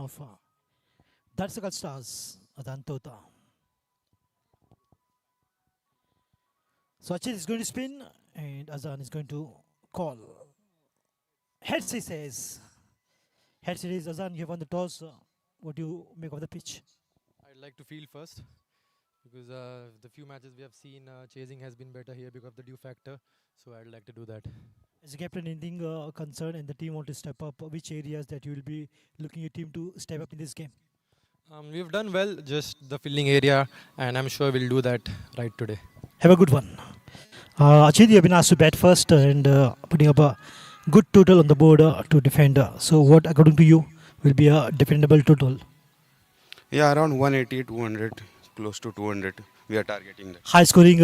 of DHADSAKHAL stars Adantota. So Achit is going to spin and Azan is going to call. Heads he says. Heads it is Azan, you have won the toss. What do you make of the pitch? I'd like to field first because the few matches we have seen, chasing has been better here because of the due factor. So I'd like to do that. As a captain, anything concern and the team want to step up? Which areas that you will be looking your team to step up in this game? We've done well, just the fielding area, and I'm sure we'll do that right today. Have a good one. Achit, you have been asked to bat first and putting up a good total on the board to defend. So what, according to you, will be a defendable total? Yeah, around 180, 200, close to 200. We are targeting that. High scoring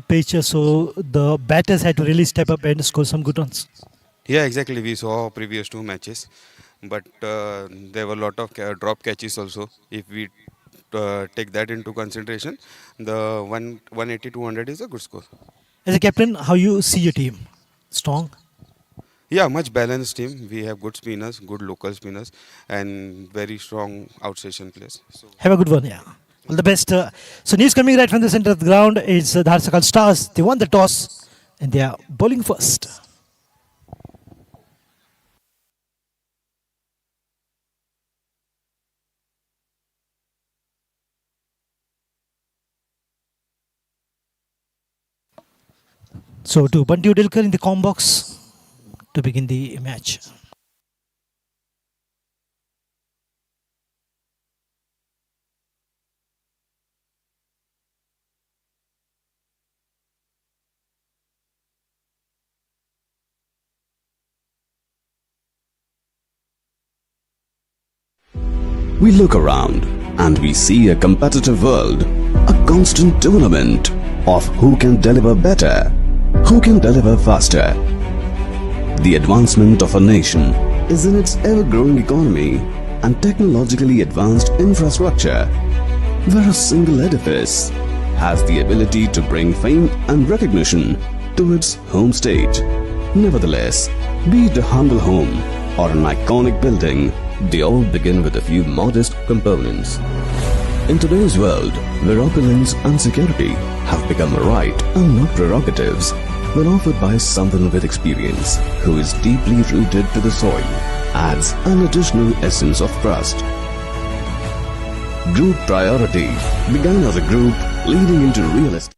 pitch, so the batters had to really step up and score some good runs. Yeah, exactly. We saw previous two matches, but there were a lot of drop catches also. If we take that into consideration, the 180, 200 is a good score. As a captain, how you see your team? Strong? Yeah, much balanced team. We have good spinners, good local spinners, and very strong outstation players. So Have a good one, yeah. All the best. So news coming right from the center of the ground is the DHADSAKHAL Stars. They won the toss and they are bowling first. So to Bunty Udilkar in the com box to begin the match. We look around and we see a competitive world, a constant tournament of who can deliver better, who can deliver faster. The advancement of a nation is in its ever-growing economy and technologically advanced infrastructure, where a single edifice has the ability to bring fame and recognition to its home state. Nevertheless, be it a humble home or an iconic building, they all begin with a few modest components. In today's world, where opulence and security have become a right and not prerogatives, when offered by someone with experience who is deeply rooted to the soil, adds an additional essence of trust. Group Priority began as a group leading into real estate.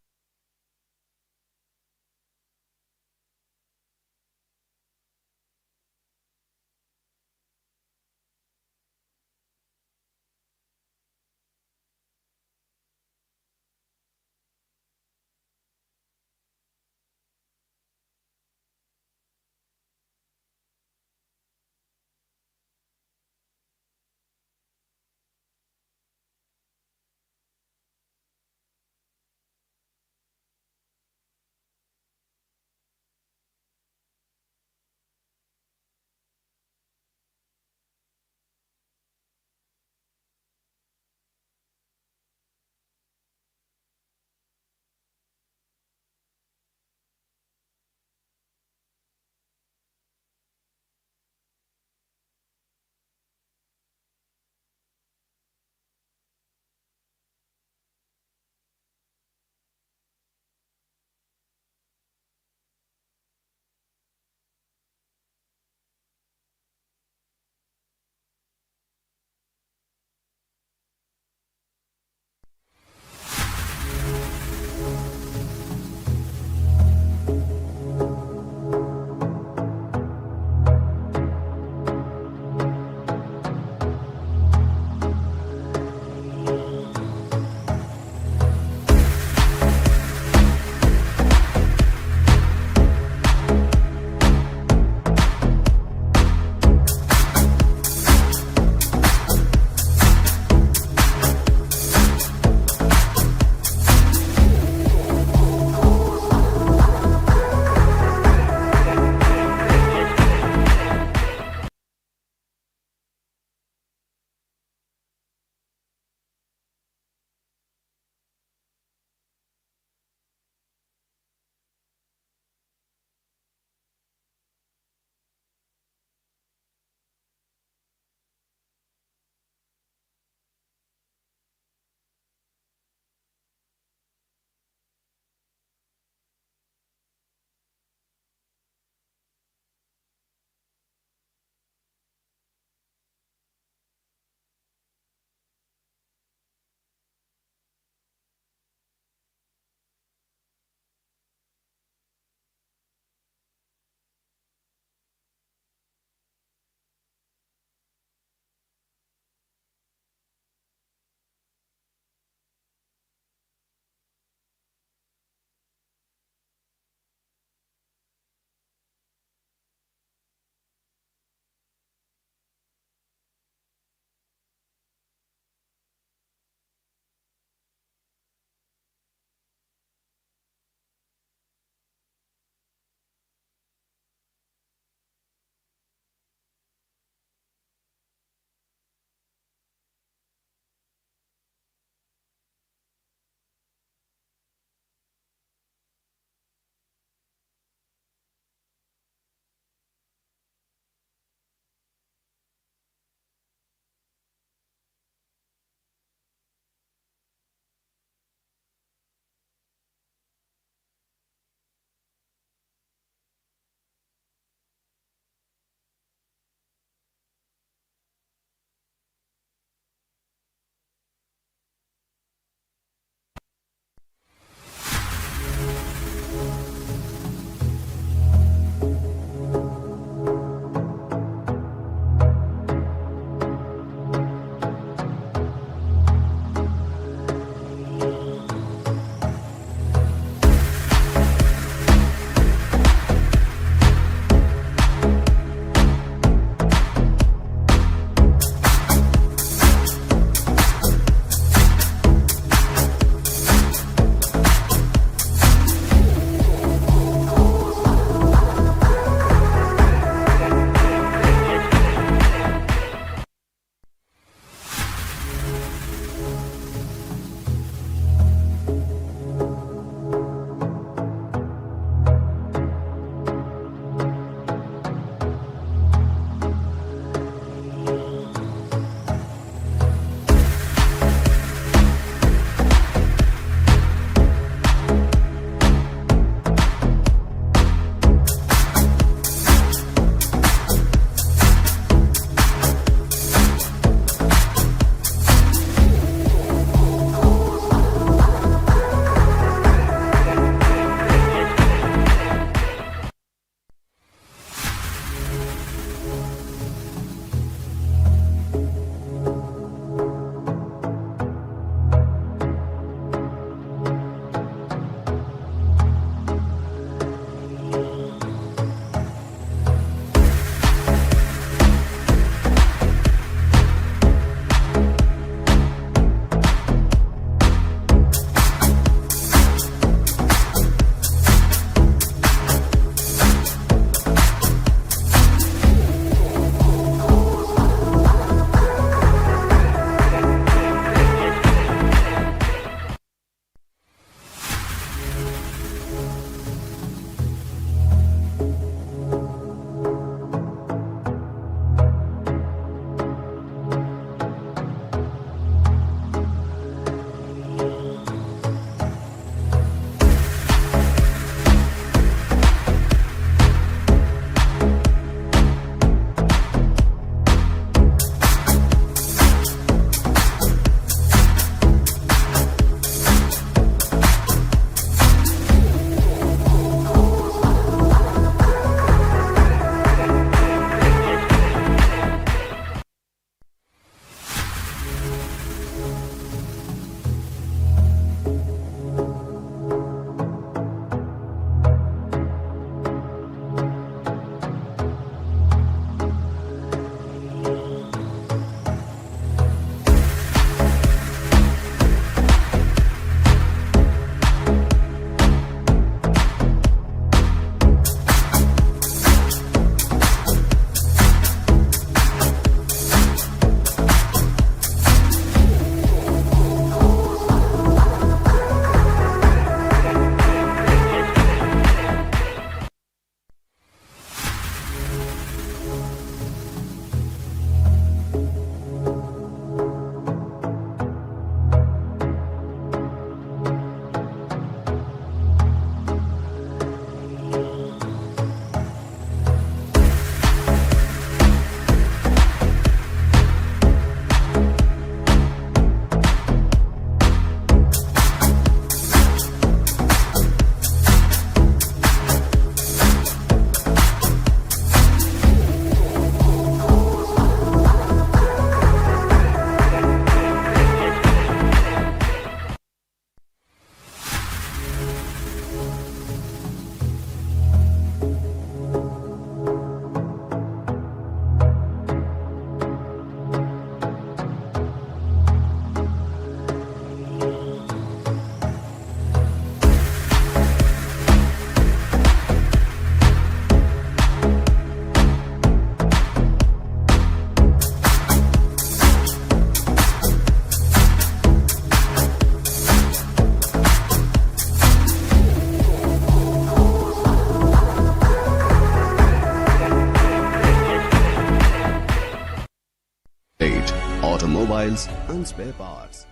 automobiles and spare parts.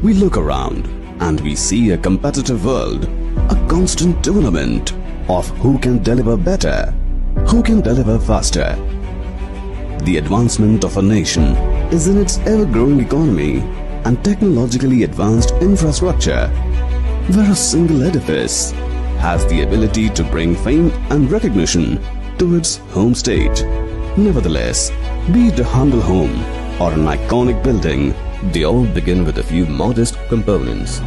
We look around and we see a competitive world, a constant tournament of who can deliver better, who can deliver faster. The advancement of a nation is in its ever-growing economy and technologically advanced infrastructure, where a single edifice has the ability to bring fame and recognition to its home state. Nevertheless, be it a humble home or an iconic building, they all begin with a few modest components.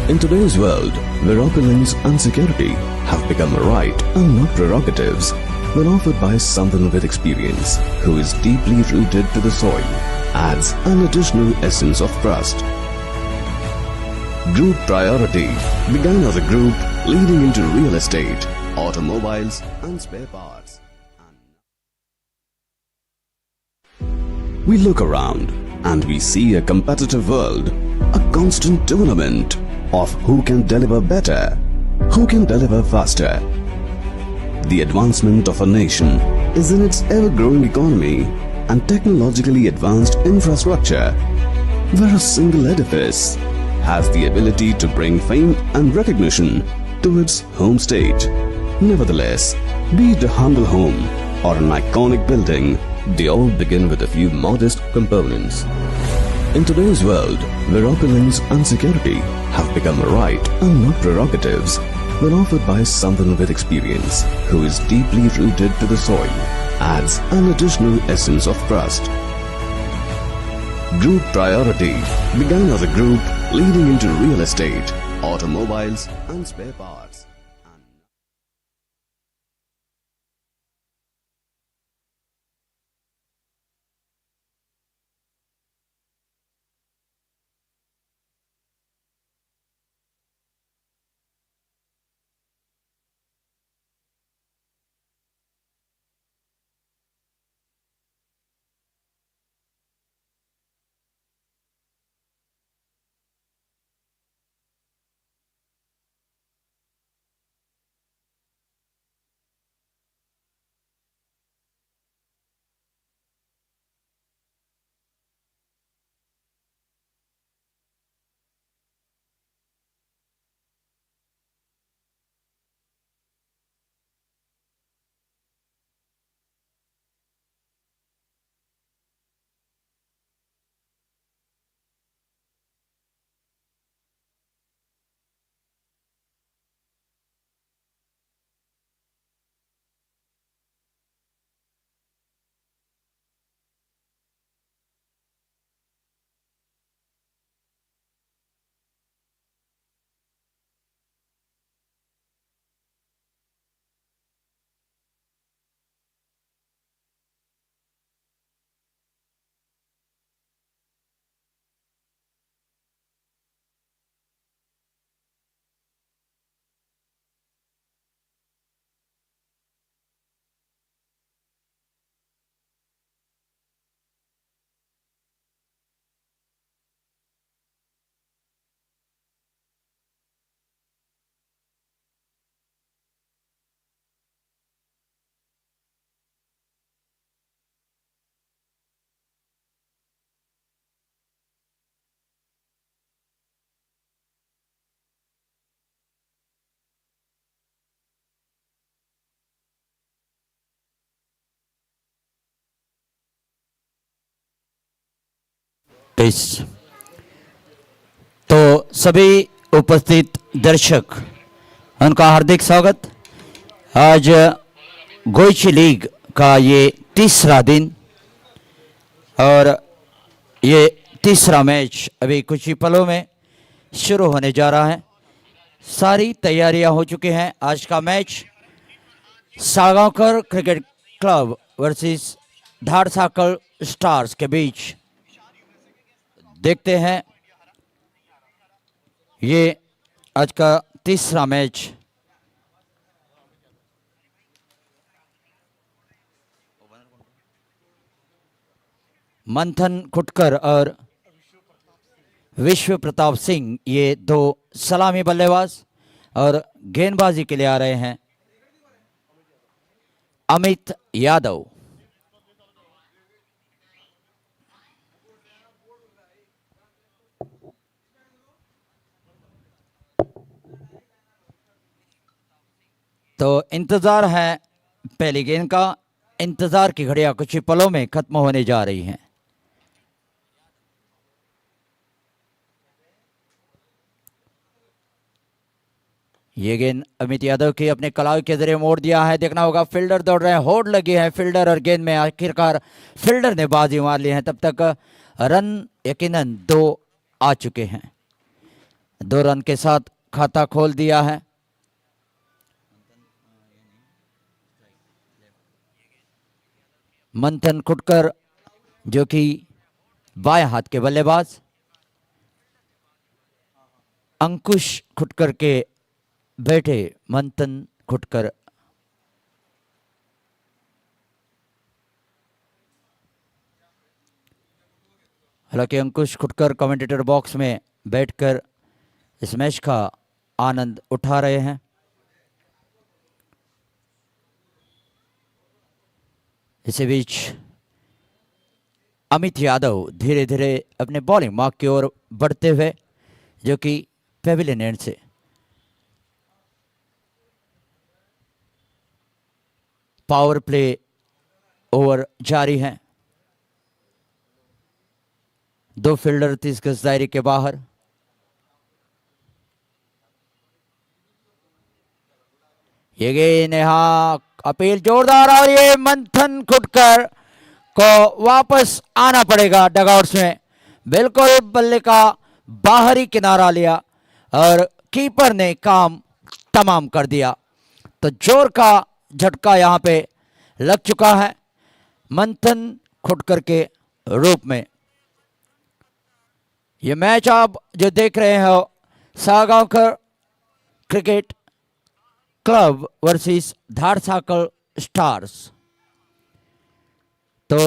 In today's world, where opulence and security have become a right and not prerogatives, when offered by someone with experience who is deeply rooted to the soil, adds an additional essence of trust. Group Priority began as a group leading into real estate, automobiles and spare parts. We look around and we see a competitive world, a constant tournament of who can deliver better, who can deliver faster. The advancement of a nation is in its ever-growing economy and technologically advanced infrastructure, where a single edifice has the ability to bring fame and recognition to its home state. Nevertheless, be it a humble home or an iconic building, they all begin with a few modest components. In today's world, where opulence and security have become a right and not prerogatives, when offered by someone with experience who is deeply rooted to the soil, adds an additional essence of trust. Group Priority began as a group leading into real estate, automobiles and spare parts. Test. तो सभी उपस्थित दर्शक उनका हार्दिक स्वागत। आज गोइची league का ये तीसरा दिन और ये तीसरा मैच अभी कुछ ही पलों में शुरू होने जा रहा है। सारी तैयारियां हो चुकी हैं। आज का match Salgaonkar cricket club versus Dharsakal stars के बीच। देखते हैं ये आज का तीसरा मैच। मंथन खुटकर और विश्व प्रताप सिंह ये दो सलामी बल्लेबाज और गेंदबाजी के लिए आ रहे हैं। अमित यादव। तो इंतजार है पहली गेंद का। इंतजार की घड़ियां कुछ ही पलों में खत्म होने जा रही हैं। ये गेंद अमित यादव की अपने कलाव के जरिए मोड़ दिया है। देखना होगा, फील्डर दौड़ रहे हैं, होड़ लगी है फील्डर और गेंद में आखिरकार फील्डर ने बाजी मार ली है। तब तक रन यकीनन 2 आ चुके हैं। 2 रन के साथ खाता खोल दिया है। मंथन खुटकर जो कि बाएं हाथ के बल्लेबाज, अंकुश खुटकर के बेटे मंथन खुटकर हालांकि अंकुश खुटकर कमेंटेटर बॉक्स में बैठकर इस मैच का आनंद उठा रहे हैं। इसी बीच अमित यादव धीरे धीरे अपने बॉलिंग मार्क की ओर बढ़ते हुए, जो कि पेविलियन एंड से पावर प्ले ओवर जारी है। 2 फील्डर 30 गज दायरे के बाहर। ये गेंद यहाँ अपील जोरदार, और ये मंथन खुटकर को वापस आना पड़ेगा डगआउट्स में। बिल्कुल बल्ले का बाहरी किनारा लिया और कीपर ने काम तमाम कर दिया। तो जोर का झटका यहां पे लग चुका है मंथन खुटकर के रूप में। ये मैच आप जो देख रहे हो, Salgaonkar cricket club versus Dharsakal stars. तो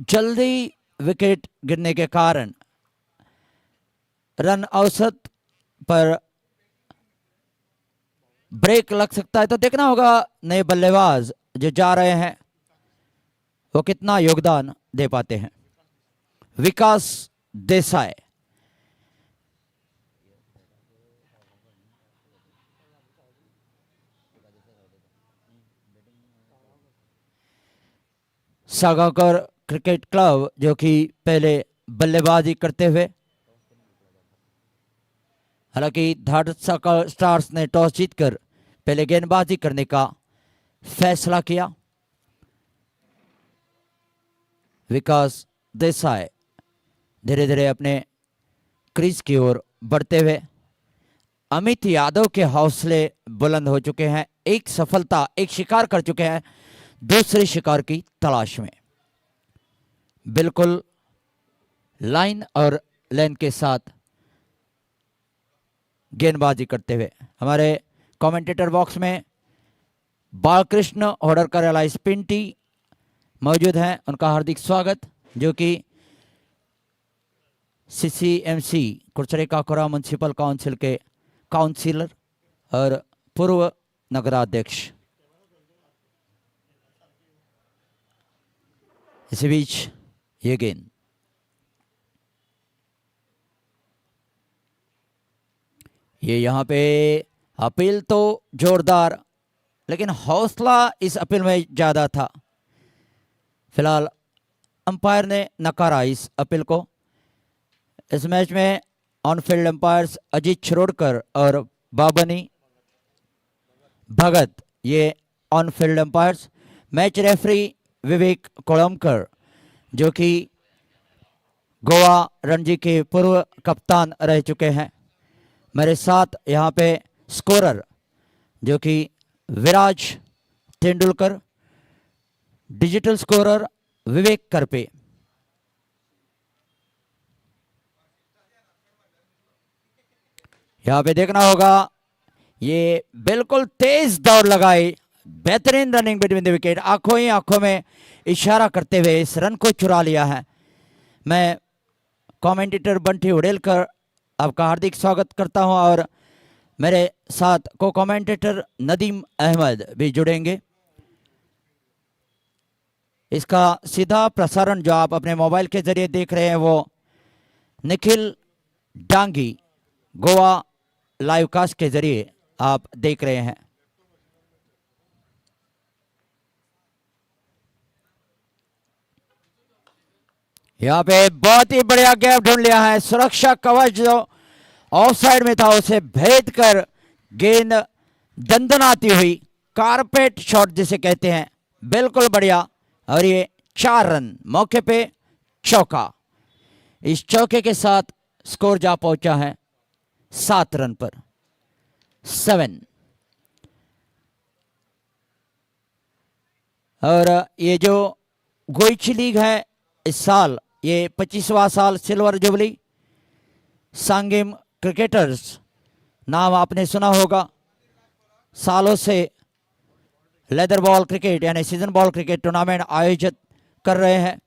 जल्दी विकेट गिरने के कारण रन औसत पर ब्रेक लग सकता है। तो देखना होगा नए बल्लेबाज जो जा रहे हैं वो कितना योगदान दे पाते हैं। विकास देसाई, सालगांवकर क्रिकेट क्लब जो कि पहले बल्लेबाजी करते हुए, हालांकि धारसाकल स्टार्स ने टॉस जीतकर पहले गेंदबाजी करने का फैसला किया। विकास देसाई धीरे धीरे अपने क्रीज की ओर बढ़ते हुए, अमित यादव के हौसले बुलंद हो चुके हैं। एक सफलता, एक शिकार कर चुके हैं, दूसरे शिकार की तलाश में। बिल्कुल लाइन और लेन के साथ गेंदबाजी करते हुए हमारे कमेंटेटर बॉक्स में बालकृष्ण होडरकर एलाइस पिंटी मौजूद हैं। उनका हार्दिक स्वागत, जो कि CCMC कुरचरेकाकोरा म्यूनसिपल काउंसिल के काउंसिलर और पूर्व नगराध्यक्ष। इसी बीच ये गेंद ये यहाँ पे अपील तो जोरदार, लेकिन हौसला इस अपील में ज़्यादा था। फिलहाल अंपायर ने नकारा इस अपील को। इस मैच में on field umpires Ajit Shirodkar और बाबनी भगत, ये on field umpires. Match referee Vivek Kolamkar, जो कि गोवा रणजी के पूर्व कप्तान रह चुके हैं। मेरे साथ यहाँ पे स्कोरर जो कि विराज तेंदुलकर, डिजिटल स्कोरर विवेक करपे। यहाँ पे देखना होगा, ये बिल्कुल तेज दौड़ लगाई, बेहतरीन रनिंग बिटवीन द विकेट। आंखों ही आंखों में इशारा करते हुए इस रन को चुरा लिया है। मैं कमेंटेटर बंटी उड़ेलकर आपका हार्दिक स्वागत करता हूं और मेरे साथ को कमेंटेटर नदीम अहमद भी जुड़ेंगे। इसका सीधा प्रसारण जो आप अपने मोबाइल के जरिए देख रहे हैं वो निखिल डांगी गोवा लाइव कास्ट के जरिए आप देख रहे हैं। यहाँ पे बहुत ही बढ़िया गैप ढूंढ लिया है, सुरक्षा कवच जो ऑफ साइड में था उसे भेद कर गेंद दंदनाती हुई कारपेट शॉट जिसे कहते हैं, बिल्कुल बढ़िया। और ये 4 रन, मौके पे चौका। इस चौके के साथ स्कोर जा पहुंचा है 7 रन पर, 7। और ये जो गोइची लीग है इस साल ये 25वां साल, सिल्वर जुबली। सांगिम क्रिकेटर्स नाम आपने सुना होगा, सालों से लेदर बॉल क्रिकेट यानी सीजन बॉल क्रिकेट टूर्नामेंट आयोजित कर रहे हैं।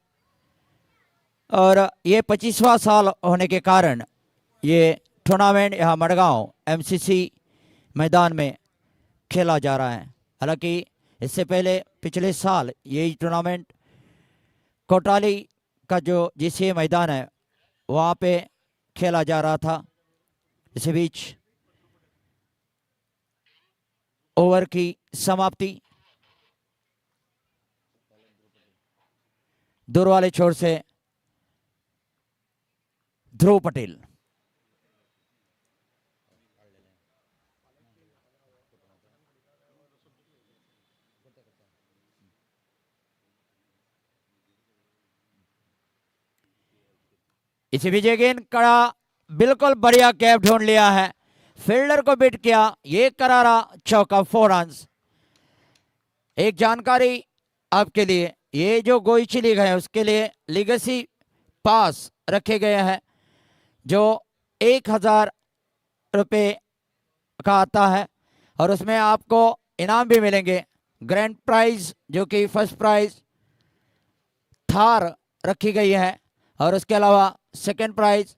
और ये 25वां साल होने के कारण ये टूर्नामेंट यहाँ मडगांव एमसीसी मैदान में खेला जा रहा है। हालांकि इससे पहले पिछले साल यही टूर्नामेंट कोटाली का जो जीसीए मैदान है वहाँ पे खेला जा रहा था। इसी बीच ओवर की समाप्ति, दूर वाले छोर से ध्रुव पटेल। इसी विजय गेंद कड़ा, बिल्कुल बढ़िया कैप ढूंढ लिया है, फील्डर को बिट किया, ये करारा चौका, 4 रन्स। एक जानकारी आपके लिए, ये जो गोइची लीग है उसके लिए लीगेसी पास रखे गए हैं जो 1000 रुपये का आता है और उसमें आपको इनाम भी मिलेंगे। ग्रैंड प्राइज जो कि फर्स्ट प्राइज थार रखी गई है और उसके अलावा सेकंड प्राइज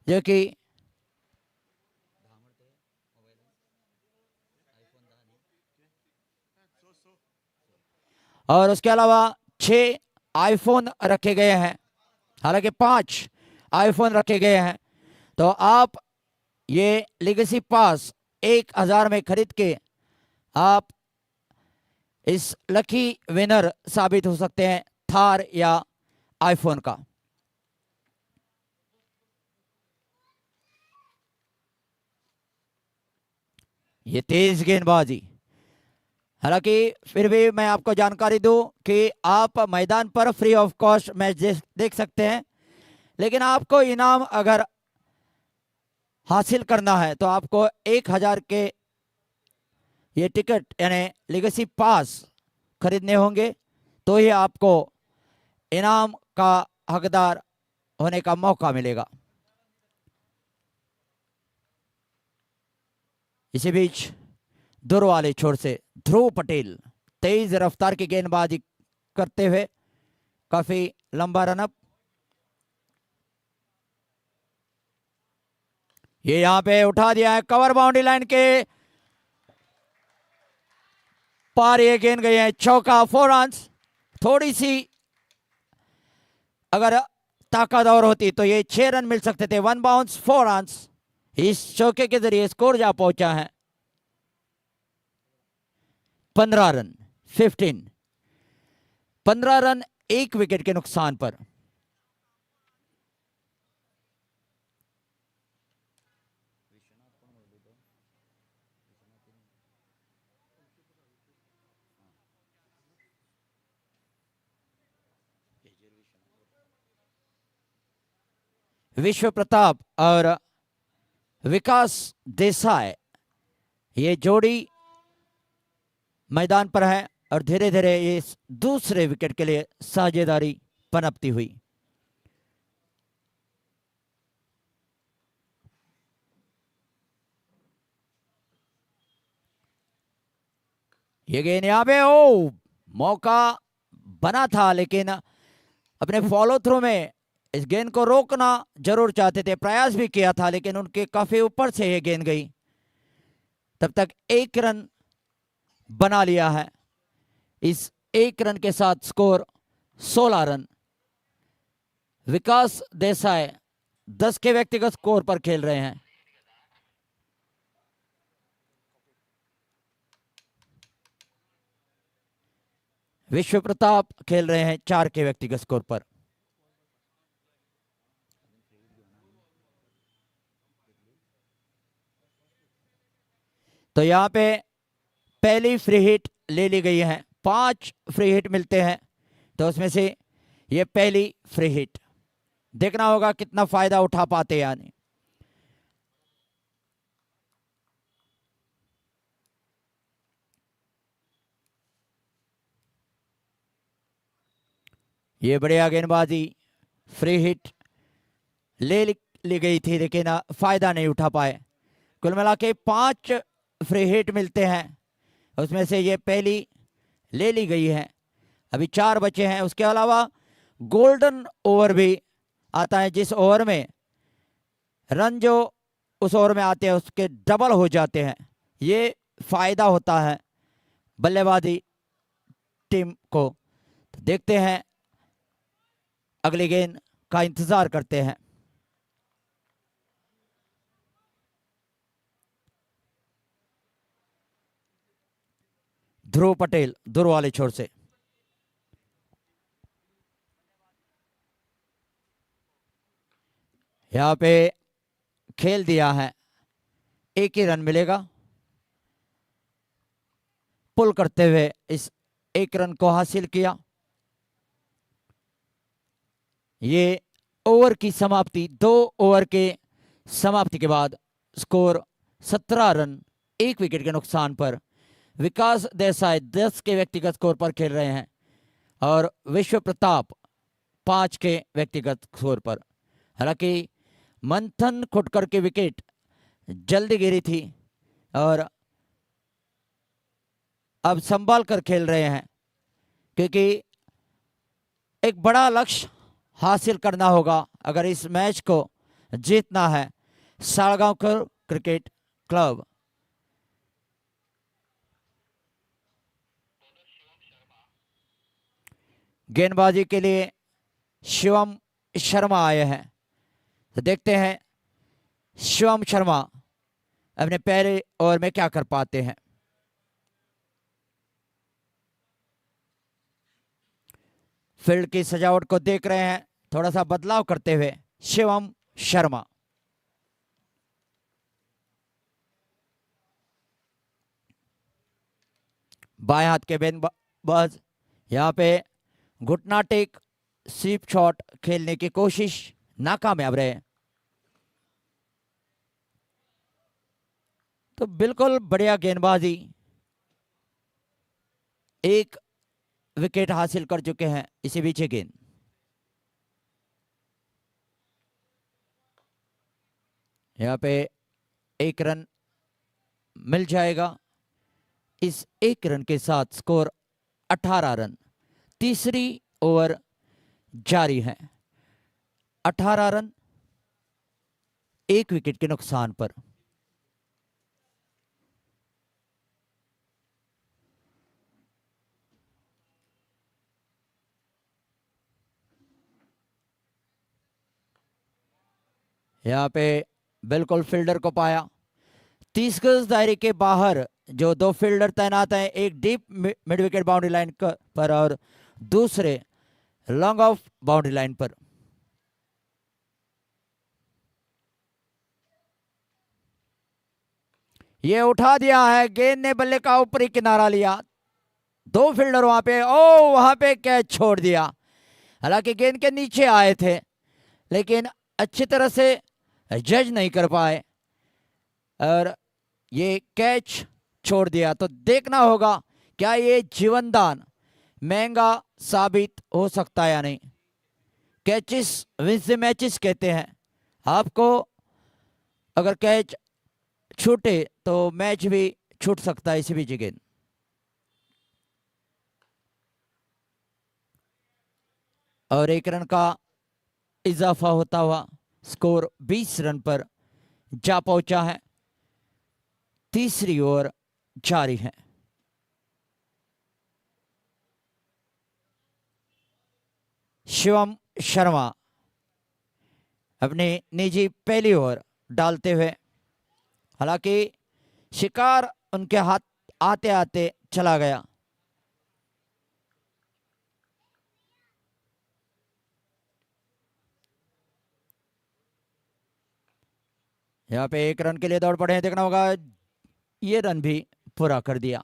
जो कि और उसके अलावा 6 आईफोन रखे गए हैं, हालांकि 5 आईफोन रखे गए हैं। तो आप ये लीगेसी पास 1000 में खरीद के आप इस लकी विनर साबित हो सकते हैं थार या आईफोन का। ये तेज गेंदबाजी, हालांकि फिर भी मैं आपको जानकारी दूं कि आप मैदान पर फ्री ऑफ कॉस्ट मैच देख सकते हैं, लेकिन आपको इनाम अगर हासिल करना है तो आपको 1000 के ये टिकट यानी लीगेसी पास खरीदने होंगे, तो ही आपको इनाम का हकदार होने का मौका मिलेगा। इसी बीच दूर वाले छोर से ध्रुव पटेल तेज रफ्तार की गेंदबाजी करते हुए काफी लंबा रनअप। ये यहां पे उठा दिया है, कवर बाउंड्री लाइन के पार ये गेंद गई है, चौका, 4 रन्स। थोड़ी सी अगर ताकत और होती तो ये 6 रन मिल सकते थे। 1 बाउंस, 4 रन्स। इस चौके के जरिए स्कोर जा पहुंचा है 15 रन, 15। 15 रन 1 विकेट के नुकसान पर। विश्व प्रताप और विकास देसाई ये जोड़ी मैदान पर है और धीरे धीरे इस दूसरे विकेट के लिए साझेदारी पनपती हुई। ये गेंद यहां पे मौका बना था, लेकिन अपने फॉलो थ्रू में इस गेंद को रोकना जरूर चाहते थे, प्रयास भी किया था, लेकिन उनके काफी ऊपर से ये गेंद गई। तब तक 1 रन बना लिया है। इस 1 रन के साथ स्कोर 16 रन। विकास देसाई 10 के व्यक्तिगत स्कोर पर खेल रहे हैं। विश्व प्रताप खेल रहे हैं 4 के व्यक्तिगत स्कोर पर। तो यहां पे पहली फ्री हिट ले ली गई है। 5 फ्री हिट मिलते हैं तो उसमें से ये पहली फ्री हिट। देखना होगा कितना फायदा उठा पाते या नहीं। ये बढ़िया गेंदबाजी, फ्री हिट ले ली गई थी लेकिन फायदा नहीं उठा पाए। कुल मिला के 5 फ्री हिट मिलते हैं, उसमें से ये पहली ले ली गई है। अभी 4 बचे हैं। उसके अलावा गोल्डन ओवर भी आता है, जिस ओवर में रन जो उस ओवर में आते हैं उसके डबल हो जाते हैं। ये फायदा होता है बल्लेबाजी टीम को। तो देखते हैं, अगली गेंद का इंतजार करते हैं। ध्रुव पटेल दूर वाले छोर से। यहां पे खेल दिया है, एक ही रन मिलेगा। पुल करते हुए इस एक रन को हासिल किया। ये ओवर की समाप्ति, 2 ओवर के समाप्ति के बाद स्कोर 17 रन 1 विकेट के नुकसान पर विकास देसाई 10 के व्यक्तिगत स्कोर पर खेल रहे हैं और विश्व प्रताप 5 के व्यक्तिगत स्कोर पर। हालांकि मंथन खुटकर की विकेट जल्दी गिरी थी और अब संभाल कर खेल रहे हैं, क्योंकि एक बड़ा लक्ष्य हासिल करना होगा अगर इस मैच को जीतना है। Salgaocar cricket club. गेंदबाजी के लिए शिवम शर्मा आए हैं, तो देखते हैं शिवम शर्मा अपने पहले ओवर में क्या कर पाते हैं। फील्ड की सजावट को देख रहे हैं, थोड़ा सा बदलाव करते हुए शिवम शर्मा। बाएं हाथ के गेंदबाज यहां पे घुटना टेक स्वीप शॉट खेलने की कोशिश नाकामयाब रहे। तो बिल्कुल बढ़िया गेंदबाजी, एक विकेट हासिल कर चुके हैं इसी बीच गेंद। यहां पे 1 रन मिल जाएगा। इस 1 रन के साथ स्कोर 18 रन। तीसरी ओवर जारी है। 18 रन 1 विकेट के नुकसान पर। यहां पे बिल्कुल फील्डर को पाया। 30 गज दायरे के बाहर जो 2 फील्डर तैनात हैं, एक deep mid wicket boundary line पर और दूसरे लॉन्ग ऑफ बाउंड्री लाइन पर। ये उठा दिया है, गेंद ने बल्ले का ऊपरी किनारा लिया। 2 फील्डर वहां पे, ओ वहां पे कैच छोड़ दिया। हालांकि गेंद के नीचे आए थे लेकिन अच्छी तरह से जज नहीं कर पाए और ये कैच छोड़ दिया। तो देखना होगा क्या ये जीवनदान महंगा साबित हो सकता है या नहीं। कैचेस विंस द मैचेस कहते हैं। आपको अगर कैच छूटे तो मैच भी छूट सकता है इसी बीच गेंद। और 1 रन का इजाफा होता हुआ स्कोर 20 रन पर जा पहुंचा है। तीसरी ओवर जारी है। शिवम शर्मा अपनी निजी पहली ओवर डालते हुए, हालांकि शिकार उनके हाथ आते आते चला गया। यहाँ पे 1 रन के लिए दौड़ पड़े हैं, देखना होगा। ये रन भी पूरा कर दिया।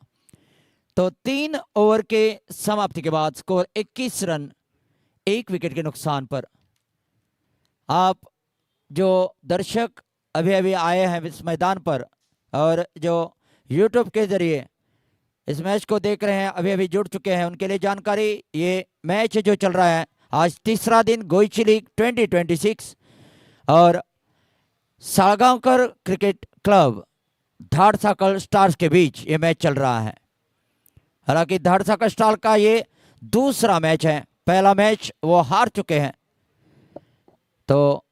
तो 3 ओवर के समाप्ति के बाद स्कोर 21 रन 1 विकेट के नुकसान पर। आप जो दर्शक अभी अभी आए हैं इस मैदान पर और जो YouTube के जरिए इस मैच को देख रहे हैं, अभी अभी जुड़ चुके हैं, उनके लिए जानकारी, ये मैच जो चल रहा है आज तीसरा दिन गोइची लीग 2026 और सालगांवकर क्रिकेट क्लब धाड़साकल स्टार्स के बीच ये मैच चल रहा है। हालांकि धाड़साकल स्टार का ये दूसरा मैच है, पहला मैच वो हार चुके हैं। तो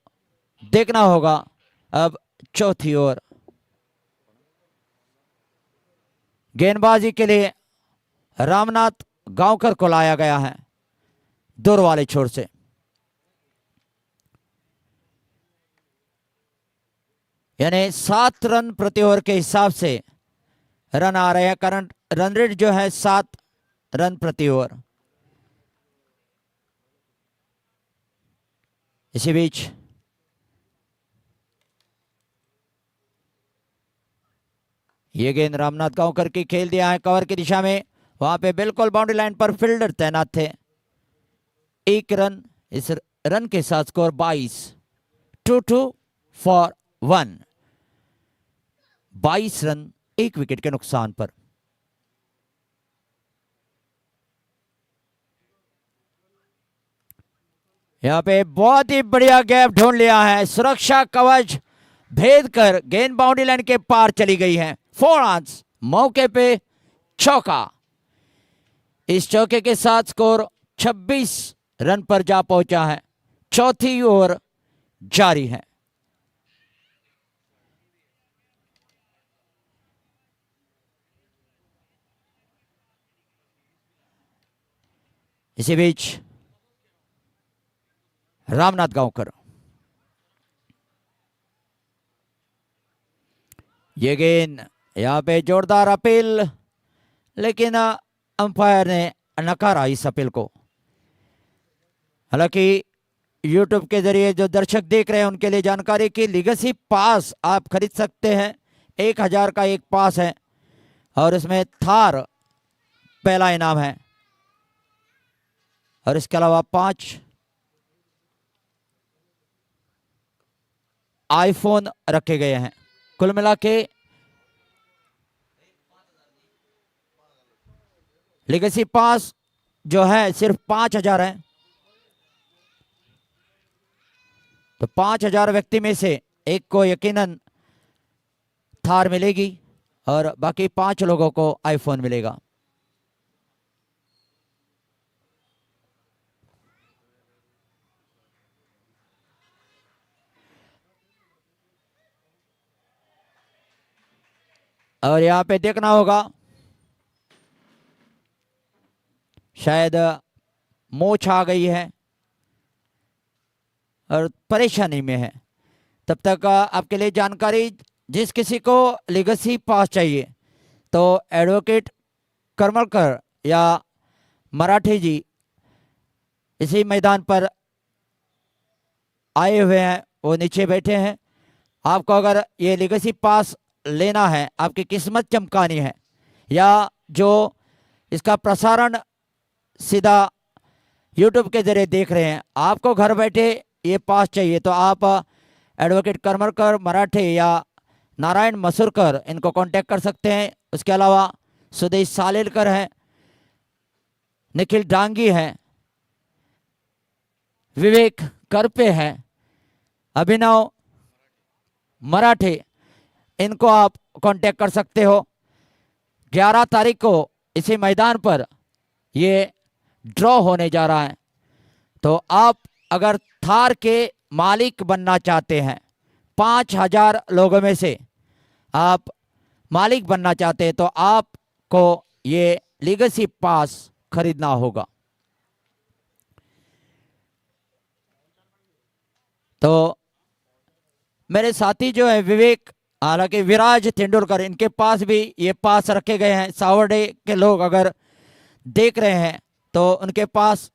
देखना होगा अब चौथी ओवर। गेंदबाजी के लिए रामनाथ गांवकर को लाया गया है दूर वाले छोर से। यानी 7 रन प्रति ओवर के हिसाब से रन आ रहे हैं। करंट रन रेट जो है 7 रन प्रति ओवर। इसी बीच ये गेंद रामनाथ गांवकर की खेल दिया है कवर की दिशा में, वहां पे बिल्कुल बाउंड्री लाइन पर फील्डर तैनात थे। 1 रन, इस रन के साथ स्कोर 22, 2-2 फॉर 1। 22 रन 1 विकेट के नुकसान पर। यहां पे बहुत ही बढ़िया गैप ढूंढ लिया है, सुरक्षा कवच भेद कर गेंद बाउंड्री लाइन के पार चली गई है। 4 रन्स, मौके पे चौका। इस चौके के साथ स्कोर 26 रन पर जा पहुंचा है। चौथी ओवर जारी है। इसी बीच रामनाथ गांवकर, ये गेंद यहां पे जोरदार अपील, लेकिन अंपायर ने नकारा इस अपील को। हालांकि YouTube के जरिए जो दर्शक देख रहे हैं उनके लिए जानकारी की लीगेसी पास आप खरीद सकते हैं। 1000 का एक पास है और इसमें थार पहला इनाम है और इसके अलावा 5 आईफोन रखे गए हैं। कुल मिला के लीगेसी पास जो है सिर्फ 5000 है। तो 5000 व्यक्ति में से एक को यकीनन थार मिलेगी और बाकी 5 लोगों को आईफोन मिलेगा। और यहां पे देखना होगा, शायद मोच आ गई है और परेशानी में है। तब तक आपके लिए जानकारी, जिस किसी को लीगेसी पास चाहिए तो एडवोकेट करमलकर या मराठी जी इसी मैदान पर आए हुए हैं, वो नीचे बैठे हैं। आपको अगर ये लीगेसी पास लेना है, आपकी किस्मत चमकानी है, या जो इसका प्रसारण सीधा YouTube के जरिए देख रहे हैं, आपको घर बैठे ये पास चाहिए, तो आप एडवोकेट करमलकर मराठे या नारायण मसूरकर इनको कांटेक्ट कर सकते हैं। उसके अलावा सुदेश सालेलकर हैं, निखिल डांगी हैं, विवेक करपे हैं, अभिनव मराठे, इनको आप कांटेक्ट कर सकते हो। 11 तारीख को इसी मैदान पर ये ड्रॉ होने जा रहा है। तो आप अगर थार के मालिक बनना चाहते हैं, 5000 लोगों में से आप मालिक बनना चाहते हैं, तो आपको ये लीगेसी पास खरीदना होगा। तो मेरे साथी जो है विवेक, हालांकि विराज तेंदुलकर, इनके पास भी ये पास रखे गए हैं। सावरडे के लोग अगर देख रहे हैं तो उनके पास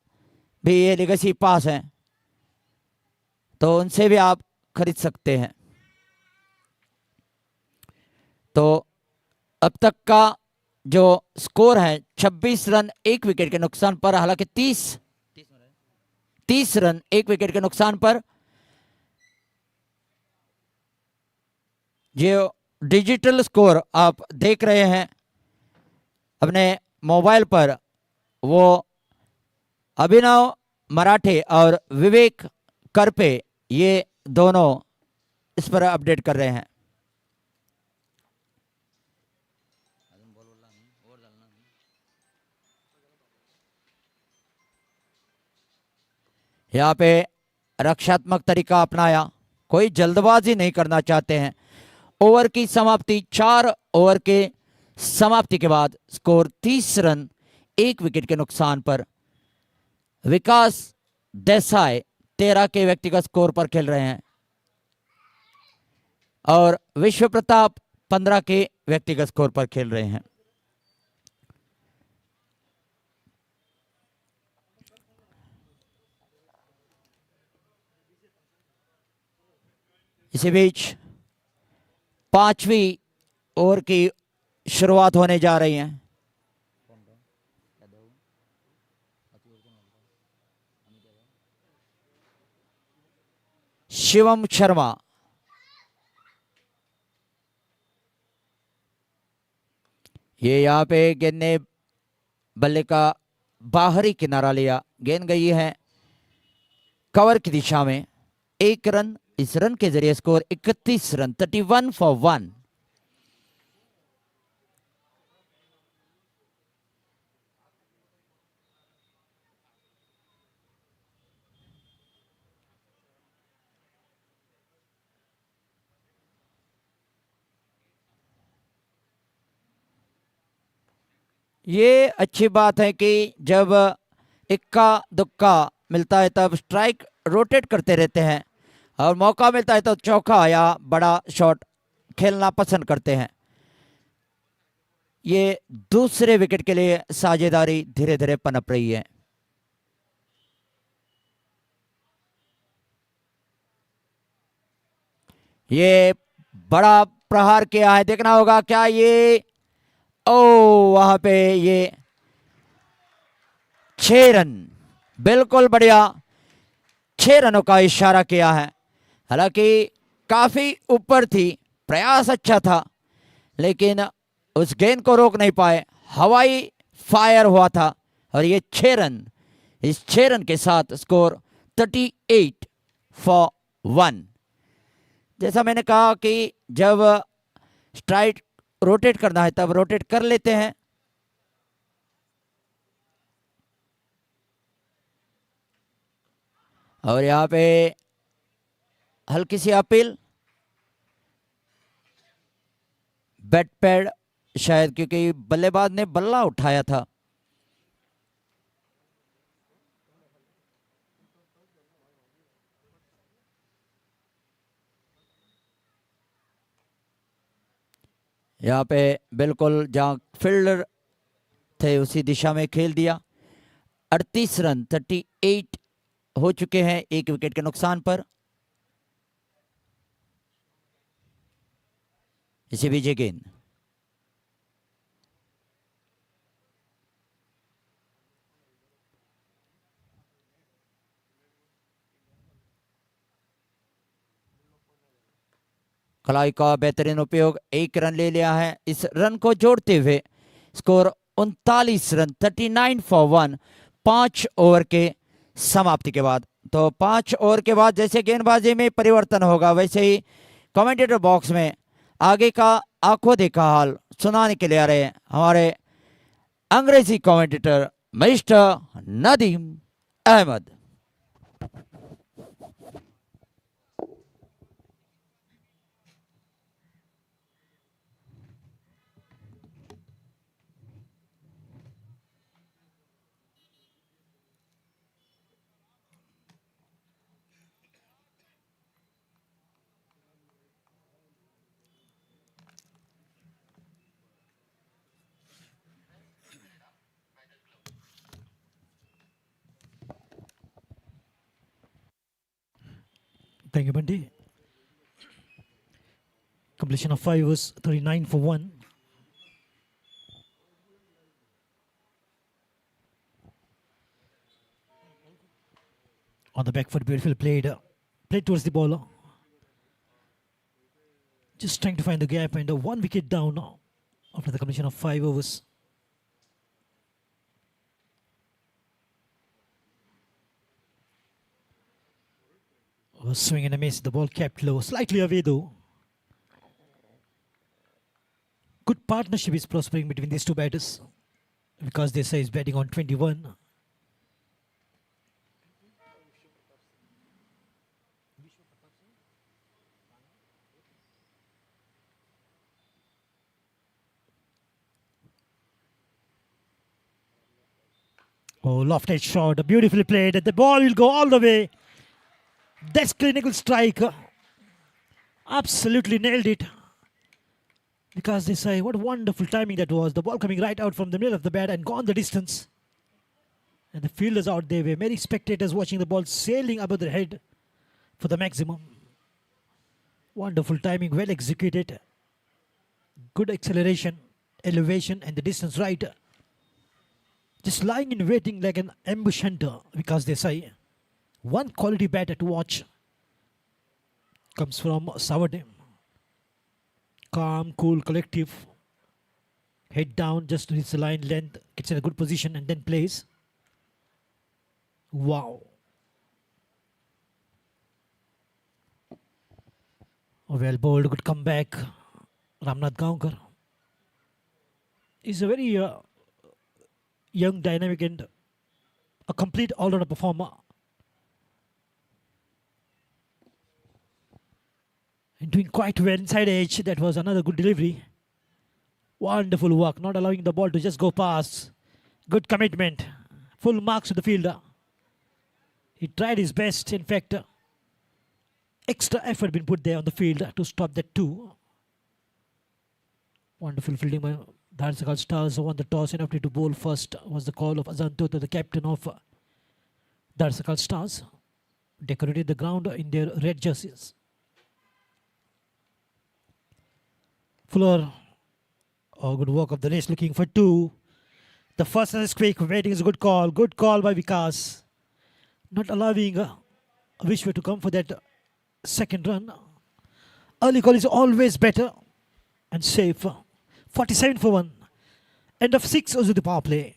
भी ये लेगेसी पास हैं, तो उनसे भी आप खरीद सकते हैं। तो अब तक का जो स्कोर है 26 रन 1 विकेट के नुकसान पर, हालांकि 30 रन 1 विकेट के नुकसान पर। जो डिजिटल स्कोर आप देख रहे हैं अपने मोबाइल पर, वो अभिनव मराठे और विवेक करपे, ये दोनों इस पर अपडेट कर रहे हैं। यहाँ पे रक्षात्मक तरीका अपनाया, कोई जल्दबाजी नहीं करना चाहते हैं। ओवर की समाप्ति, 4 ओवर के समाप्ति के बाद स्कोर 30 रन 1 विकेट के नुकसान पर। विकास देसाई 13 के व्यक्तिगत स्कोर पर खेल रहे हैं और विश्व प्रताप 15 के व्यक्तिगत स्कोर पर खेल रहे हैं। इसी बीच 5वीं ओवर की शुरुआत होने जा रही है। शिवम शर्मा, ये यहाँ पे गेंद ने बल्ले का बाहरी किनारा लिया, गेंद गई है कवर की दिशा में। 1 रन, इस रन के जरिए स्कोर 31 रन, 31 फॉर 1। ये अच्छी बात है कि जब इक्का दुक्का मिलता है तब स्ट्राइक रोटेट करते रहते हैं, और मौका मिलता है तो चौका या बड़ा शॉट खेलना पसंद करते हैं। ये दूसरे विकेट के लिए साझेदारी धीरे धीरे पनप रही है। ये बड़ा प्रहार किया है, देखना होगा क्या ये, ओ वहां पे ये 6 रन, बिल्कुल बढ़िया 6 रनों का इशारा किया है। हालांकि काफी ऊपर थी, प्रयास अच्छा था, लेकिन उस गेंद को रोक नहीं पाए, हवाई फायर हुआ था और ये 6 रन, इस 6 रन के साथ स्कोर 38 फॉर 1। जैसा मैंने कहा कि जब स्ट्राइक रोटेट करना है तब रोटेट कर लेते हैं। और यहाँ पे हल्की सी अपील, बैट पैड शायद, क्योंकि बल्लेबाज ने बल्ला उठाया था। यहाँ पे बिल्कुल जहाँ फील्डर थे उसी दिशा में खेल दिया। 38 रन 38 हो चुके हैं 1 विकेट के नुकसान पर। इसी बीच गेंद, कलाई का बेहतरीन उपयोग, 1 रन ले लिया है। इस रन को जोड़ते हुए स्कोर 39 रन 39 फॉर 1 5 ओवर के समाप्ति के बाद। तो 5 ओवर के बाद जैसे गेंदबाजी में परिवर्तन होगा, वैसे ही कमेंटेटर बॉक्स में आगे का आंखों देखा हाल सुनाने के लिए आ रहे हैं हमारे अंग्रेजी commentator mister Nadeem Ahmed. Thank you, Bunty. Completion of 5 was 39 for 1. On the back foot, beautiful played. Played towards the bowler. Just trying to find the gap and 1 wicket down after the completion of 5 overs. Swing and a miss. The ball kept low. Slightly away though. Good partnership is prospering between these two batters. Vikas Desai is batting on 21. Oh, lofted shot, beautifully played. The ball will go all the way. That's clinical strike. Absolutely nailed it. Because they say, what wonderful timing that was. The ball coming right out from the middle of the bat and gone the distance. And the fielders out there were many spectators watching the ball sailing above their head for the maximum. Wonderful timing, well executed. Good acceleration, elevation, and the distance right. Just lying in waiting like an ambush hunter, because they say one quality batter to watch comes from Savade. Calm, cool, collective. Head down, just reach the line length, gets in a good position and then plays. Wow. Well bowled, good comeback. SALGAONKAR is a very young, dynamic and a complete all-rounder performer. And doing quite well inside edge. That was another good delivery. Wonderful work, not allowing the ball to just go past. Good commitment. Full marks to the fielder. He tried his best. In fact, extra effort been put there on the field to stop that too. Wonderful fielding by DHADSAKHAL Stars. Won the toss and opted to bowl first. Was the call of Azantota, the captain of DHADSAKHAL Stars. Decorated the ground in their red jerseys. Fuller. Oh, good work of the race, looking for 2. The first is quick. Waiting is a good call. Good call by Vikas. Not allowing Vishwa to come for that second run. Early call is always better and safe. 47 for 1. End of 6 was the power play.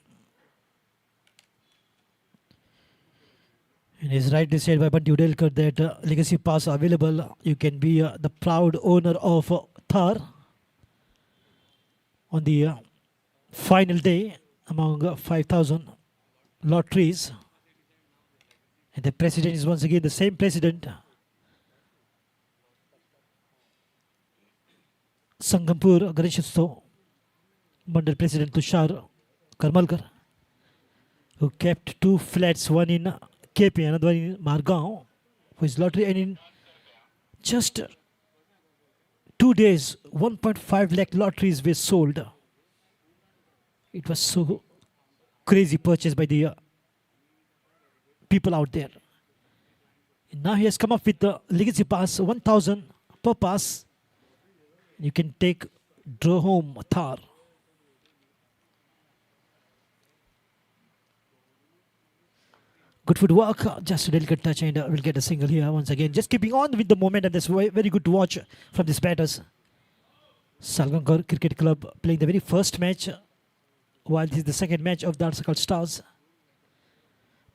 And it's rightly said by Bunty Udelkar that legacy pass available. You can be the proud owner of Thar on the final day among 5,000 lotteries. And the president is once again the same president. Sangampur Ganeshotsav Mandal President Tushar Karmalkar, who kept 2 flats, one in KP, another one in Margaon, for his lottery, and in just 2 days, 1.5 lakh lotteries were sold. It was so crazy purchase by the people out there. And now he has come up with the legacy pass, 1,000 per pass. You can draw home Thar. Good footwork, just a delicate touch, and we'll get a single here once again. Just keeping on with the momentum. That's very good to watch from these batters. SALGAONKAR Cricket Club playing the very first match, while this is the second match of the DHADSAKHAL Stars.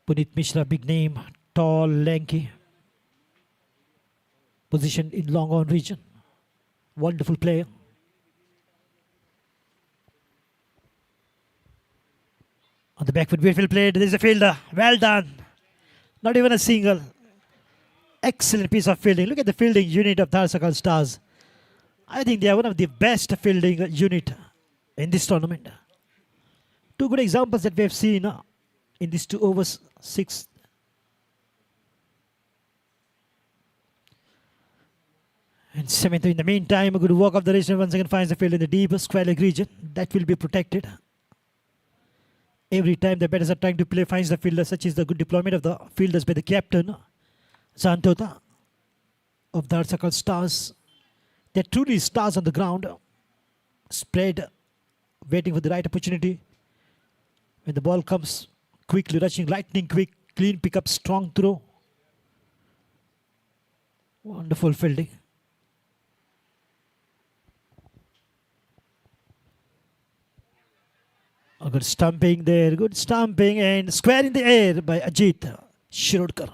Puneet Mishra, big name, tall, lanky, positioned in long on region. Wonderful player. On the back foot, beautiful played. There's a fielder. Well done. Not even a single. Excellent piece of fielding. Look at the fielding unit of DHADSAKHAL Stars. I think they are one of the best fielding unit in this tournament. 2 good examples that we have seen in these 2 overs, 6. And 7th, in the meantime, a good work of the race once again finds the field in the deep square leg region. That will be protected. Every time the batters are trying to play, finds the fielder. Such is the good deployment of the fielders by the captain, Zantota. of the DHADSAKHAL stars. They're truly stars on the ground, spread, waiting for the right opportunity. When the ball comes, quickly rushing, lightning quick, clean pickup, strong throw. Wonderful fielding. A good stumping there, good stumping and square in the air by Ajit Shirodkar.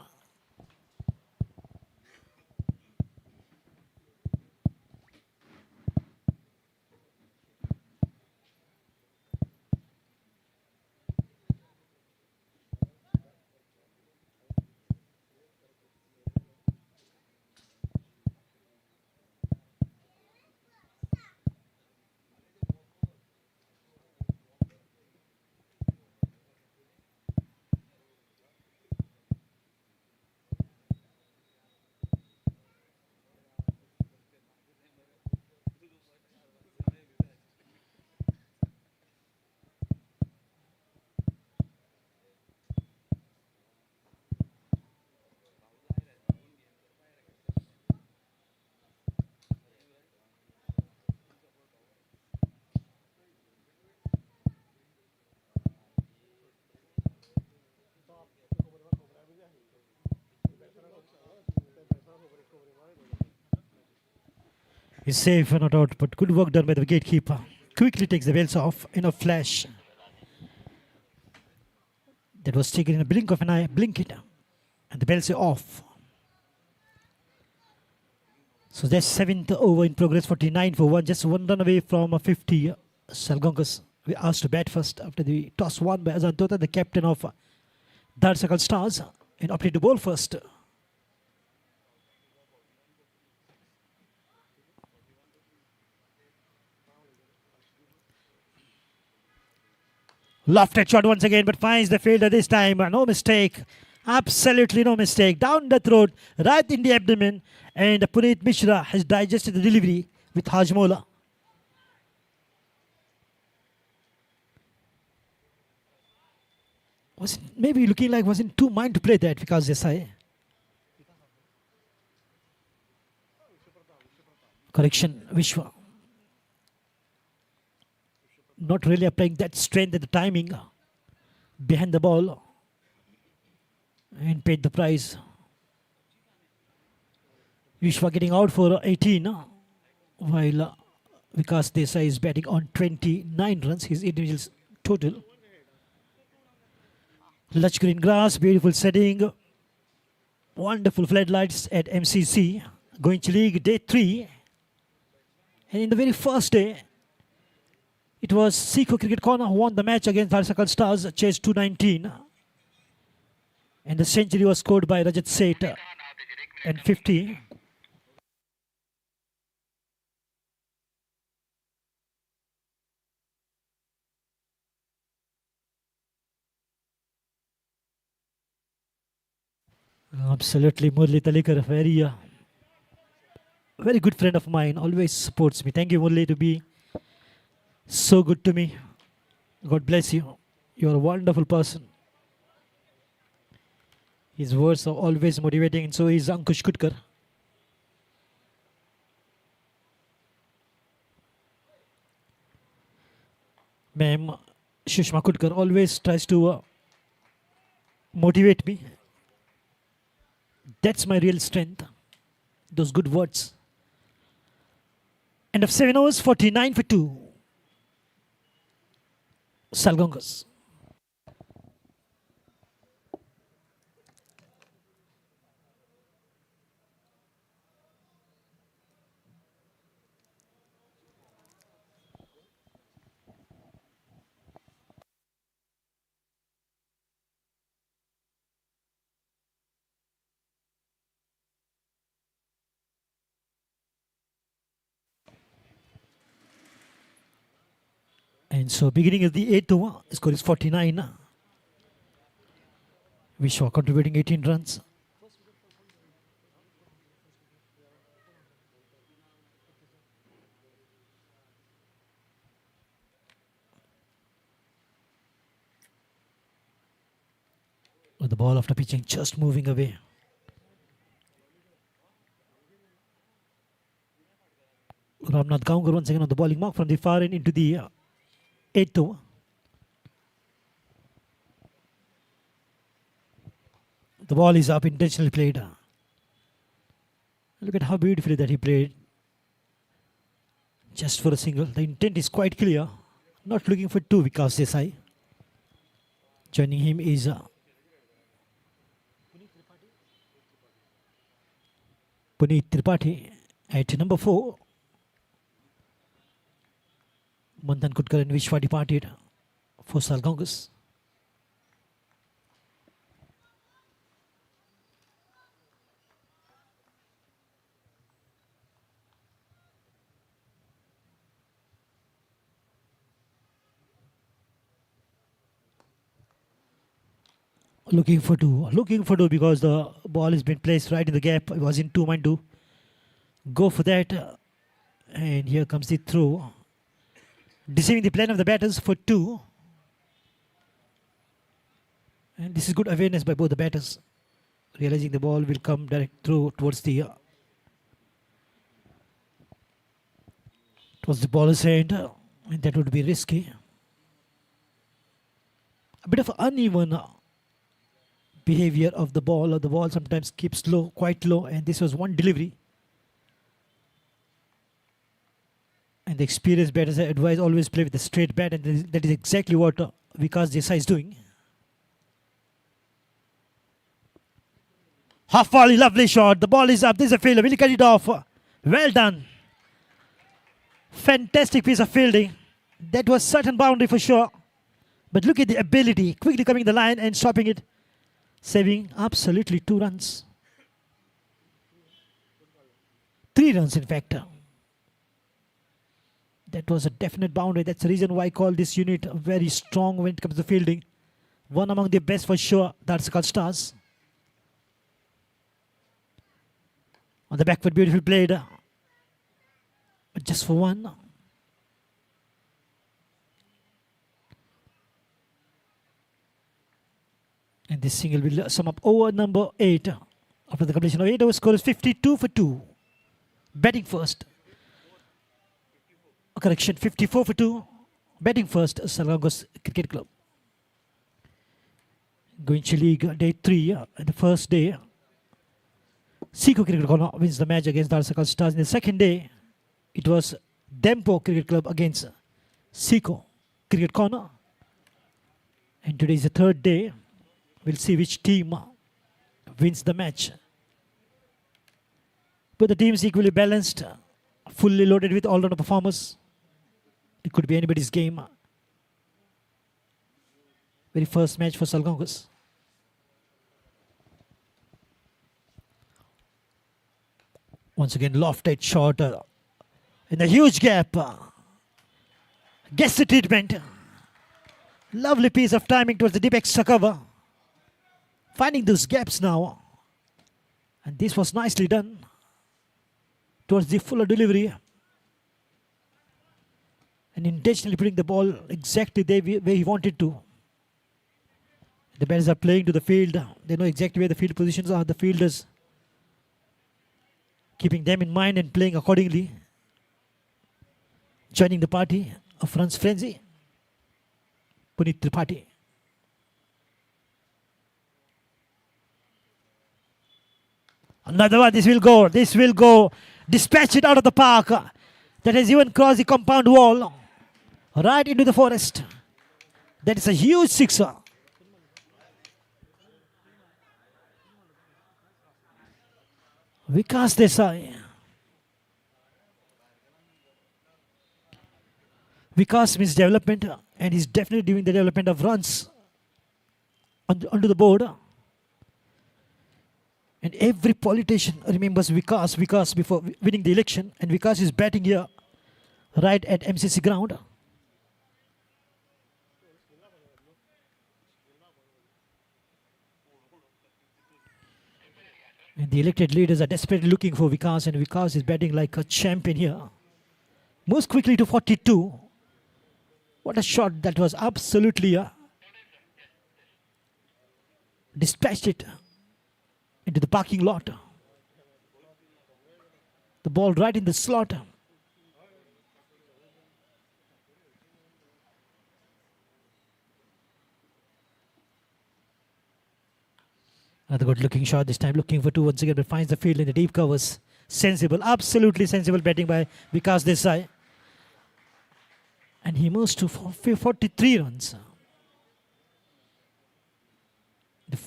He's safe, not out, but good work done by the gatekeeper. Quickly takes the belts off in a flash. That was taken in a blink of an eye, blink it, and the belts are off. So that's 7th over in progress, 49 for 1, just 1 run away from a 50. SALGAONKAR we asked to bat first after the toss won by Azan Tota, the captain of DHADSAKHAL Stars, and opted to bowl first. Lofted shot once again, but finds the fielder this time. No mistake. Absolutely no mistake. Down the throat, right in the abdomen. And Puneet Mishra has digested the delivery with Hajmola. Was it maybe looking like was in two mind to play that Vikas Desai? Correction, Vishwa. Not really applying that strength at the timing behind the ball and paid the price. Vishwa getting out for 18 while Vikas Desai is batting on 29 runs, his individual total. Lush green grass, beautiful setting, wonderful floodlights at MCC, Goichi League Day 3. And in the very first day, it was Seco Cricket Corner who won the match against DHADSAKHAL Stars, chase 219. And the century was scored by Rajat Seth and 50. Absolutely, Murli Talikar, very good friend of mine, always supports me. Thank you, Murli, to be so good to me. God bless you. You're a wonderful person. His words are always motivating, and so is Ankush Kutkar. Ma'am Shushma Kutkar always tries to motivate me. That's my real strength. Those good words. End of 7 overs, 49 for 2. SALGAONKAR. And so beginning of the 8th over, score is 49. Vishwa contributing 18 runs. With the ball after pitching just moving away. Ramnath Gaonkar once again on the bowling mark from the far end into the 8th over. The ball is up, intentionally played. Look at how beautifully that he played. Just for a single. The intent is quite clear. Not looking for two, Vikas Desai. Joining him is Puneet Tripathi at number 4. Manthan Kutkar and Vishwa departed for SALGAONKAR. Looking for two because the ball has been placed right in the gap. It was in 2 mind to go for that. And here comes the throw. Deceiving the plan of the batters for 2. And this is good awareness by both the batters. Realizing the ball will come direct through towards the baller's hand. And that would be risky. A bit of uneven behavior of the ball, or the ball sometimes keeps low, quite low, and this was one delivery. And the experienced batters are advised always play with a straight bat, and that is exactly what Vikas Desai is doing. Half volley, lovely shot. The ball is up. This is a fielder. Will he cut it off? Well done. Fantastic piece of fielding. That was certain boundary for sure. But look at the ability, quickly coming the line and stopping it. Saving absolutely 2 runs. 3 runs in fact. That was a definite boundary. That's the reason why I call this unit very strong when it comes to fielding. One among the best for sure, DHADSAKHAL stars. On the back foot, beautiful played. But just for 1. And this single will sum up over number 8. After the completion of 8 overs, score is 52 for 2. Batting first. Correction, 54 for 2. Batting first, SALGAONKAR Cricket Club. Goichi League Day 3, the first day. Seiko Cricket Corner wins the match against DHADSAKHAL Stars. In the second day, it was Dempo Cricket Club against Seiko Cricket Corner. And today is the third day. We'll see which team wins the match. But the teams equally balanced, fully loaded with all-round performers. It could be anybody's game. Very first match for SALGAONKAR. Once again, lofted shot in a huge gap. Gets the treatment. Lovely piece of timing towards the deep extra cover. Finding those gaps now. And this was nicely done towards the fuller delivery. And intentionally putting the ball exactly there where he wanted to. The batters are playing to the field. They know exactly where the field positions are. The fielders keeping them in mind and playing accordingly. Joining the party of runs frenzy, Puneet Tripathi. Another one, this will go. Dispatch it out of the park. That has even crossed the compound wall. Right into the forest. That is a huge sixer. Vikas Desai. Vikas means development, and he's definitely doing the development of runs onto the board. And every politician remembers Vikas before winning the election. And Vikas is batting here right at MCC ground. And the elected leaders are desperately looking for Vikas, and Vikas is batting like a champion here. Moves quickly to 42. What a shot that was, absolutely dispatched it into the parking lot. The ball right in the slot. Another good looking shot this time, looking for two once again, but finds the field in the deep covers. Sensible, absolutely sensible batting by Vikas Desai. And he moves to 43 runs. The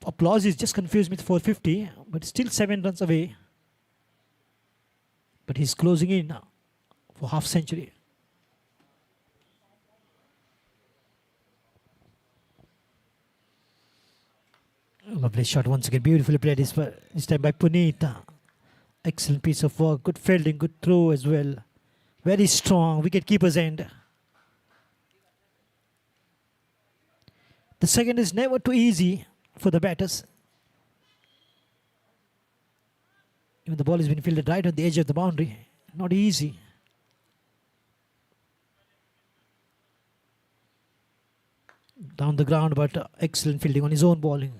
applause is just confused with 450, but still 7 runs away. But he's closing in for half century. Lovely shot once again, beautifully played this time by Puneet. Excellent piece of work, good fielding, good throw as well. Very strong wicket keeper's end. The second is never too easy for the batters. Even the ball has been fielded right on the edge of the boundary. Not easy. Down the ground, but excellent fielding on his own bowling.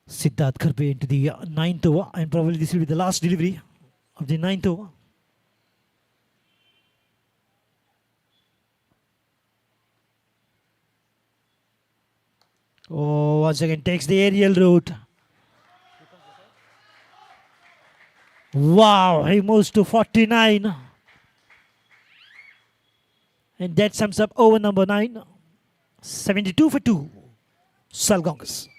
Siddharth Kharpe into the 9th over, and probably this will be the last delivery of the 9th over. Oh, once again takes the aerial route. Wow, he moves to 49. And that sums up over number 9. 72 for 2. SALGAONKAR.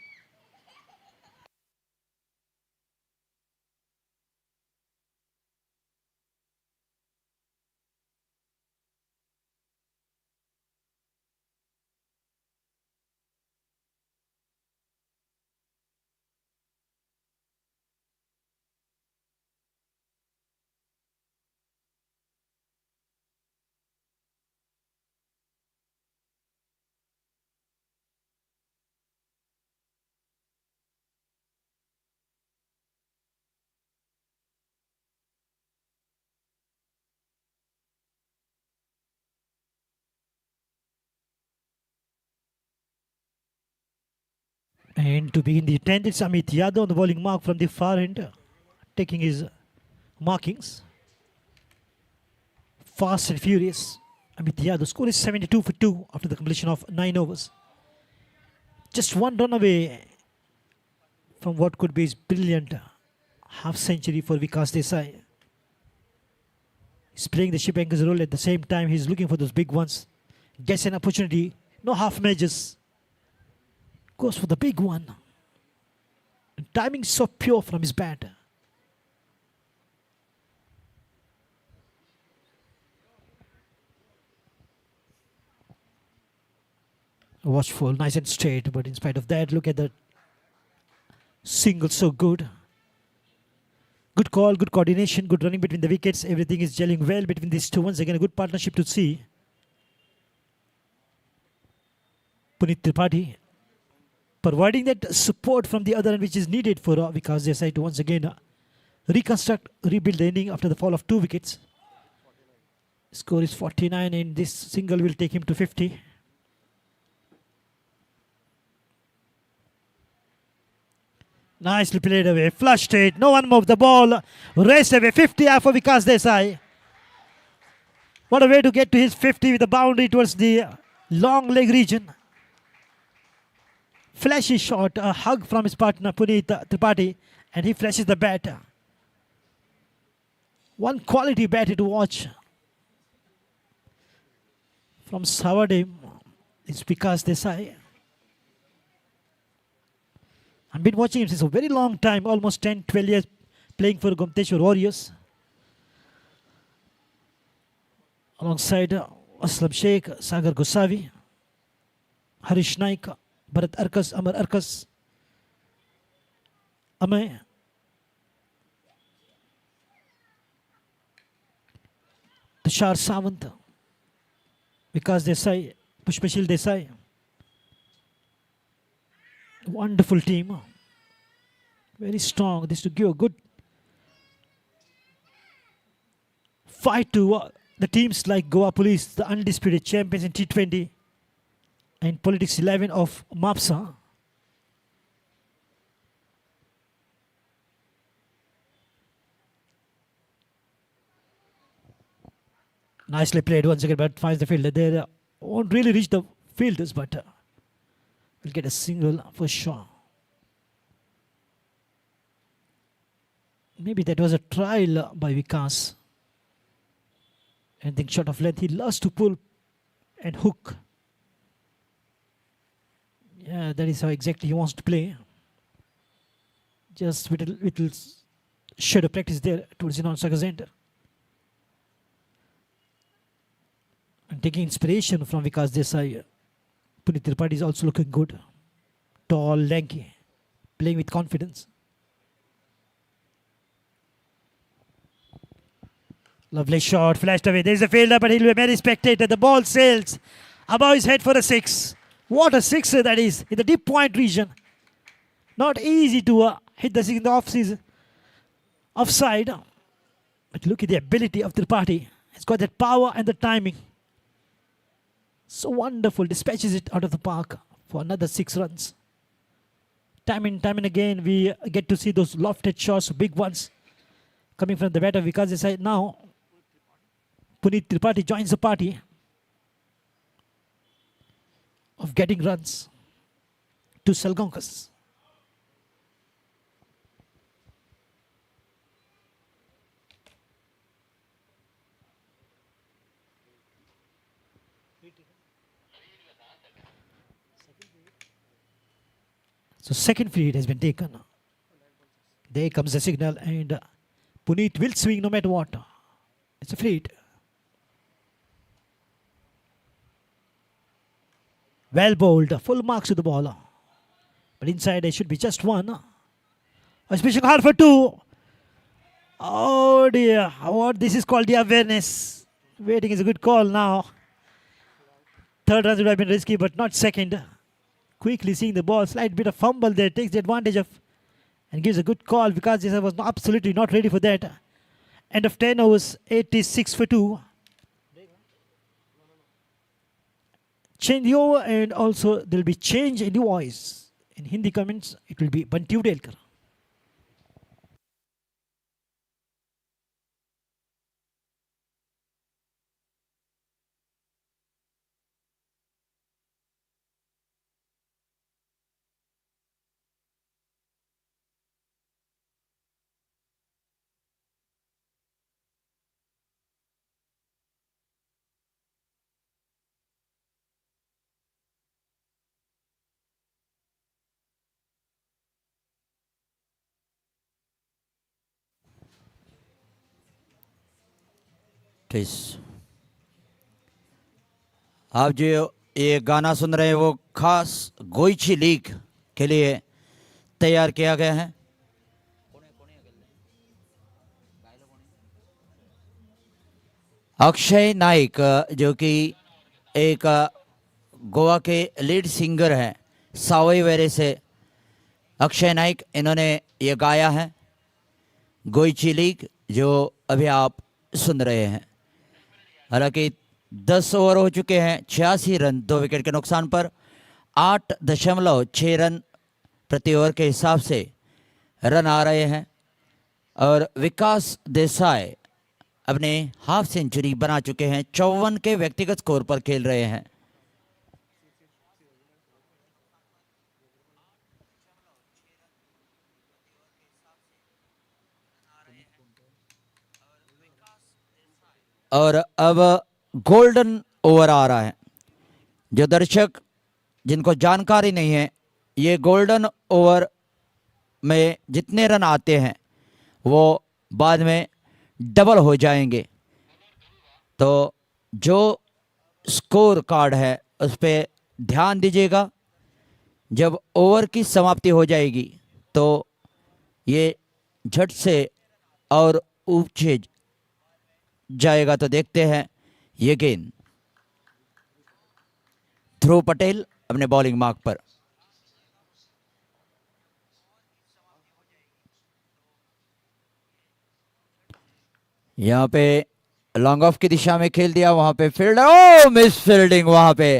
And to begin the 10th, it's Amit Yadav on the bowling mark from the far end, taking his markings. Fast and furious. Amit Yadav score is 72 for 2 after the completion of 9 overs. Just 1 run away from what could be his brilliant half century for Vikas Desai. He's playing the ship anchor's role at the same time. He's looking for those big ones. Gets an opportunity. No half measures. Goes for the big one. And timing so pure from his bat. Watchful, nice and straight, but in spite of that, look at the single, so good. Good call, good coordination, good running between the wickets. Everything is gelling well between these two. Once again, a good partnership to see. Puneet Tripathi providing that support from the other end which is needed for Vikas Desai to once again reconstruct, rebuild the inning after the fall of 2 wickets. Score is 49 and this single will take him to 50. Nicely played away, flushed it, no one moved the ball, raced away, 50 for Vikas Desai. What a way to get to his 50 with the boundary towards the long leg region. Flashy shot, a hug from his partner Puneet Tripathi, and he flashes the bat. One quality batter to watch from Savardim is Vikas Desai. I've been watching him since a very long time, almost 10-12 years playing for Gomteshwar Warriors. Alongside Aslam Sheikh, Sagar Gosavi, Harish Naik, Bharat Arkas, Amar Arkas, Amay, Tushar Sawant, Vikas Desai, Pushpashil Desai. Wonderful team. Very strong. This to give a good fight to the teams like Goa Police, the undisputed champions in T20 and Politics 11 of MAPSA. Nicely played once again, but finds the fielder. They won't really reach the fielders, but will get a single for sure. Maybe that was a trial by Vikas. Anything short of length, he loves to pull and hook. Yeah, that is how exactly he wants to play. Just little shadow practice there towards the non-striker's end. And taking inspiration from Vikas Desai, Puneet Tripathi is also looking good. Tall, lanky, playing with confidence. Lovely shot, flashed away. There's a fielder, but he'll be very spectator. The ball sails above his head for a six. What a sixer that is in the deep point region. Not easy to hit the six in the off-season. Offside. But look at the ability of Tripathi. He's got that power and the timing. So wonderful. Dispatches it out of the park for another 6 runs. Time and again, we get to see those lofted shots, big ones, coming from the batter Vikas Desai. Now, Puneet Tripathi joins the party of getting runs to SALGAONKAR. So second field has been taken. There comes the signal, and Puneet will swing no matter what. It's a fleet. Well bowled, full marks to the ball. But inside there should be just one. Especially hard for 2. Oh dear, what this is called the awareness. Waiting is a good call now. Third run would have been risky, but not second. Quickly seeing the ball, slight bit of fumble there, takes the advantage of and gives a good call because this was absolutely not ready for that. End of 10 overs, 86 for 2. Change the over, and also there will be change in the voice. In Hindi comments, it will be Banti Udelkar. Please आप जो ये गाना सुन रहे हैं वो खास गोइची league के लिए तैयार किया गया है। अक्षय नाइक जो कि एक गोवा के लीड सिंगर हैं, सावई वेरे से अक्षय नाइक, इन्होंने ये गाया है गोइची लीग जो अभी आप सुन रहे हैं। हालांकि 10 ओवर हो चुके हैं, 86 रन 2 विकेट के नुकसान पर, 8.6 रन प्रति ओवर के हिसाब से रन आ रहे हैं और विकास देसाई अपने हाफ सेंचुरी बना चुके हैं, 54 के व्यक्तिगत स्कोर पर खेल रहे हैं। और अब गोल्डन ओवर आ रहा है। जो दर्शक जिनको जानकारी नहीं है, ये गोल्डन ओवर में जितने रन आते हैं वो बाद में डबल हो जाएंगे। तो जो स्कोर कार्ड है उस पर ध्यान दीजिएगा। जब ओवर की समाप्ति हो जाएगी तो ये झट से और ऊंचे जाएगा। तो देखते हैं ये गेंद। ध्रुव पटेल अपने बॉलिंग मार्क पर। यहाँ पे लॉन्ग ऑफ की दिशा में खेल दिया, वहां पे फील्डर, ओ मिस फील्डिंग वहां पे।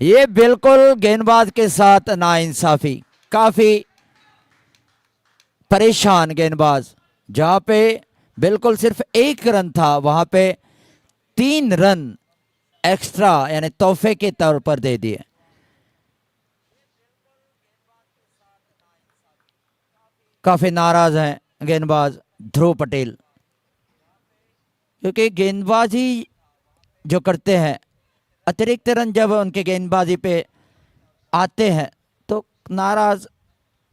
ये बिल्कुल गेंदबाज के साथ नाइंसाफी, काफी परेशान गेंदबाज। जहां पे बिल्कुल सिर्फ 1 रन था वहां पे 3 रन एक्स्ट्रा यानी तोहफे के तौर पर दे दिए। काफी नाराज हैं गेंदबाज ध्रुव पटेल, क्योंकि गेंदबाजी जो करते हैं, अतिरिक्त रन जब उनके गेंदबाजी पे आते हैं तो नाराज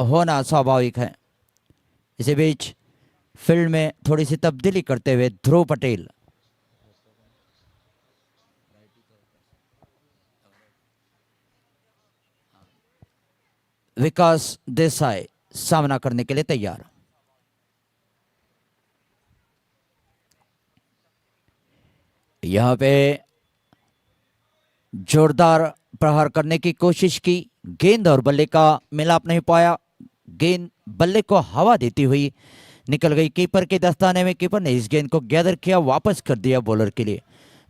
होना स्वाभाविक है। इसी बीच फील्ड में थोड़ी सी तब्दीली करते हुए ध्रुव पटेल, विकास देसाई सामना करने के लिए तैयार। यहां पे जोरदार प्रहार करने की कोशिश की, गेंद और बल्ले का मिलाप नहीं पाया। गेंद बल्ले को हवा देती हुई निकल गई कीपर के दस्ताने में। कीपर ने इस गेंद को गैदर किया, वापस कर दिया बॉलर के लिए।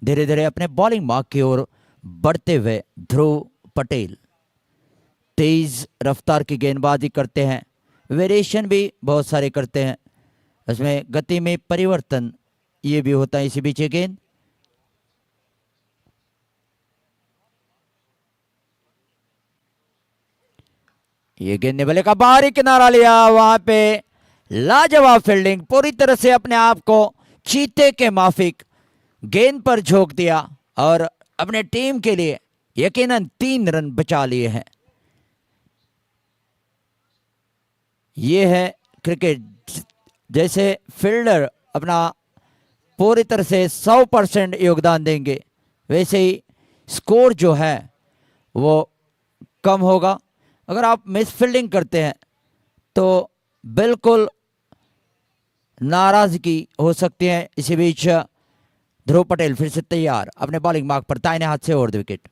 धीरे धीरे अपने बॉलिंग मार्क की ओर बढ़ते हुए ध्रुव पटेल तेज रफ्तार की गेंदबाजी करते हैं, वेरिएशन भी बहुत सारे करते हैं, उसमें गति में परिवर्तन ये भी होता है। इसी बीच ये गेंद ने बल्ले का बाहरी किनारा लिया, वहां पे लाजवाब फील्डिंग, पूरी तरह से अपने आप को चीते के माफिक गेंद पर झोंक दिया और अपने टीम के लिए यकीनन 3 रन बचा लिए हैं। ये है क्रिकेट, जैसे फील्डर अपना पूरी तरह से 100% योगदान देंगे, वैसे ही स्कोर जो है वो कम होगा। अगर आप मिस फील्डिंग करते हैं तो बिल्कुल नाराजगी हो सकती है। इसी बीच ध्रुव पटेल फिर से तैयार, अपने बॉलिंग मार्क पर दाहिने हाथ से ओवर द विकेट।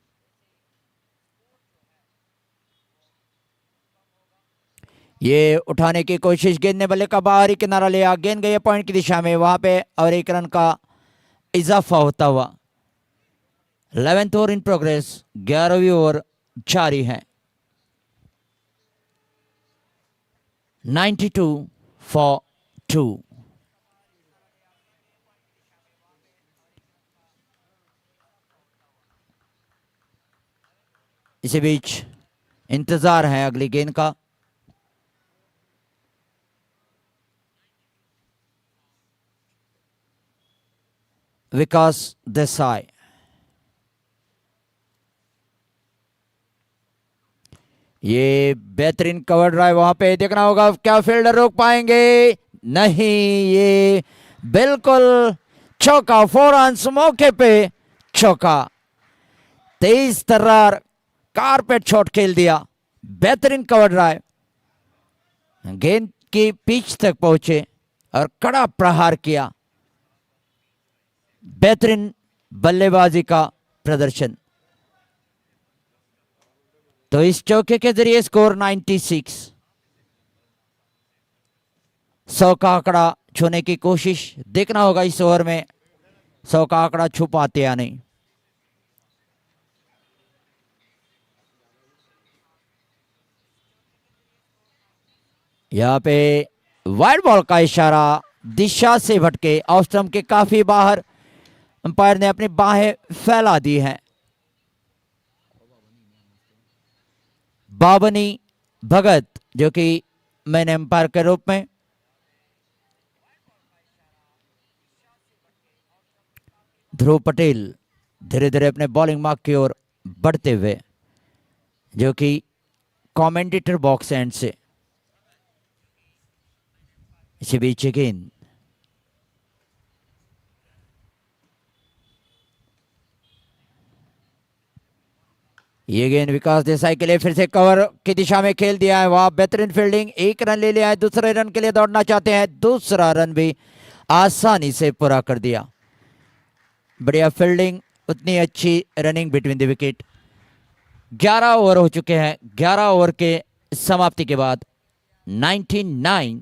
ये उठाने की कोशिश, गेंद ने बल्ले का बाहरी किनारा लिया, गेंद गई पॉइंट की दिशा में, वहां पे और 1 रन का इजाफा होता हुआ। 11th ओवर इन प्रोग्रेस, 11वीं ओवर जारी है। 92 for 2। इसी बीच इंतजार है अगली गेंद का। विकास देसाई, ये बेहतरीन कवर ड्राइव, वहां पे देखना होगा क्या फील्डर रोक पाएंगे, नहीं, ये बिल्कुल चौका, 4 रन्स मौके पे चौका। 23 तर्रार कारपेट शॉट खेल दिया, बेहतरीन कवर ड्राइव, गेंद की पिच तक पहुंचे और कड़ा प्रहार किया। बेहतरीन बल्लेबाजी का प्रदर्शन। तो इस चौके के जरिए स्कोर 96। 100 का आंकड़ा छूने की कोशिश, देखना होगा इस ओवर में 100 का आंकड़ा छू पाते या नहीं। यहां पे वाइड बॉल का इशारा, दिशा से भटके, ऑफ स्टंप के काफी बाहर, अंपायर ने अपनी बाहें फैला दी हैं। बाबनी भगत जो कि मैन अंपायर के रूप में, ध्रुव पटेल धीरे धीरे अपने बॉलिंग मार्क की ओर बढ़ते हुए, जो कि कमेंटेटर बॉक्स एंड से। इसी बीच गेंद, ये गेंद विकास देसाई के लिए फिर से कवर की दिशा में खेल दिया है, वहां बेहतरीन फील्डिंग, 1 रन ले लिया है, दूसरे रन के लिए दौड़ना चाहते हैं, दूसरा रन भी आसानी से पूरा कर दिया। बढ़िया फील्डिंग, उतनी अच्छी running between the wicket. 11 over हो चुके हैं, 11 ओवर के समाप्ति के बाद 99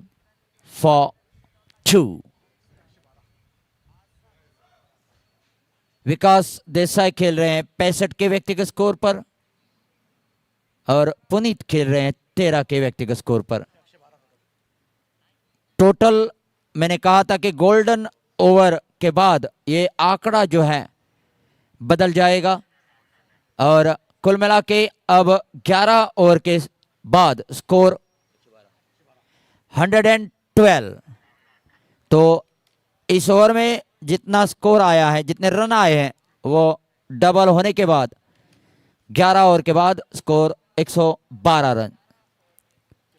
for 2। विकास देसाई खेल रहे हैं 65 के व्यक्तिगत स्कोर पर और पुनीत खेल रहे हैं 13 के व्यक्तिगत स्कोर पर। टोटल मैंने कहा था कि गोल्डन ओवर के बाद ये आंकड़ा जो है बदल जाएगा और कुल मिला के अब 11 ओवर के बाद स्कोर 112। तो इस ओवर में जितना स्कोर आया है, जितने रन आए हैं, वो डबल होने के बाद 11 ओवर के बाद स्कोर 112 रन,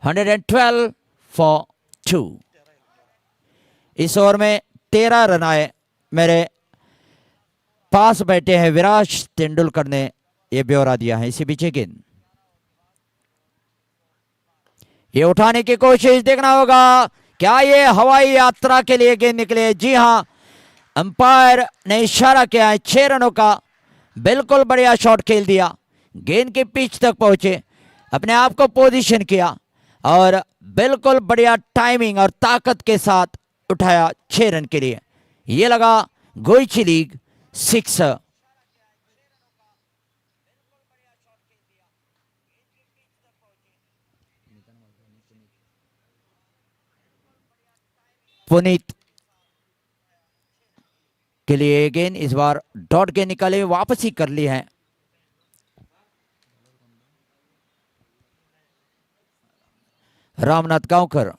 112 फॉर 2। इस ओवर में 13 रन आए। मेरे पास बैठे हैं विराट तेंदुलकर ने यह ब्यौरा दिया है। इसी पीछे गेंद ये उठाने की कोशिश, देखना होगा क्या ये हवाई यात्रा के लिए गेंद निकले। जी हां, अंपायर ने इशारा किया है 6 रनों का। बिल्कुल बढ़िया शॉट खेल दिया, गेंद के पिच तक पहुंचे, अपने आप को पोजीशन किया और बिल्कुल बढ़िया टाइमिंग और ताकत के साथ उठाया 6 रन के लिए। ये लगा गोइची लीग 6। पुनीत के लिए गेंद, इस बार डॉट गेंद निकाले, वापसी कर ली है। रामनाथ गांवकर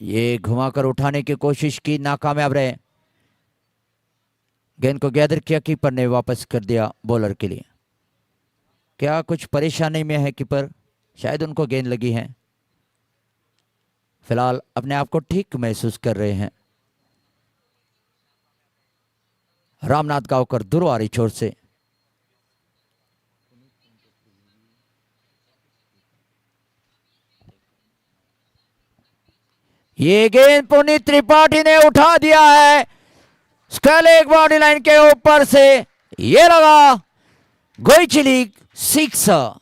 ये घुमाकर उठाने की कोशिश की, नाकामयाब रहे। गेंद को गैदर किया, कीपर ने वापस कर दिया बॉलर के लिए। क्या कुछ परेशानी में है कीपर? शायद उनको गेंद लगी है। फिलहाल अपने आप को ठीक महसूस कर रहे हैं। रामनाथ गांवकर दुरवारी छोर से ये गेंद पुनीत त्रिपाठी ने उठा दिया है, स्क्वायर एक बॉडी लाइन के ऊपर से। ये लगा गोइची लीग 6।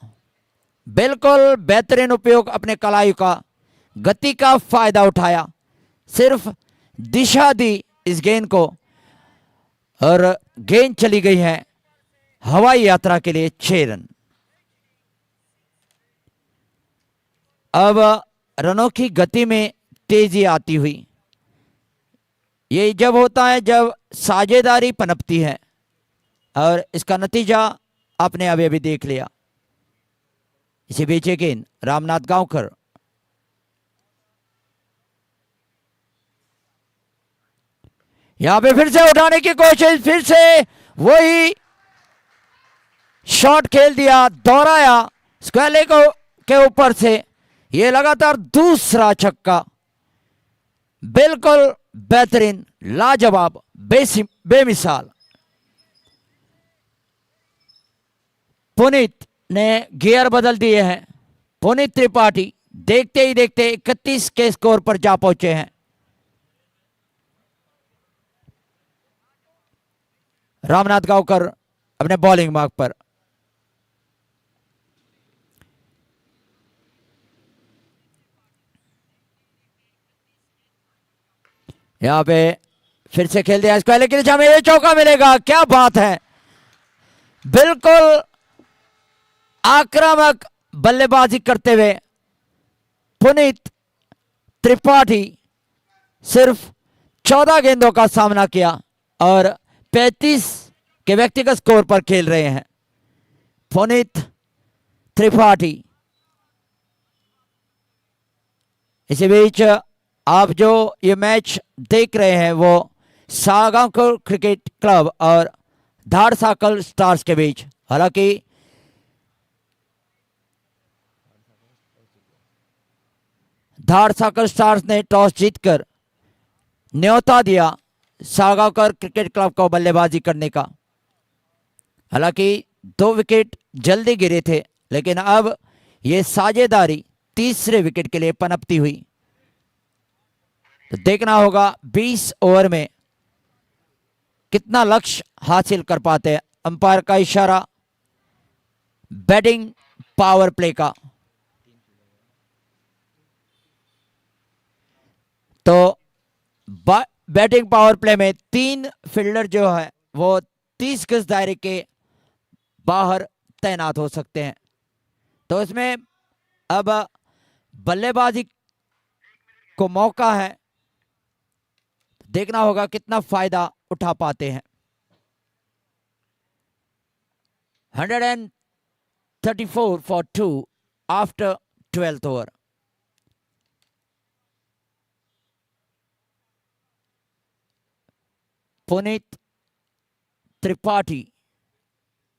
बिल्कुल बेहतरीन उपयोग अपने कलाई का, गति का फायदा उठाया, सिर्फ दिशा दी इस गेंद को और गेंद चली गई है हवाई यात्रा के लिए 6 रन। अब रनों की गति में तेजी आती हुई, ये जब होता है जब साझेदारी पनपती है और इसका नतीजा आपने अभी अभी देख लिया। इसी बीच गेंद रामनाथ गांवकर, यहां पे फिर से उठाने की कोशिश, फिर से वही शॉट खेल दिया, दोहराया स्क्वायर के ऊपर से। ये लगातार दूसरा छक्का, बिल्कुल बेहतरीन, लाजवाब, बेमिसाल। पुनीत ने गियर बदल दिए हैं। पुनीत त्रिपाठी देखते ही देखते 31 के स्कोर पर जा पहुंचे हैं। रामनाथ गांवकर अपने बॉलिंग मार्क पर, यहां पे फिर से खेल दिया स्क्वायर की दिशा में, ये चौका मिलेगा। क्या बात है, बिल्कुल आक्रामक बल्लेबाजी करते हुए पुनीत त्रिपाठी सिर्फ 14 गेंदों का सामना किया और 35 के व्यक्तिगत स्कोर पर खेल रहे हैं पुनीत त्रिपाठी। इसी बीच आप जो ये मैच देख रहे हैं वो सालगांवकर क्रिकेट क्लब और धाड़साकल स्टार्स के बीच। हालांकि धाड़साकल स्टार्स ने टॉस जीतकर न्योता दिया सालगांवकर क्रिकेट क्लब को बल्लेबाजी करने का। हालांकि 2 विकेट जल्दी गिरे थे, लेकिन अब ये साझेदारी तीसरे विकेट के लिए पनपती हुई। तो देखना होगा 20 ओवर में कितना लक्ष्य हासिल कर पाते हैं। अंपायर का इशारा बैटिंग पावर प्ले का, तो बैटिंग पावर प्ले में 3 फील्डर जो है वो 30 गज दायरे के बाहर तैनात हो सकते हैं। तो इसमें अब बल्लेबाजी को मौका है देखना होगा कितना फायदा उठा पाते हैं। 134 for 2 after 12th over. Puneet Tripathi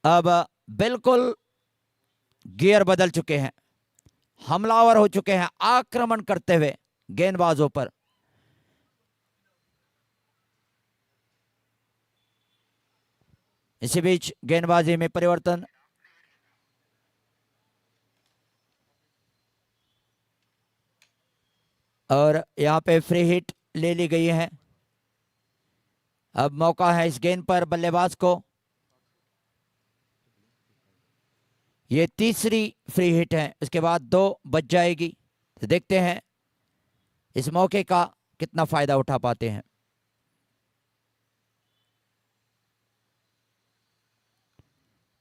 अब बिल्कुल गियर बदल चुके हैं, हमलावर हो चुके हैं, आक्रमण करते हुए गेंदबाजों पर। इसी बीच गेंदबाजी में परिवर्तन, और यहां पे फ्री हिट ले ली गई है। अब मौका है इस गेंद पर बल्लेबाज को। ये तीसरी फ्री हिट है, इसके बाद 2 बच जाएगी। तो देखते हैं इस मौके का कितना फायदा उठा पाते हैं।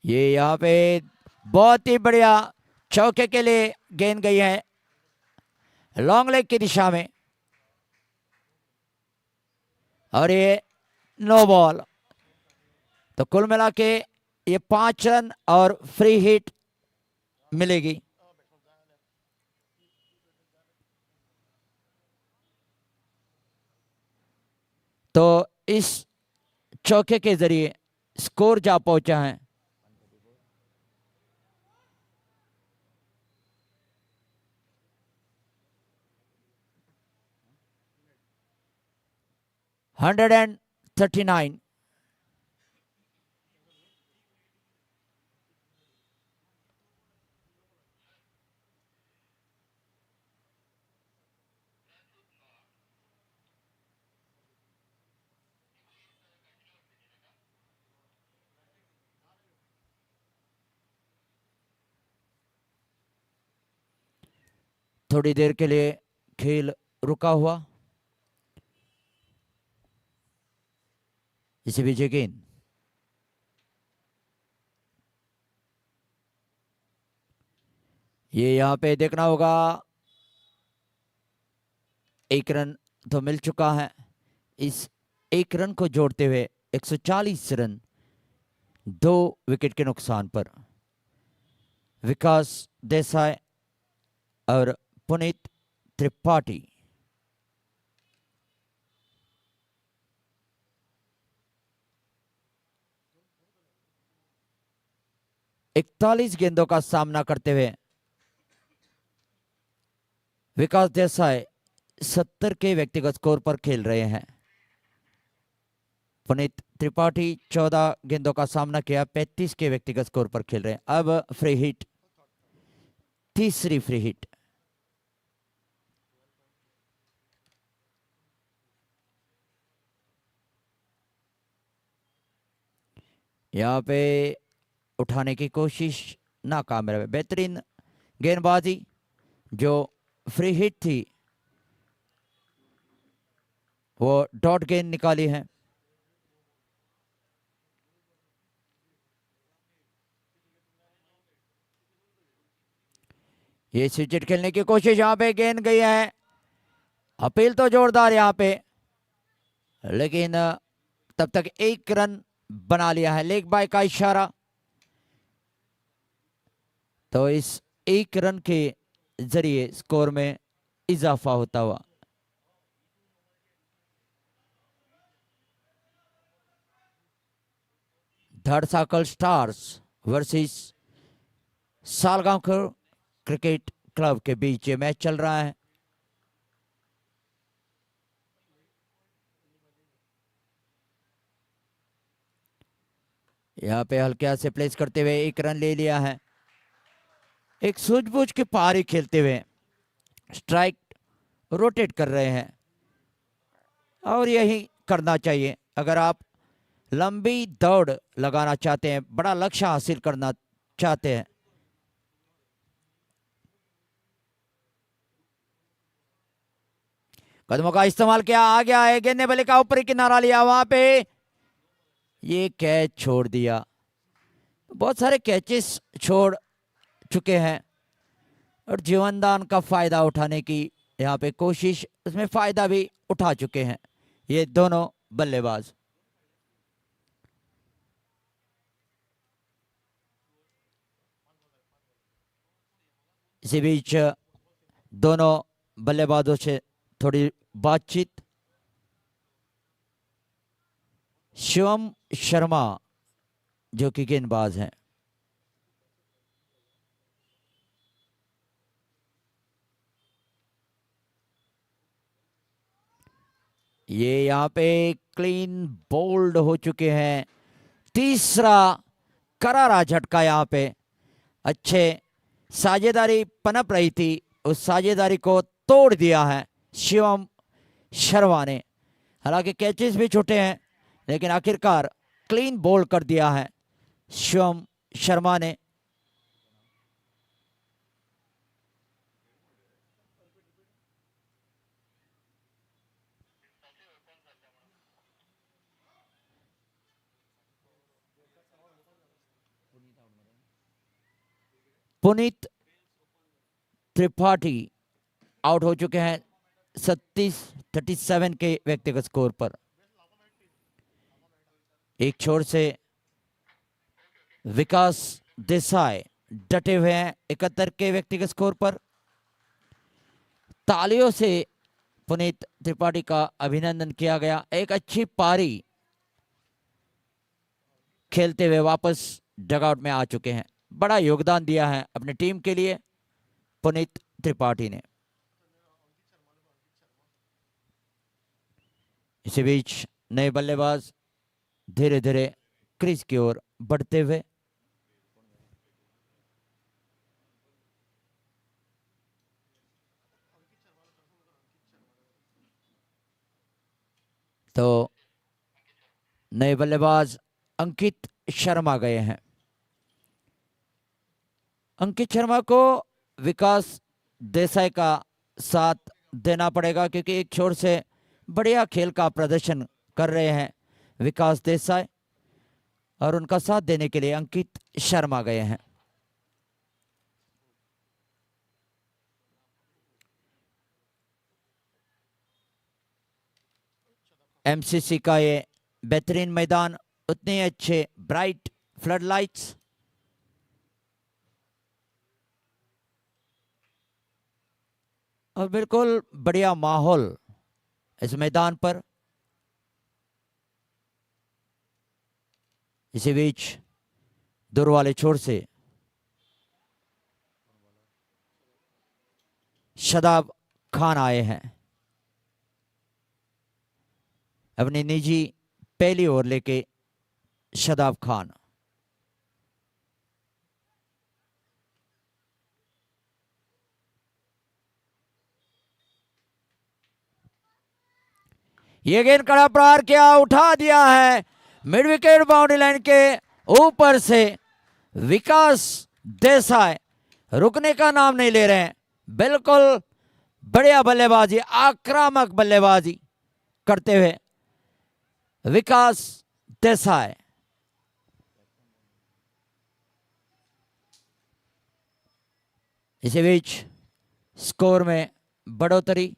ये यहाँ पे बहुत ही बढ़िया चौके के लिए गेंद गई है लॉन्ग लेग की दिशा में, और ये नो बॉल। तो कुल मिला के ये 5 रन और फ्री हिट मिलेगी। तो इस चौके के जरिए स्कोर जा पहुंचा है 139। थोड़ी देर के लिए खेल रुका हुआ। इसी बीच गेंद, ये यहां पे देखना होगा, 1 रन तो मिल चुका है। इस 1 रन को जोड़ते हुए 140 रन 2 विकेट के नुकसान पर विकास देसाई और पुनीत त्रिपाठी। इकतालीस गेंदों का सामना करते हुए विकास देसाई 70 के व्यक्तिगत स्कोर पर खेल रहे हैं। पुनीत त्रिपाठी 14 गेंदों का सामना किया, 35 के व्यक्तिगत स्कोर पर खेल रहे हैं। अब फ्री हिट, तीसरी फ्री हिट। यहाँ पे उठाने की कोशिश नाकाम रहे। बेहतरीन गेंदबाजी, जो फ्री हिट थी वो डॉट गेंद निकाली है। ये स्विच खेलने की कोशिश, यहाँ पे गेंद गई है। अपील तो जोरदार यहाँ पे, लेकिन तब तक 1 रन बना लिया है। लेग बाय का इशारा। तो इस 1 रन के जरिए स्कोर में इजाफा होता हुआ Dharsakal stars versus Salgaonkar cricket club के बीच ये मैच चल रहा है। यहाँ पे हल्के से प्लेस करते हुए 1 रन ले लिया है। एक सूझबूझ के पार ही खेलते हुए स्ट्राइक रोटेट कर रहे हैं, और यही करना चाहिए अगर आप लंबी दौड़ लगाना चाहते हैं, बड़ा लक्ष्य हासिल करना चाहते हैं। कदमों का इस्तेमाल किया, आ गया है, गेंद ने बल्ले का ऊपरी किनारा लिया, वहां पे ये कैच छोड़ दिया। बहुत सारे कैचेस छोड़ चुके हैं और जीवनदान का फायदा उठाने की यहाँ पे कोशिश, उसमें फायदा भी उठा चुके हैं। ये दोनों बल्लेबाज। इसी बीच दोनों बल्लेबाजों से थोड़ी बातचीत। शिवम शर्मा जो कि गेंदबाज हैं, ये यहाँ पे क्लीन बोल्ड हो चुके हैं। तीसरा करारा झटका यहाँ पे। अच्छे साझेदारी पनप रही थी, उस साझेदारी को तोड़ दिया है शिवम शर्मा ने। हालांकि कैचेस भी छोटे हैं, लेकिन आखिरकार क्लीन बोल्ड कर दिया है शिवम शर्मा ने। पुनीत त्रिपाठी आउट हो चुके हैं 37 के व्यक्तिगत स्कोर पर। एक छोर से विकास देसाई डटे हुए हैं 71 के व्यक्तिगत स्कोर पर। तालियों से पुनीत त्रिपाठी का अभिनंदन किया गया। एक अच्छी पारी खेलते हुए वापस डगआउट में आ चुके हैं। बड़ा योगदान दिया है अपनी टीम के लिए पुनीत त्रिपाठी ने। इसी बीच नए बल्लेबाज धीरे धीरे क्रीज की ओर बढ़ते हुए। तो नए बल्लेबाज अंकित शर्मा गए हैं। अंकित शर्मा को विकास देसाई का साथ देना पड़ेगा, क्योंकि एक छोर से बढ़िया खेल का प्रदर्शन कर रहे हैं विकास देसाई, और उनका साथ देने के लिए अंकित शर्मा गए हैं। एमसीसी का ये बेहतरीन मैदान, उतने अच्छे ब्राइट फ्लड लाइट्स, और बिल्कुल बढ़िया माहौल इस मैदान पर। इसी बीच दूर वाले छोर से शादाब खान आए हैं अपनी निजी पहली ओवर लेके। शादाब खान ये गेंद कड़ा प्रहार किया, उठा दिया है मिड विकेट बाउंड्री लाइन के ऊपर से। विकास देसाई रुकने का नाम नहीं ले रहे हैं। बिल्कुल बढ़िया बल्लेबाजी, आक्रामक बल्लेबाजी करते हुए विकास देसाई। इसी बीच स्कोर में बढ़ोतरी।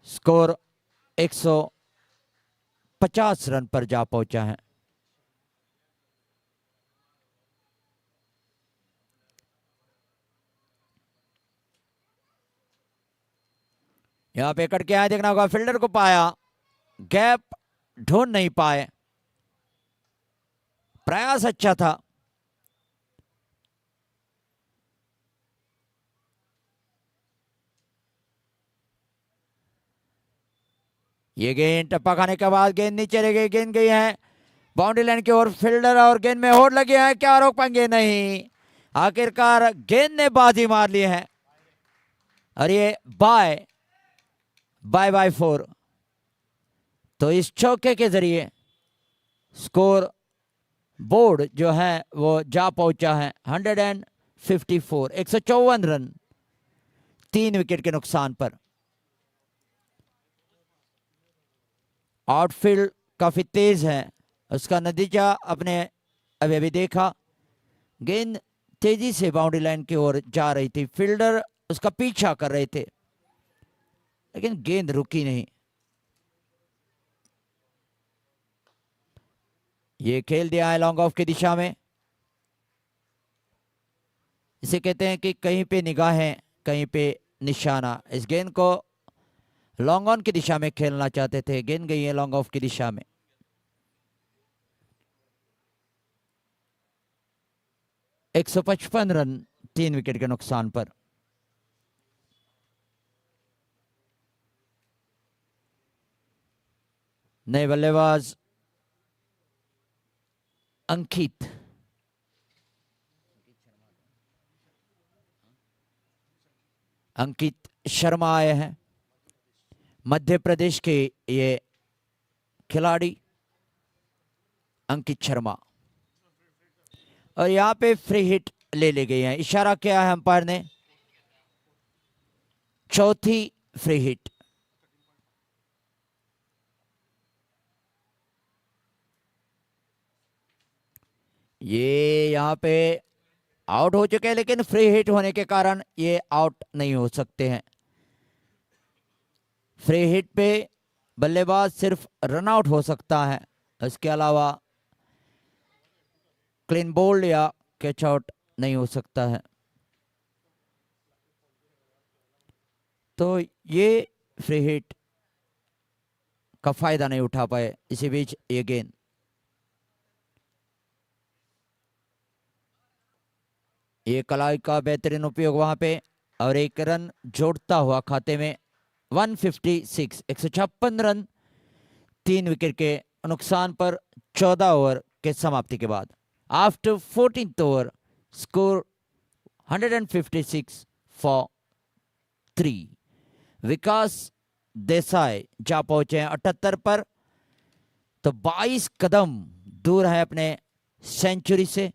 स्कोर 150 रन पर जा पहुंचा है। यहां पे कट के आए, देखना होगा फील्डर को पाया, गैप ढूंढ नहीं पाए। प्रयास अच्छा था। ये गेंद टप्पा खाने के बाद गेंद नीचे रह गई, गेंद गई है बाउंड्री लाइन की ओर। फील्डर और गेंद में होड़ लगे हैं, क्या रोक पाएंगे? नहीं, आखिरकार गेंद ने बाजी मार ली है, और ये बाय 4। तो इस चौके के जरिए स्कोर बोर्ड जो है वो जा पहुंचा है 154, 154 रन 3 विकेट के नुकसान पर। आउटफील्ड काफी तेज है, उसका नतीजा अपने अभी अभी देखा। गेंद तेजी से बाउंड्री लाइन की ओर जा रही थी, फील्डर उसका पीछा कर रहे थे, लेकिन गेंद रुकी नहीं। ये खेल दिया है लॉन्ग ऑफ की दिशा में। इसे कहते हैं कि कहीं पे निगाहें कहीं पे निशाना। इस गेंद को लॉन्ग ऑन की दिशा में खेलना चाहते थे, गेंद गई है लॉन्ग ऑफ की दिशा में। 155 रन 3 विकेट के नुकसान पर। नए बल्लेबाज अंकित शर्मा आए हैं, मध्य प्रदेश के ये खिलाड़ी अंकित शर्मा। और यहां पे फ्री हिट ले ली गई है। इशारा किया है अंपायर ने, चौथी फ्री हिट। ये यहां पे आउट हो चुके हैं, लेकिन फ्री हिट होने के कारण ये आउट नहीं हो सकते हैं। फ्री हिट पे बल्लेबाज सिर्फ रन आउट हो सकता है, इसके अलावा क्लीन बोल्ड या कैच आउट नहीं हो सकता है। तो ये फ्री हिट का फायदा नहीं उठा पाए। इसी बीच ये गेंद ये कलाई का बेहतरीन उपयोग वहां पे, और एक रन जोड़ता हुआ खाते में 156 156 रन 3 विकेट के नुकसान पर 14 ओवर के समाप्ति के बाद। After 14th over score 156 for 3। विकास देसाई जा पहुंचे हैं 78 पर, तो 22 कदम दूर है अपने सेंचुरी से।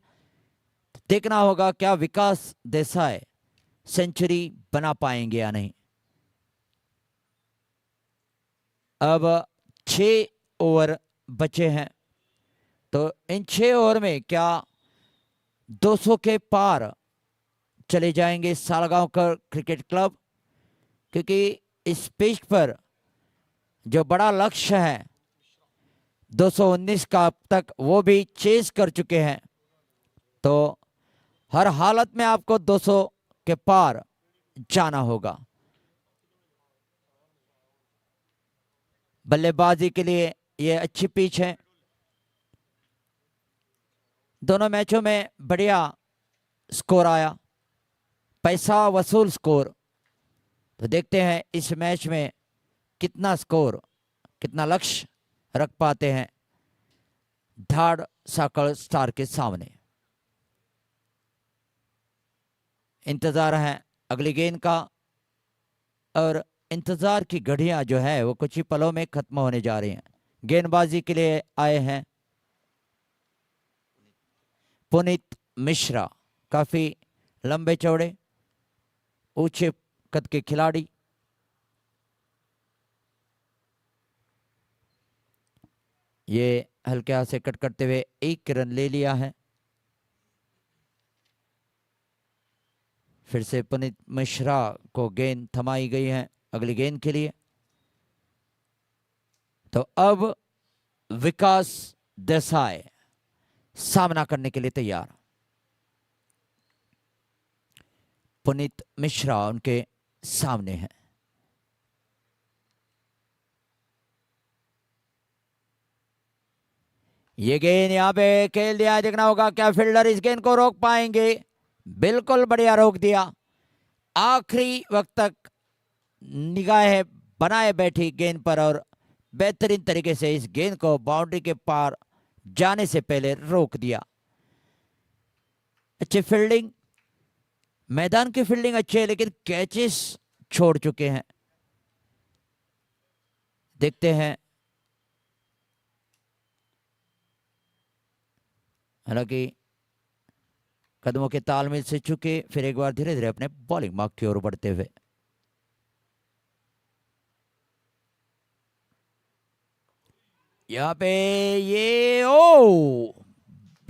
देखना होगा क्या विकास देसाई सेंचुरी बना पाएंगे या नहीं। अब 6 ओवर बचे हैं, तो इन 6 ओवर में क्या 200 के पार चले जाएंगे सालगांवकर क्रिकेट क्लब, क्योंकि इस पिच पर जो बड़ा लक्ष्य है 219 का अब तक वो भी चेस कर चुके हैं। तो हर हालत में आपको 200 के पार जाना होगा। बल्लेबाजी के लिए ये अच्छी पिच है। दोनों मैचों में बढ़िया स्कोर आया, पैसा वसूल स्कोर। तो देखते हैं इस मैच में कितना स्कोर, कितना लक्ष्य रख पाते हैं धाड़ साकड़ स्टार के सामने। इंतजार है अगली गेंद का, और इंतजार की घड़ियां जो है वो कुछ ही पलों में खत्म होने जा रही हैं। गेंदबाजी के लिए आए हैं पुनीत मिश्रा, काफी लंबे चौड़े ऊंचे कद के खिलाड़ी। ये हल्के हाथ से कट करते हुए 1 रन ले लिया है। फिर से पुनीत मिश्रा को गेंद थमाई गई है अगली गेंद के लिए। तो अब विकास देसाई सामना करने के लिए तैयार। पुनीत मिश्रा उनके सामने है। ये गेंद यहां पे खेल दिया, देखना होगा क्या फील्डर इस गेंद को रोक पाएंगे। बिल्कुल बढ़िया रोक दिया, आखिरी वक्त तक निगाहें बनाए बैठी गेंद पर, और बेहतरीन तरीके से इस गेंद को बाउंड्री के पार जाने से पहले रोक दिया। अच्छी फील्डिंग, मैदान की फील्डिंग अच्छी है, लेकिन कैचेस छोड़ चुके हैं। देखते हैं, हालांकि कदमों के तालमेल से चुके, फिर एक बार धीरे धीरे अपने बॉलिंग मार्क की ओर बढ़ते हुए। यहाँ पे ये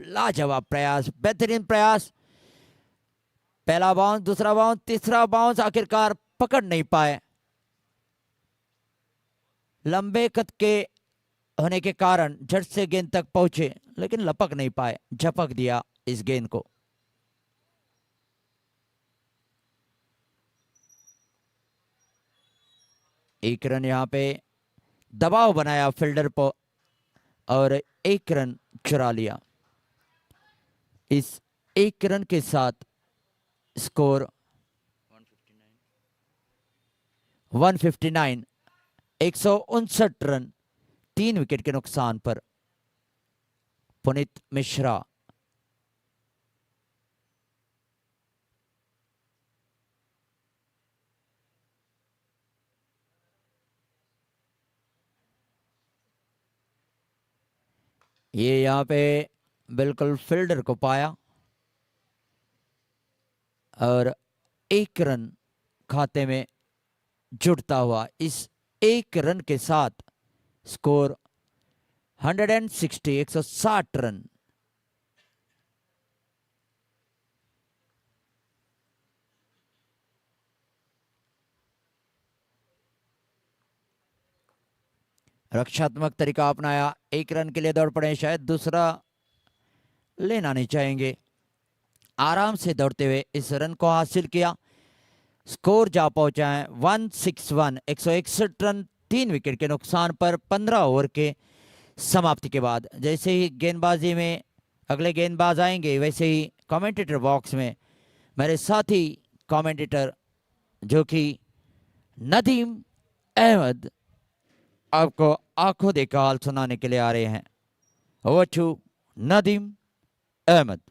लाजवाब प्रयास, बेहतरीन प्रयास। पहला बाउंस, दूसरा बाउंस, तीसरा बाउंस, आखिरकार पकड़ नहीं पाए। लंबे कद के होने के कारण झट से गेंद तक पहुंचे, लेकिन लपक नहीं पाए, झपक दिया इस गेंद को। एक रन यहां पे दबाव बनाया फील्डर पर और एक रन चुरा लिया। इस एक रन के साथ स्कोर 159, 159 रन 3 विकेट के नुकसान पर। पुनीत मिश्रा ये यहाँ पे बिल्कुल फील्डर को पाया और एक रन खाते में जुड़ता हुआ। इस एक रन के साथ स्कोर 160, 160 रन। रक्षात्मक तरीका अपनाया, एक रन के लिए दौड़ पड़े, शायद दूसरा लेना नहीं चाहेंगे। आराम से दौड़ते हुए इस रन को हासिल किया। स्कोर जा पहुंचा है 161, 161 रन 3 विकेट के नुकसान पर 15 ओवर के समाप्ति के बाद। जैसे ही गेंदबाजी में अगले गेंदबाज आएंगे, वैसे ही कमेंटेटर बॉक्स में मेरे साथी कमेंटेटर जो कि नदीम अहमद आपको आंखों देखा हाल सुनाने के लिए आ रहे हैं। Over to Nadeem Ahmed.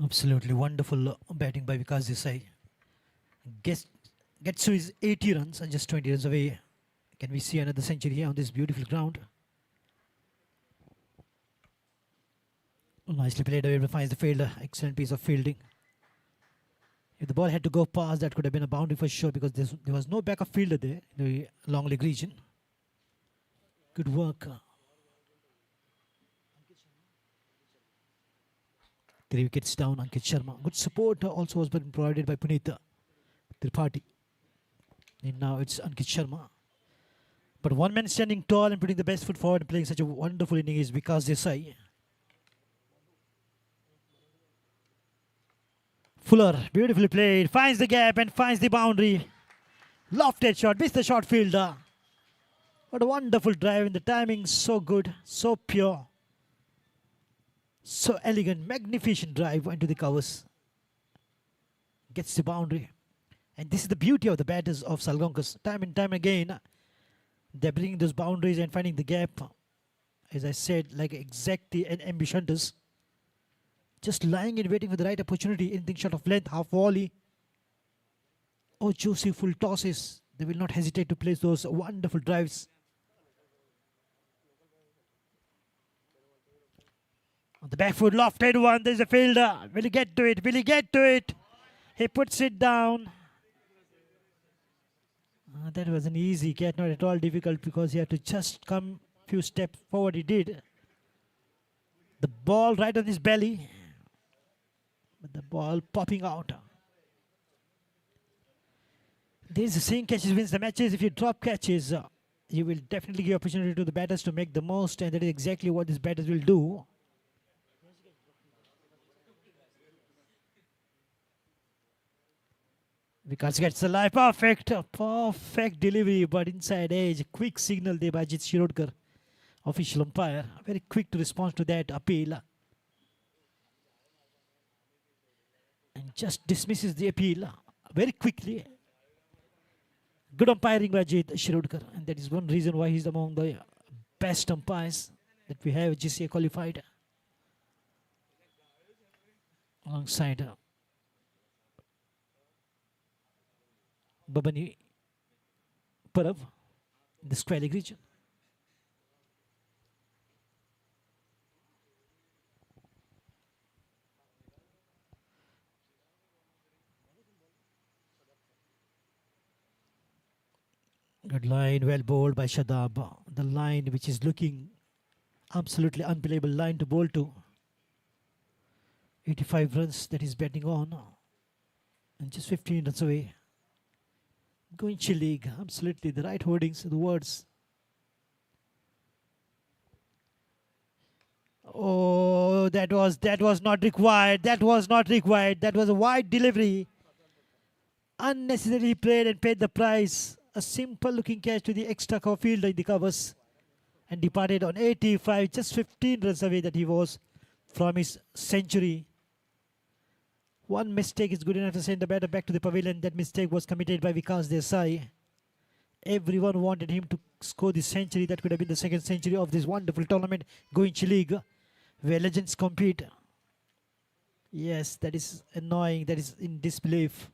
Absolutely wonderful batting by Vikas Desai. Gets to his 80 runs and just 20 runs away. Can we see another century here on this beautiful ground? Nicely played away, finds the fielder. Excellent piece of fielding. If the ball had to go past, that could have been a boundary for sure, because there was no backup fielder there in the long leg region. Good work. 3 wickets down, Ankit Sharma. Good support also was been provided by Punita Tripathi. And now it's Ankit Sharma. But one man standing tall and putting the best foot forward and playing such a wonderful inning is Vikas Desai. Fuller, beautifully played, finds the gap and finds the boundary. Lofted shot, missed the short fielder. What a wonderful drive, and the timing so good, so pure. So elegant, magnificent drive into the covers. Gets the boundary. And this is the beauty of the batters of SALGAONKAR. Time and time again, they're bringing those boundaries and finding the gap. As I said, like exactly an ambitions. Just lying and waiting for the right opportunity. Anything short of length, half volley, or juicy full tosses. They will not hesitate to place those wonderful drives. On the back foot, lofted one. There's a fielder. Will he get to it? Will he get to it? He puts it down. That was an easy catch, not at all difficult, because he had to just come few steps forward. He did. The ball right on his belly, but the ball popping out. This saying catches wins the matches. If you drop catches, you will definitely give opportunity to the batters to make the most, and that is exactly what these batters will do. Vikas gets the lie. Perfect delivery, but inside edge. Quick signal there by Ajit Shirodkar, official umpire. Very quick to respond to that appeal. And just dismisses the appeal very quickly. Good umpiring by Ajit Shirodkar, and that is one reason why he's among the best umpires that we have GCA qualified. Alongside Babani Parav in the square leg region. Good line, well bowled by Shadab. The line which is looking absolutely unbelievable line to bowl to. 85 runs that he's betting on. And just 15 runs away. Goichi League, absolutely the right wordings, the words. Oh, that was not required. That was not required. That was a wide delivery. Unnecessarily played and paid the price. A simple looking catch to the extra fielder in the covers. And departed on 85, just 15 runs away that he was from his century. One mistake is good enough to send the batter back to the pavilion. That mistake was committed by Vikas Desai. Everyone wanted him to score the century. That could have been the second century of this wonderful tournament, Goichi League, where legends compete. Yes, that is annoying. That is in disbelief.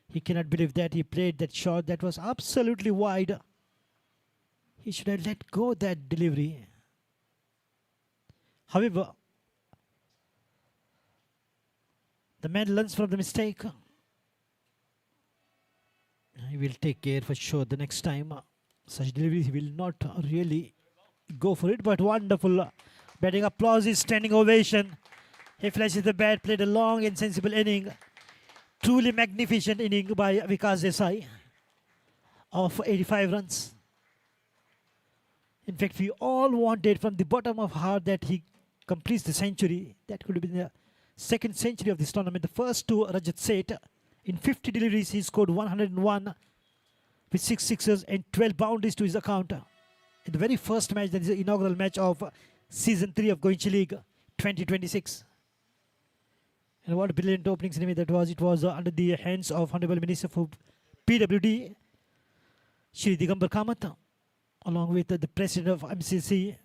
He cannot believe that he played that shot. That was absolutely wide. He should have let go that delivery. However, the man learns from the mistake. He will take care for sure the next time. Such deliveries he will not really go for it. But wonderful batting applause, standing ovation. He flashes the bat, played a long and sensible inning. Truly magnificent inning by Vikas Desai of 85 runs. In fact, we all wanted from the bottom of heart that he completes the century. That could have been the second century of this tournament. The first to Rajat Seth. In 50 deliveries, he scored 101 with 6 sixes and 12 boundaries to his account. In the very first match, that is the inaugural match of Season 3 of Goichi League 2026. And what a brilliant opening ceremony that was. It was under the hands of Honorable Minister for PWD, Shri Digambar Kamath, along with the President of MCC,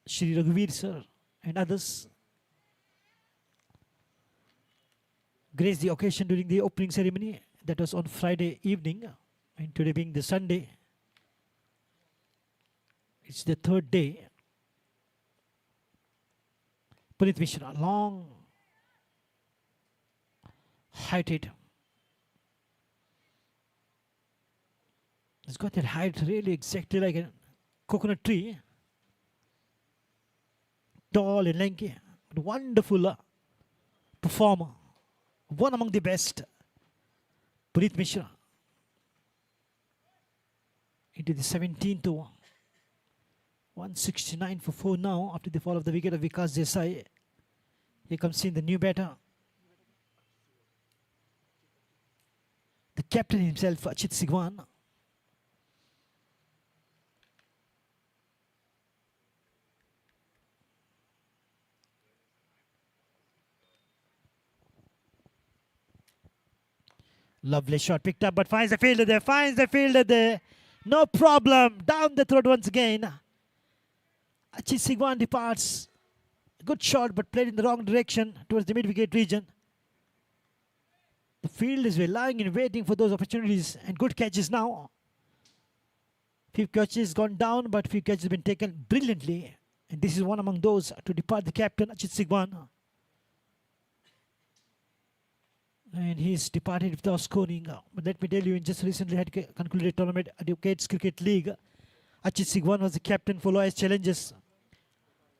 Shri Raghuveer Sir, and others. Graced the occasion during the opening ceremony. That was on Friday evening, and today being the Sunday. It's the third day. Puneet Mishra, long, heighted. He's got that height really exactly like a coconut tree. Tall and lanky, but wonderful performer. One among the best. Puneet Mishra. Into the 17th over. 169 for 4 now after the fall of the wicket of Vikas Desai. Here comes in the new batter. The captain himself, Achit Sigwan. Lovely shot picked up, but finds the fielder there, finds the fielder there. No problem. Down the throat once again. Achit Sigwan departs. Good shot, but played in the wrong direction towards the mid-wicket region. The field is lying in waiting for those opportunities and good catches now. Few catches gone down, but few catches been taken brilliantly. And this is one among those to depart the captain, Achit Sigwan. And he's departed without scoring. But let me tell you, in just recently had concluded tournament Advocates Cricket League, Achit Sigwan was the captain for Loyal's Challenges.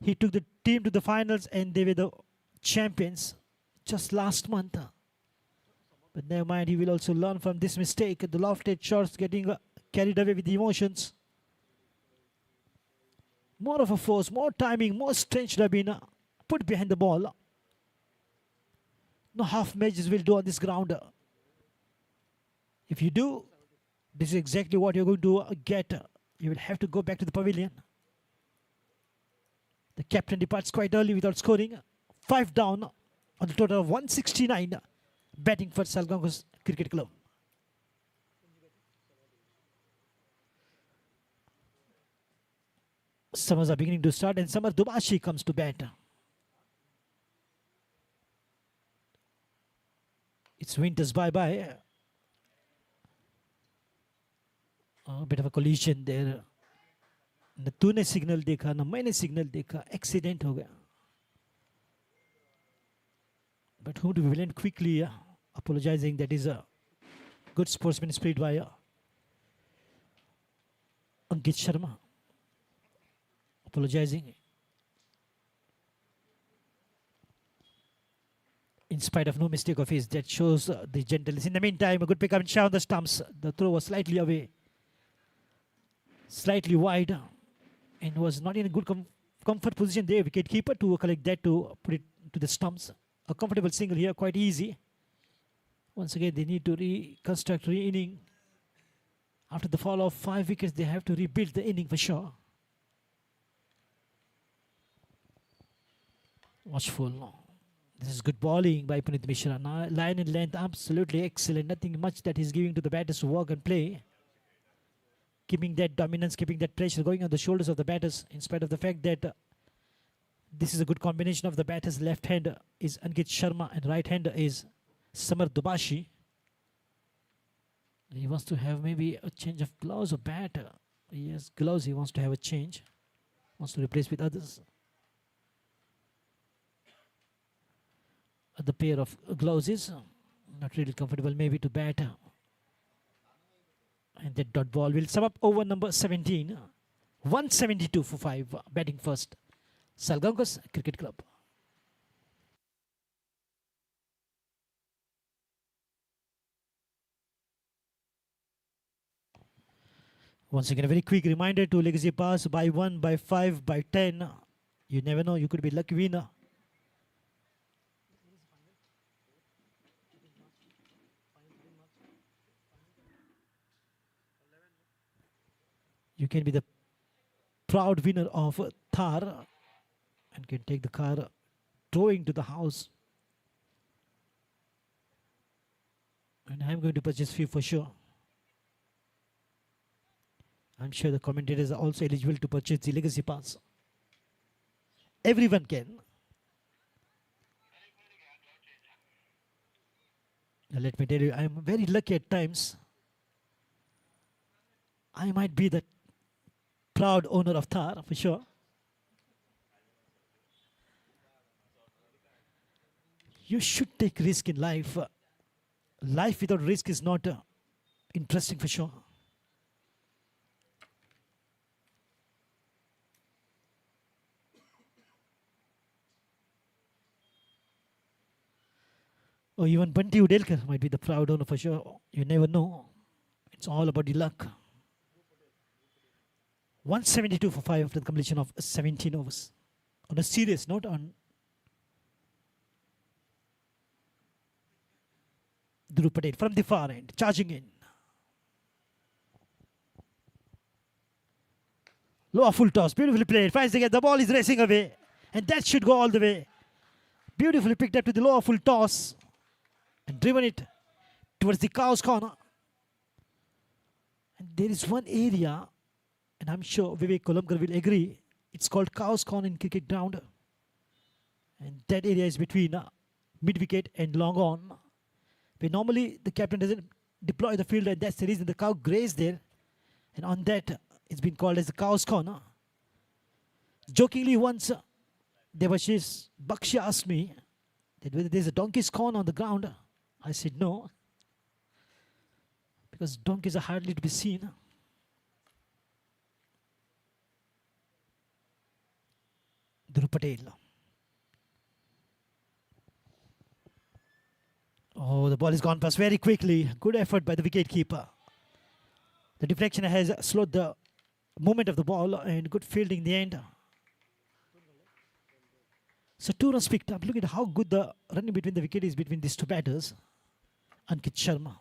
He took the team to the finals and they were the champions just last month. But never mind, he will also learn from this mistake. The lofted shots getting carried away with the emotions. More of a force, more timing, more strength should have been put behind the ball. No half measures will do on this ground. If you do, this is exactly what you're going to get. You will have to go back to the pavilion. The captain departs quite early without scoring. 5 down on the total of 169. Batting for SALGAONKAR Cricket Club. Summers are beginning to start and Samar Dubashi comes to bat. It's winter's bye-bye. A bit of a collision there. न तूने signal देखा न मैंने signal देखा accident हो गया. But who to villain quickly apologizing. That is a good sportsman spirit by Ankit Sharma apologizing. In spite of no mistake of his, that shows the gentleness. In the meantime, a good pick up and shot on the stumps. The throw was slightly away, slightly wide, and was not in a good comfort position there. Wicket keeper to collect that to put it to the stumps. A comfortable single here, quite easy. Once again, they need to reconstruct, re-inning. After the fall of 5 wickets, they have to rebuild the inning for sure. Watchful. This is good bowling by Puneet Mishra. Now, line and length, absolutely excellent. Nothing much that he's giving to the batters to work and play. Keeping that dominance, keeping that pressure going on the shoulders of the batters, in spite of the fact that this is a good combination of the batters. Left hander is Ankit Sharma and right hander is Samar Dubashi. He wants to have maybe a change of gloves or bat. Yes, gloves he wants to have a change. Wants to replace with others. The pair of gloves is not really comfortable maybe to bat. And that dot ball will sum up over number 17. 172 for 5. Batting first. SALGAONKAR Cricket Club. Once again, a very quick reminder to legacy pass by 1, by 5, by 10. You never know, you could be lucky winner. You can be the proud winner of Thar and can take the car towing to the house. And I'm going to purchase few for sure. I'm sure the commentators are also eligible to purchase the legacy pass. Everyone can. Now let me tell you, I'm very lucky at times. I might be the proud owner of Thar for sure. You should take risk in life. Life without risk is not interesting for sure. Or even Bunty Udelkar might be the proud owner for sure. You never know. It's all about the luck. 172 for 5 after the completion of 17 overs. On a serious note, on Dhruv Patel from the far end, charging in. Lower full toss, beautifully played. Finds again, the ball is racing away. And that should go all the way. Beautifully picked up to the lower full toss. And driven it towards the cow's corner. And there is one area, and I'm sure Vivek Kolamkar will agree, it's called cow's corner in cricket ground. And that area is between mid-wicket and long on. Where normally the captain doesn't deploy the fielder, and that's the reason the cow grazed there. And on that, it's been called as the cow's corner. Jokingly once, Devashish Bakshi asked me that whether there's a donkey's corn on the ground. I said no, because donkeys are hardly to be seen. Dhruv Patel. Oh, the ball is gone past very quickly. Good effort by the wicket keeper. The deflection has slowed the movement of the ball, and good fielding in the end. So 2 runs picked up. Look at how good the running between the wicket is between these two batters. Ankit Sharma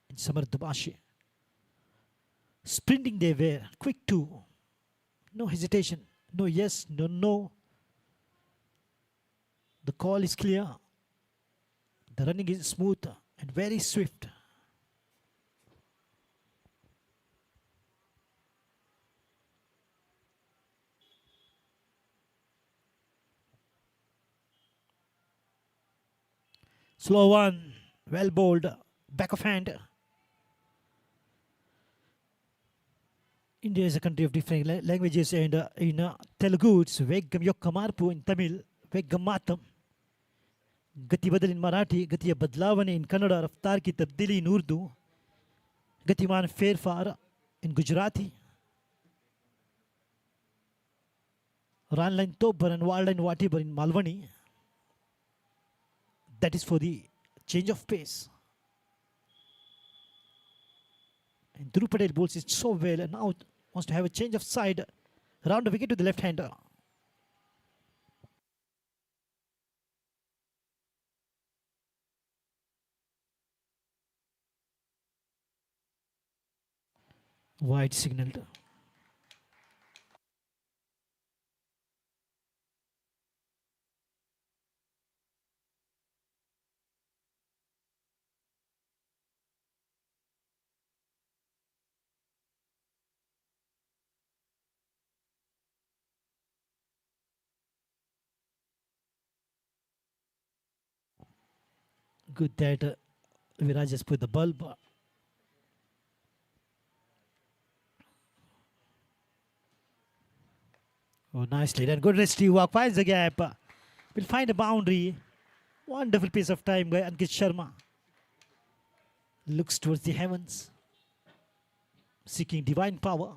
and Samar Dubashi. Sprinting they were. Quick 2. No hesitation. No yes, no no. The call is clear. The running is smooth and very swift. Slow one, well bowled, back of hand. India is a country of different languages, and in Telugu it's Veggam Yokkamarpu, in Tamil Veggam Matam. Gati Badal in Marathi, Gatiya Badlavane in Kannada, Raftar ki Tabdili in Urdu, Gatiman Fairfar in Gujarati. Ranline Tobar and Waldline Watibar in Malwani. That is for the change of pace. And Dhruv Patel bowls it so well and now wants to have a change of side. Round the wicket to the left-hander. Wide signaled. Good that Viraj just put the bulb. Oh, nicely done. Good rescue walk. Finds the gap. Will find a boundary. Wonderful piece of time by Ankit Sharma. Looks towards the heavens. Seeking divine power.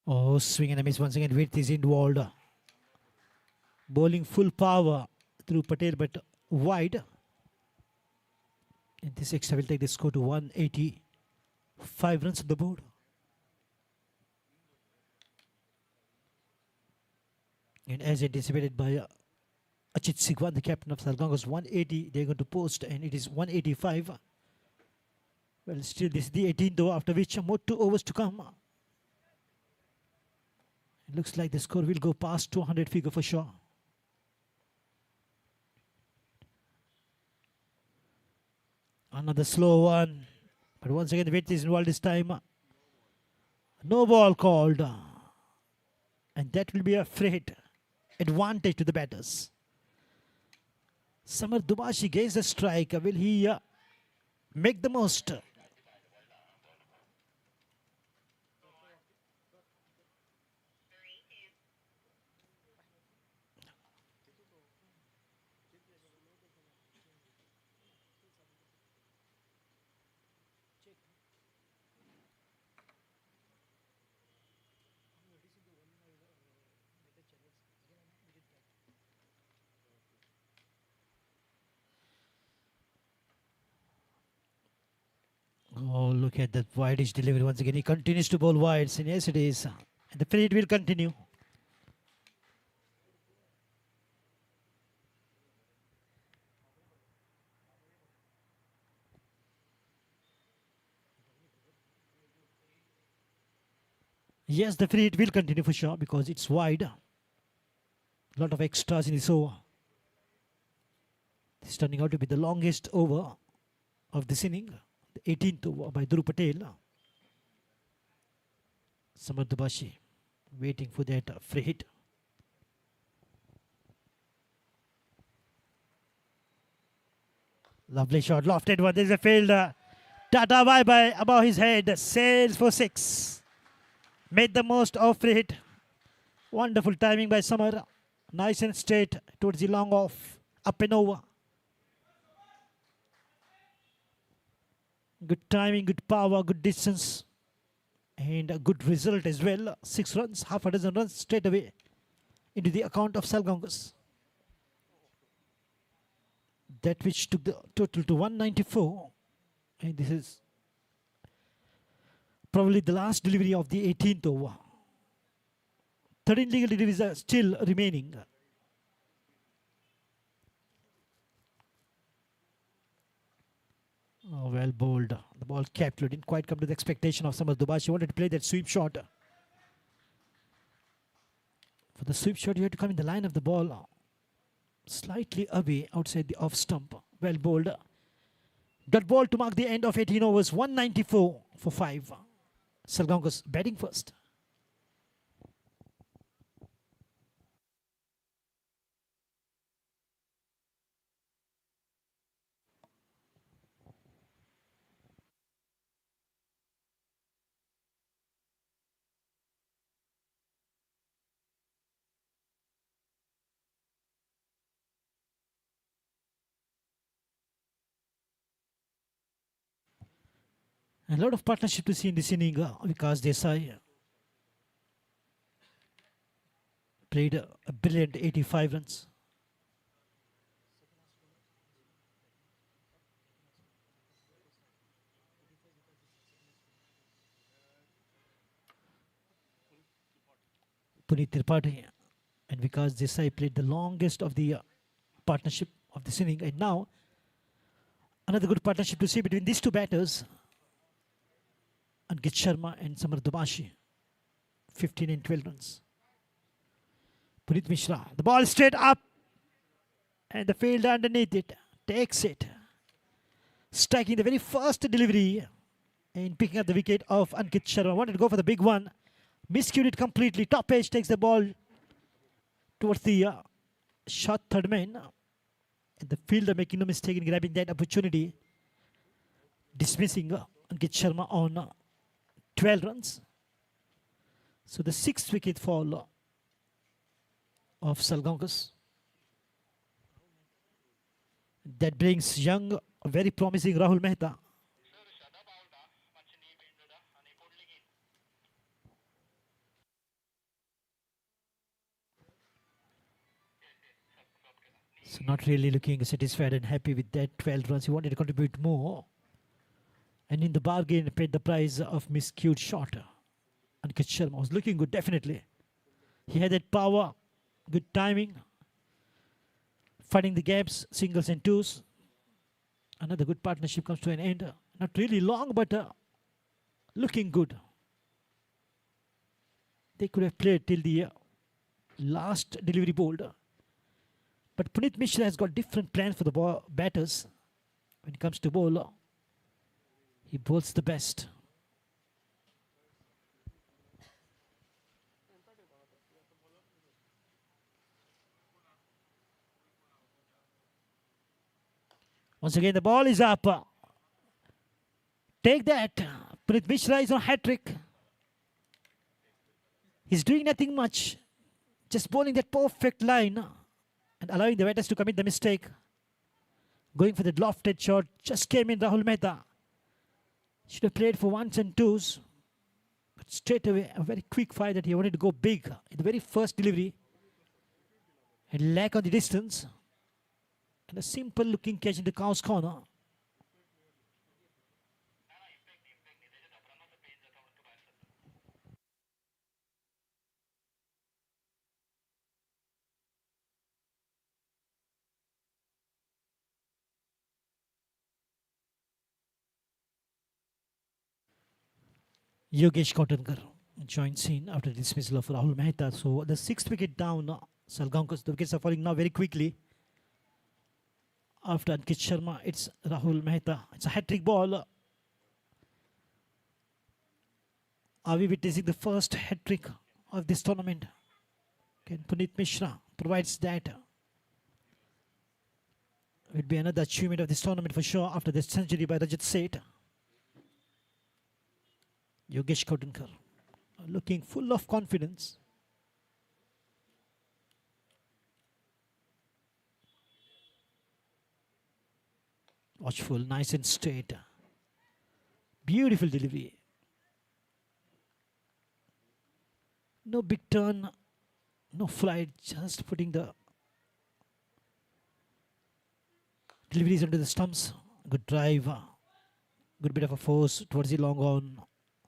Oh, swing and a miss once again. Width is involved. Bowling full power through Patel, but wide. And this extra will take the score to 185 runs on the board. And as anticipated by Achit Sigwan, the captain of Salgaonkar, 180. They're going to post, and it is 185. Well, still, this is the 18th over, after which more 2 overs to come. It looks like the score will go past 200 figure for sure. Another slow one. But once again, the weight is involved this time. No ball called. And that will be a freight advantage to the batters. Samar Dubashi gains a strike. Will he make the most? Oh, look at that wide-ish delivery once again. He continues to bowl wides, and yes, it is. And the freight will continue. Yes, the freight will continue for sure because it's wide. A lot of extras in this over. This is turning out to be the longest over of this inning. 18th over by Dhruv Patel. Samar Dubashi waiting for that free hit. Lovely shot, lofted one. There's a fielder. Tata bye bye above his head. Sails for 6. Made the most of free hit. Wonderful timing by Samar. Nice and straight towards the long off. Up and over. Good timing, good power, good distance, and a good result as well. 6 runs, half a dozen runs straight away into the account of Salgaonkar. That which took the total to 194. And this is probably the last delivery of the 18th over. 13 legal deliveries are still remaining. Oh, well bowled. The ball kept. Didn't quite come to the expectation of Samar Dubashi. Wanted to play that sweep shot. For the sweep shot, you had to come in the line of the ball. Slightly away outside the off stump. Well bowled. Dot ball to mark the end of 18 overs. 194 for 5. Salgaonkar batting first. A lot of partnership to see in this inning. Vikas Desai played a brilliant 85 runs. Puneet Tripathi and Vikas Desai played the longest of the partnership of this inning. And now, another good partnership to see between these two batters. Ankit Sharma and Samar Dumashi. 15 and 12 runs. Puneet Mishra. The ball straight up. And the fielder underneath it takes it. Striking the very first delivery. And picking up the wicket of Ankit Sharma. Wanted to go for the big one. Miscued it completely. Top edge takes the ball towards the short third man. And the fielder making no mistake in grabbing that opportunity. Dismissing Ankit Sharma on 12 runs. So the 6th wicket fall of SALGAONKAR. That brings young, very promising Rahul Mehta. So not really looking satisfied and happy with that 12 runs. He wanted to contribute more. And in the bargain, paid the price of miscued shot. Ankit Sharma was looking good, definitely. He had that power, good timing, finding the gaps, singles and twos. Another good partnership comes to an end. Not really long, but looking good. They could have played till the last delivery bowled. But Puneet Mishra has got different plans for the batters. When it comes to bowl, he bowls the best. Once again, the ball is up. Take that. Puneet Mishra is on hat-trick. He's doing nothing much. Just bowling that perfect line and allowing the batters to commit the mistake. Going for the lofted shot. Just came in Rahul Mehta. Should have played for ones and twos. But straight away, a very quick fire that he wanted to go big in the very first delivery. And lack on the distance. And a simple looking catch in the cow's corner. Yogesh Kotankar joins in after the dismissal of Rahul Mehta. So the 6th wicket down, SALGAONKAR. The wickets are falling now very quickly. After Ankit Sharma, it's Rahul Mehta. It's a hat-trick ball. Are we witnessing the first hat-trick of this tournament? Can Puneet Mishra provides that? Will be another achievement of this tournament for sure after the century by Rajat Seth. Yogesh Kotankar looking full of confidence. Watchful, nice and straight. Beautiful delivery. No big turn, no flight, just putting the deliveries under the stumps. Good drive, good bit of a force towards the long on.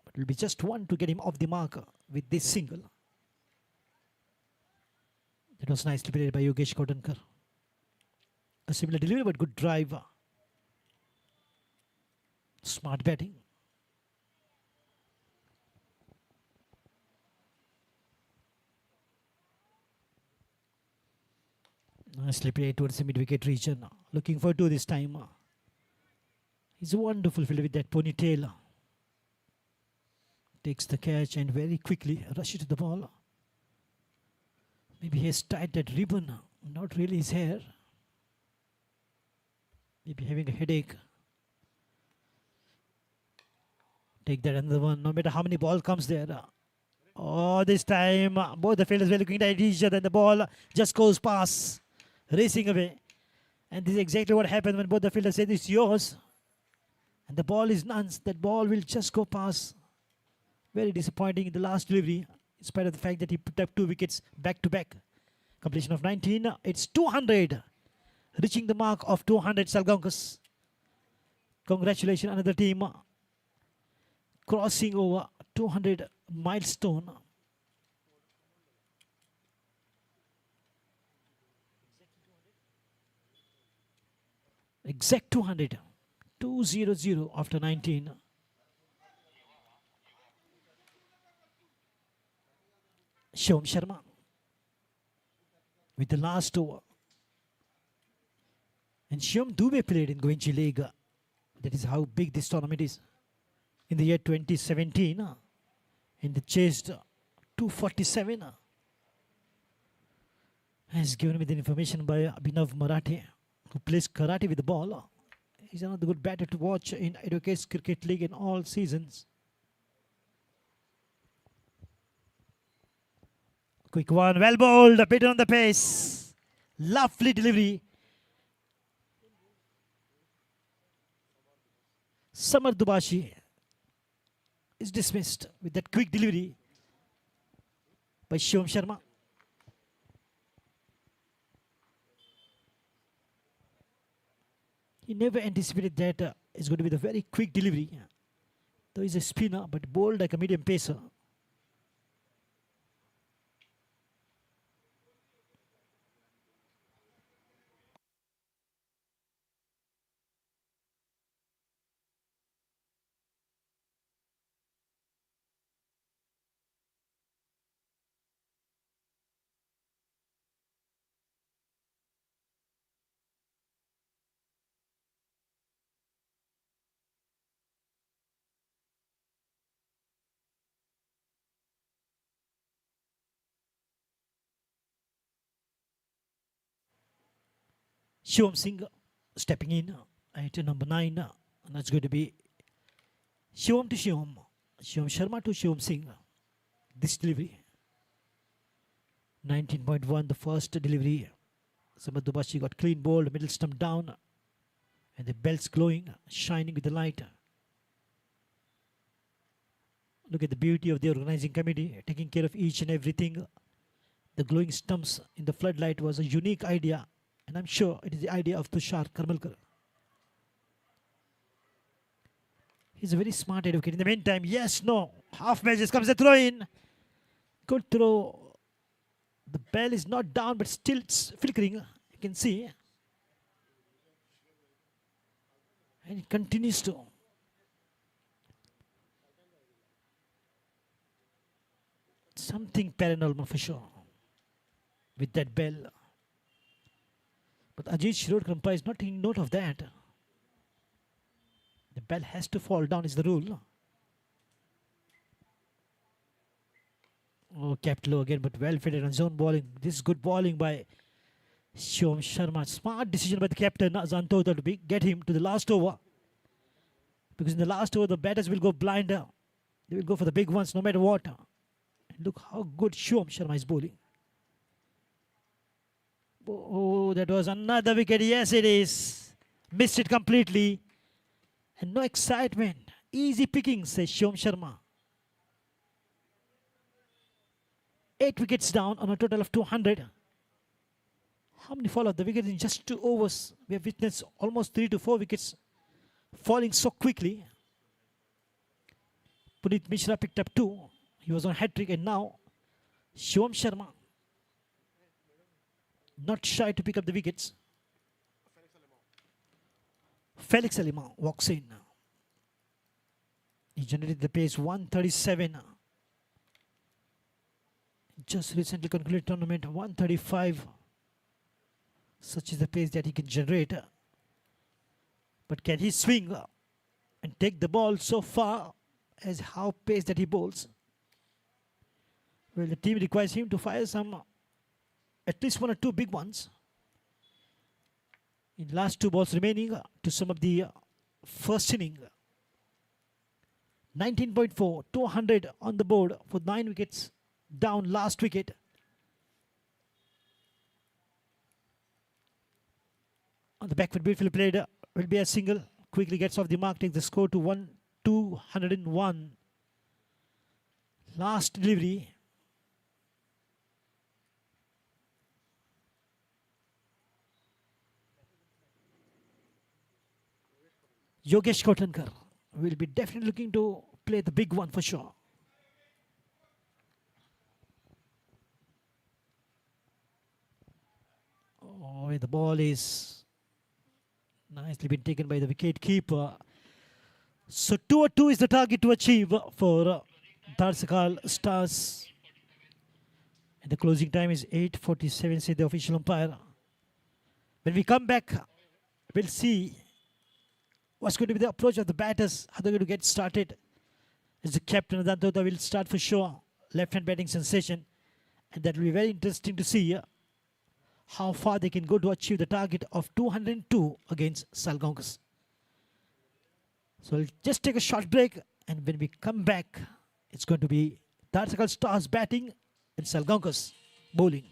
It will be just one to get him off the mark with this single. That was nicely played by Yogesh Kotankar. A similar delivery, but good drive. Smart batting. Nicely played towards the mid-wicket region. Looking forward to this time. He's a wonderful fielder with that ponytail. Takes the catch and very quickly rushes to the ball. Maybe he has tied that ribbon. Not really his hair. Maybe having a headache. Take that another one. No matter how many ball comes there. Oh, this time both the fielders were looking at each other and the ball just goes past. Racing away. And this is exactly what happened when both the fielders said it's yours. And the ball is none. That ball will just go past. Very disappointing in the last delivery, in spite of the fact that he put up 2 wickets back to back. Completion of 19. It's 200. Reaching the mark of 200 SALGAONKAR. Congratulations, another team crossing over 200 milestone. Exact 200. 200 after 19. Shivam Sharma with the last over. And Shivam Dubey played in Goichi League. That is how big this tournament is. In the year 2017, in the chased 247. Has given me the information by Abhinav Marathe, who plays karate with the ball. He's another good batter to watch in Advocates Cricket League in all seasons. Quick one, well bowled, a bit on the pace. Lovely delivery. Samar Dubashi is dismissed with that quick delivery by Shivam Sharma. He never anticipated that it's going to be the very quick delivery. Though he's a spinner, but bowled like a medium pacer. Shivam Singh stepping in at number 9. And that's going to be Shivam to Shivam. Shivam Sharma to Shivam Singh. This delivery. 19.1, the first delivery. Samad Dubashi got clean bowled, middle stump down. And the belts glowing, shining with the light. Look at the beauty of the organizing committee, taking care of each and everything. The glowing stumps in the floodlight was a unique idea. And I'm sure it is the idea of Tushar Karmalkar. He's a very smart advocate. In the meantime, yes, no. Half measures comes the throw in. Good throw. The bell is not down, but still it's flickering. You can see. And it continues to. Something paranormal for sure. With that bell. But Ajit Shirokrampa is not taking note of that. The bell has to fall down is the rule. Oh, kept low again, but well fitted on zone bowling. This is good bowling by Shivam Sharma. Smart decision by the captain, Azantota, to get him to the last over. Because in the last over, the batters will go blind. They will go for the big ones no matter what. And look how good Shivam Sharma is bowling. Oh, that was another wicket. Yes, it is. Missed it completely. And no excitement. Easy picking, says Shivam Sharma. 8 wickets down on a total of 200. How many fall off the wickets in just 2 overs? We have witnessed almost 3 to 4 wickets falling so quickly. Puneet Mishra picked up 2. He was on hat-trick, and now Shivam Sharma not shy to pick up the wickets. Felix Alima walks in. He generated the pace 137. Just recently concluded tournament 135. Such is the pace that he can generate. But can he swing and take the ball so far as how pace that he bowls? Well, the team requires him to fire some, at least 1 or 2 big ones. In last 2 balls remaining to sum up the first inning. 19.4, 200 on the board for 9 wickets down last wicket. On the back foot, beautifully played, will be a single. quickly gets off the mark, takes the score to 201. Last delivery. Yogesh Kotankar will be definitely looking to play the big one for sure. Oh, the ball is nicely been taken by the wicket keeper. So 2-2 is the target to achieve for DHADSAKHAL Stars. And the closing time is 8:47, said the official umpire. When we come back, we'll see what's going to be the approach of the batters, how they're going to get started. As the captain Adantota will start for sure, left-hand batting sensation. And that will be very interesting to see how far they can go to achieve the target of 202 against SALGAONKAR. So we'll just take a short break, and when we come back, it's going to be DHADSAKHAL Stars batting and SALGAONKAR bowling.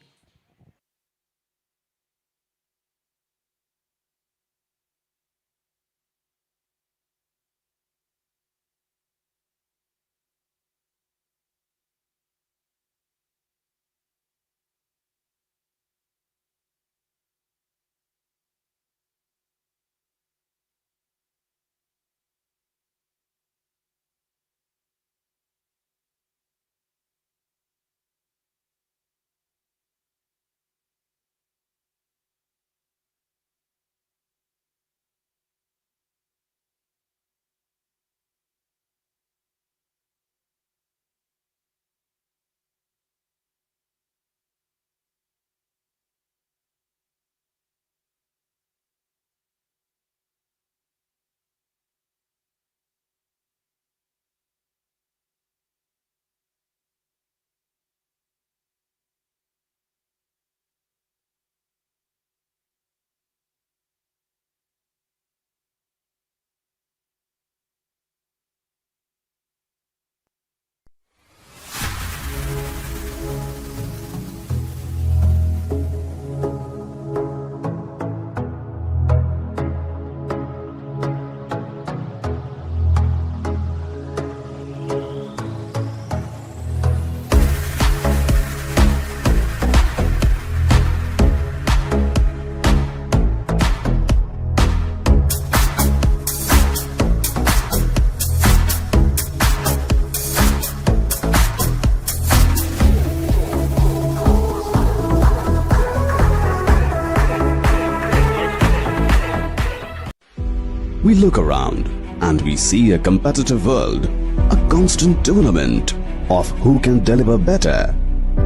We look around and we see a competitive world, a constant tournament of who can deliver better,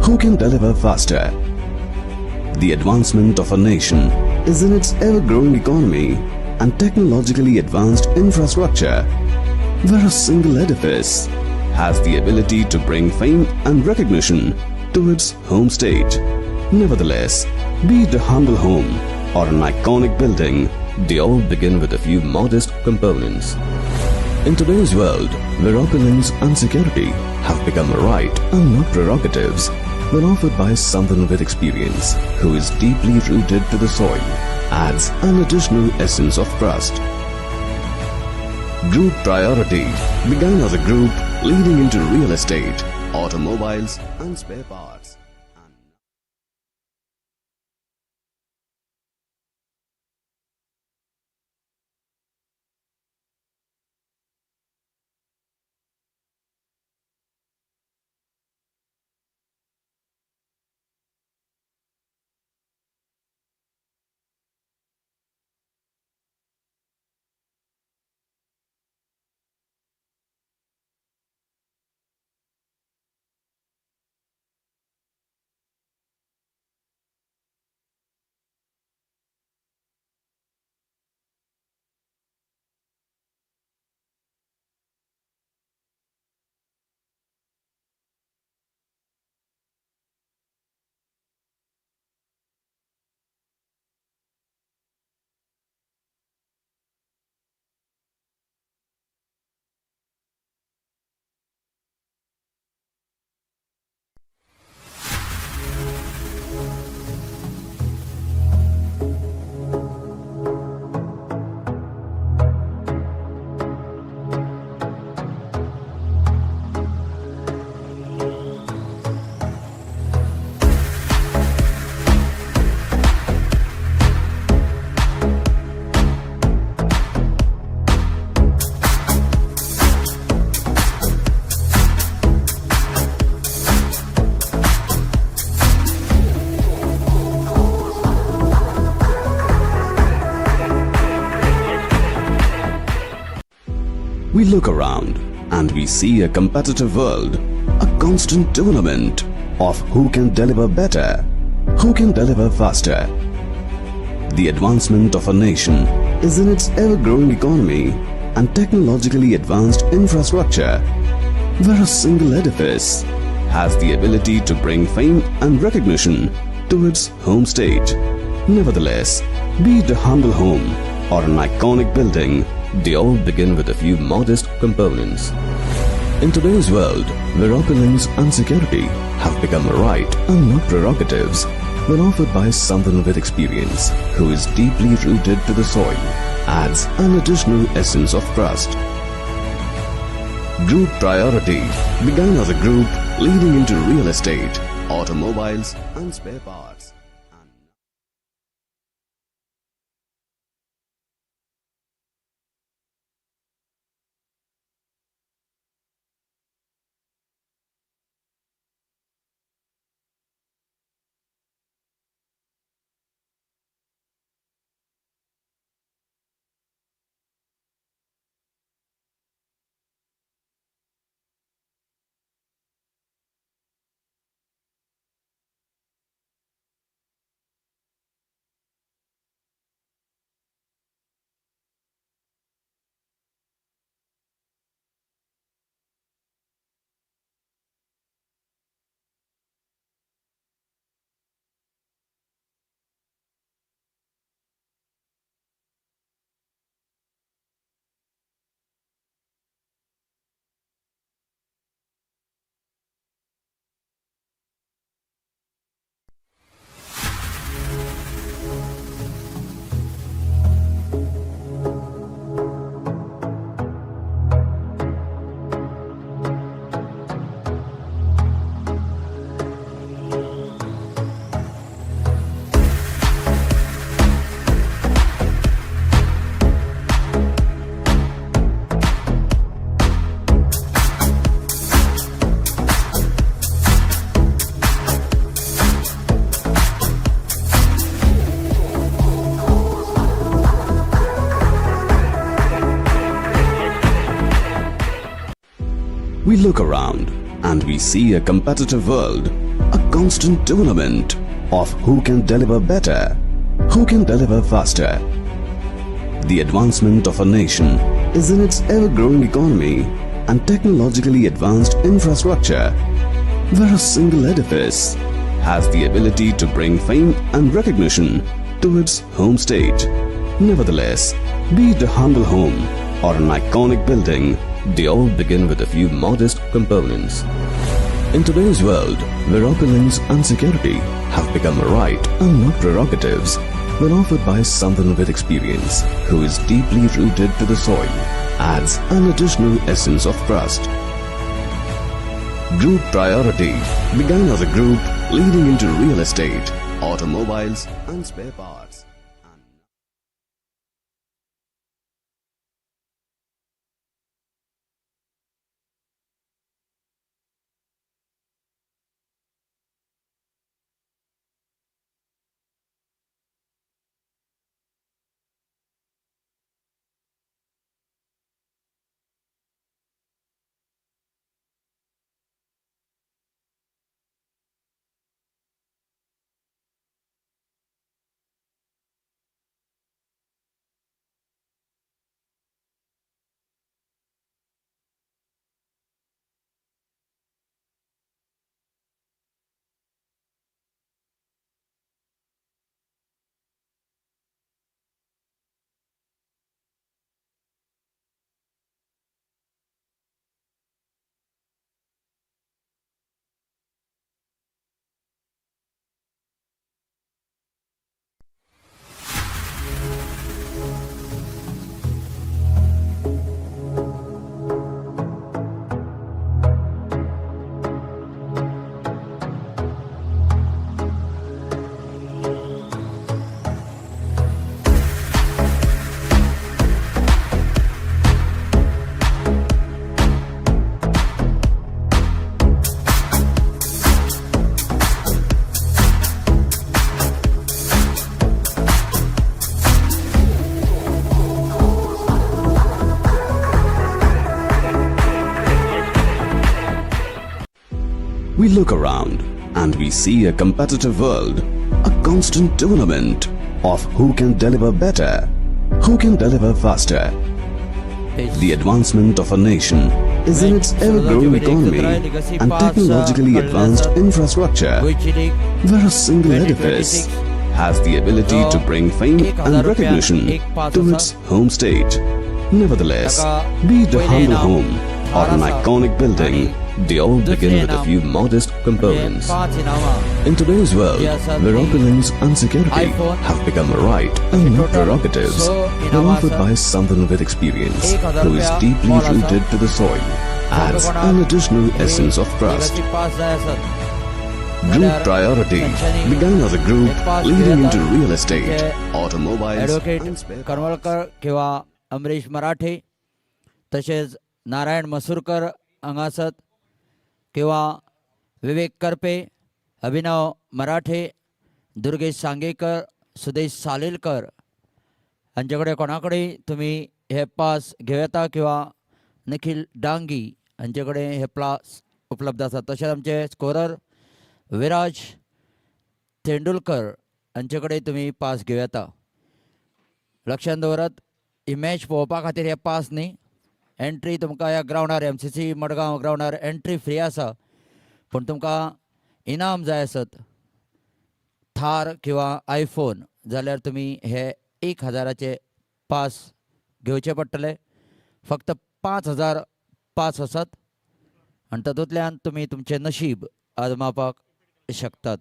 who can deliver faster. The advancement of a nation is in its ever-growing economy and technologically advanced infrastructure, where a single edifice has the ability to bring fame and recognition to its home state. Nevertheless, be it a humble home or an iconic building, they all begin with a few modest components. In today's world, where opulence and security have become a right and not prerogatives, when offered by someone with experience who is deeply rooted to the soil, adds an additional essence of trust. Group Priority began as a group leading into real estate, automobiles and spare parts. We look around and we see a competitive world, a constant tournament of who can deliver better, who can deliver faster. The advancement of a nation is in its ever-growing economy and technologically advanced infrastructure, where a single edifice has the ability to bring fame and recognition to its home state. Nevertheless, be it a humble home or an iconic building, they all begin with a few modest components. In today's world, where opulence and security have become a right and not prerogatives, when offered by someone with experience who is deeply rooted to the soil, adds an additional essence of trust. Group Priority began as a group leading into real estate, automobiles and spare parts. We look around and we see a competitive world, a constant tournament of who can deliver better, who can deliver faster. The advancement of a nation is in its ever-growing economy and technologically advanced infrastructure, where a single edifice has the ability to bring fame and recognition to its home state. Nevertheless, be it a humble home or an iconic building, they all begin with a few modest components. In today's world, where opulence and security have become a right and not prerogatives, when offered by someone with experience who is deeply rooted to the soil, adds an additional essence of trust. Group Priority began as a group leading into real estate, automobiles and spare parts. look around and we see a competitive world, a constant tournament of who can deliver better, who can deliver faster. The advancement of a nation is in its ever-growing economy and technologically advanced infrastructure, where a single edifice has the ability to bring fame and recognition to its home state. Nevertheless, be it a humble home or an iconic building, they all begin with a few modest components. In today's world, where opulence and security have become a right and not prerogatives, they're offered by someone with experience who is deeply rooted to the soil, adds an additional essence of trust. Group Priority began as a group leading into real estate, automobiles, advocate and spare Karmalkar किंवा अमरीश मराठे तसेच नारायण मसूरकर हांगासत किंवा विवेक करपे अभिनव मराठे दुर्गेश सांगेकर सुदेश सालेलकर हांचे कडेन कोणाकडेय तुमी हे पास घेवं येता किंवा निखिल डांगी हांचे कडेन हे पास उपलब्ध आसात. तशेंच आमचे स्कोरर विराज तेंडुलकर हांचे कडेन तुमी पास घेवं येता. लक्षांत दवरात, ही मॅच पळोवपा खातीर हे पास न्ही. एंट्री तुमकां ह्या ग्रावंडार MCC मडगांव ग्रावंडार एंट्री फ्री आसा, पूण तुमकां इनाम जाय आसत थार किंवा आयफोन जाल्यार तुमी हे 1000चे पास घेवचे पडटले. फक्त 5000 पास आसात आनी तातूंतल्यान तुमी तुमचें नशीब आजमावपाक शकतात.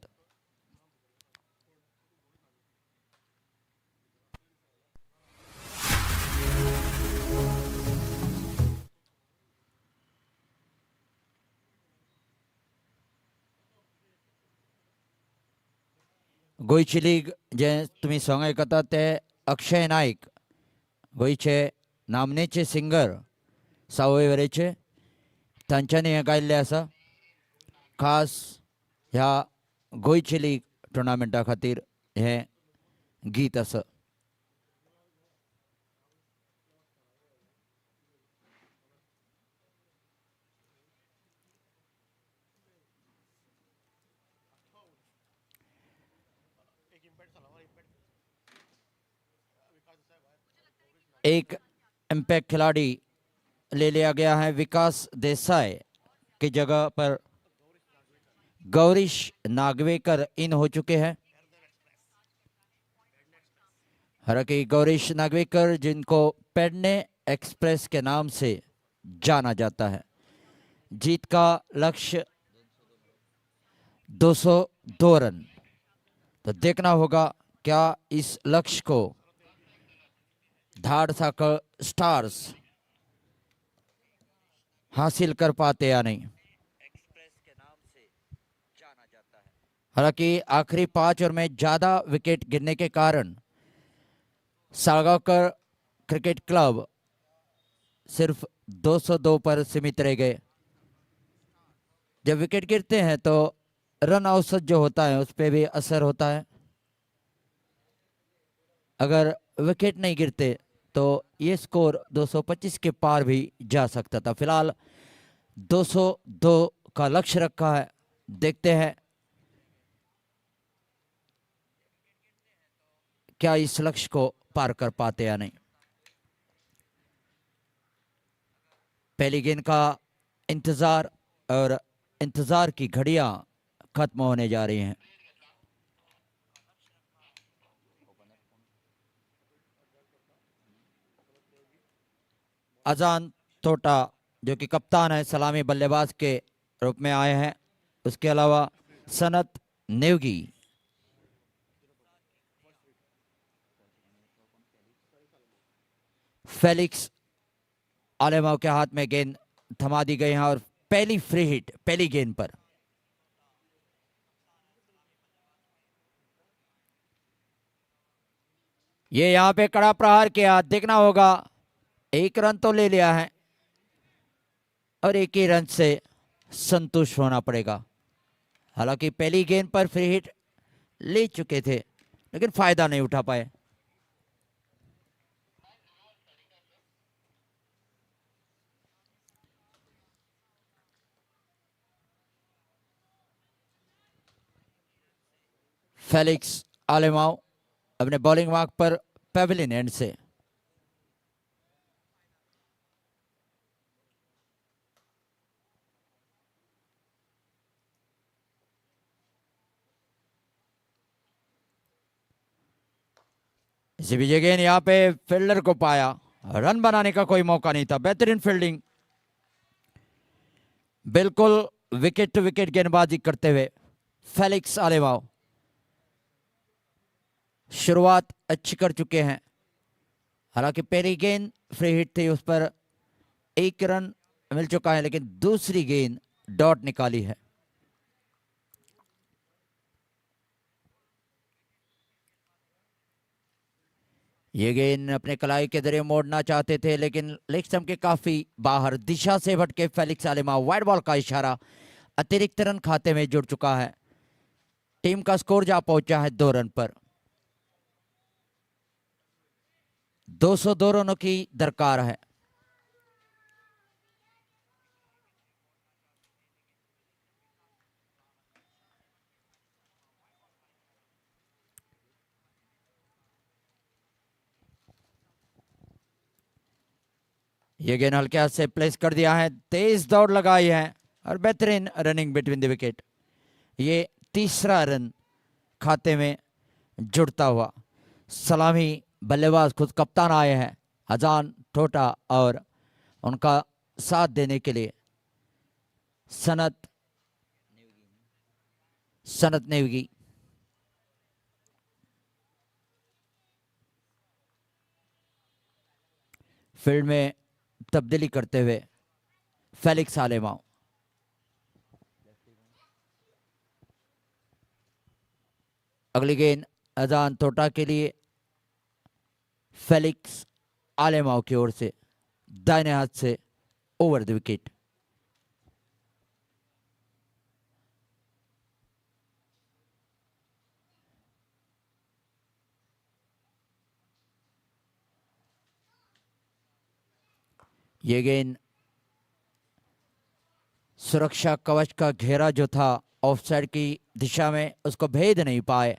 गोंयची लीग जे तुमी सॉंग आयकतात ते अक्षय नायक गोंयचे नामनेचे सिंगर सावय वेरेचे तांच्यांनी हें गायिल्लें आसा. खास ह्या गोंयची लीग टुर्नामेंटा खातीर हें गीत आसा. एक इम्पैक्ट खिलाड़ी ले लिया गया है. विकास देसाई की जगह पर गौरीश नागवेकर इन हो चुके हैं. हालांकि गौरीश नागवेकर जिनको पेडने एक्सप्रेस के नाम से जाना जाता है, जीत का लक्ष्य 202 रन. तो देखना होगा क्या इस लक्ष्य को धाड़साकळ स्टार्स हासिल कर पाते या नहीं. हालांकि आखिरी 5 ओवर में ज़्यादा विकेट गिरने के कारण साळगांवकर क्रिकेट क्लब सिर्फ 202 पर सीमित रह गए. जब विकेट गिरते हैं तो रन औसत जो होता है उस पर भी असर होता है. अगर विकेट नहीं गिरते तो ये स्कोर 225 के पार भी जा सकता था. फिलहाल 202 का लक्ष्य रखा है. देखते हैं क्या इस लक्ष्य को पार कर पाते या नहीं. पहली गेंद का इंतजार और इंतजार की घड़ियां खत्म होने जा रही हैं. अजान तोटा जो कि कप्तान है, सलामी बल्लेबाज के रूप में आए हैं. उसके अलावा सनत नेवगी, फेलिक्स आलेमाव के हाथ में गेंद थमा दी गई है और पहली फ्री हिट पहली गेंद पर. ये यहां पे कड़ा प्रहार किया. देखना होगा, 1 रन तो ले लिया है और 1 ही रन से संतुष्ट होना पड़ेगा. हालांकि पहली गेंद पर फ्री हिट ले चुके थे लेकिन फायदा नहीं उठा पाए. फेलिक्स आलेमाओ अपने बॉलिंग मार्क पर पेविलियन एंड से। इसी विजय गेंद यहाँ पे फील्डर को पाया, रन बनाने का कोई मौका नहीं था। बेहतरीन फील्डिंग, बिल्कुल विकेट टू विकेट गेंदबाजी करते हुए फेलिक्स आलेमाओ शुरुआत अच्छी कर चुके हैं। हालांकि पहली गेंद फ्री हिट थी, उस पर 1 रन मिल चुका है, लेकिन दूसरी गेंद डॉट निकाली है। ये गेंद अपने कलाई के जरिए मोड़ना चाहते थे, लेकिन लेग स्टंप के काफी बाहर दिशा से भटके फेलिक्स आलेमाओ। वाइड बॉल का इशारा, अतिरिक्त रन खाते में जुड़ चुका है। टीम का स्कोर जा पहुंचा है 2 रन पर। 202 रनों की दरकार है। ये गेंद हल्के हाथ से प्लेस कर दिया है, तेज दौड़ लगाई है और बेहतरीन रनिंग बिटवीन द विकेट। ये तीसरा रन खाते में जुड़ता हुआ। सलामी बल्लेबाज खुद कप्तान आए हैं अजान टोटा और उनका साथ देने के लिए सनत नेवगी। फील्ड में तब्दीली करते हुए फेलिक्स आलेमाओ। अगली गेंद अजान टोटा के लिए फेलिक्स आलेमाओ की ओर से दाहिने हाथ से ओवर द विकेट। ये गेंद सुरक्षा कवच का घेरा जो था ऑफसाइड की दिशा में, उसको भेद नहीं पाए।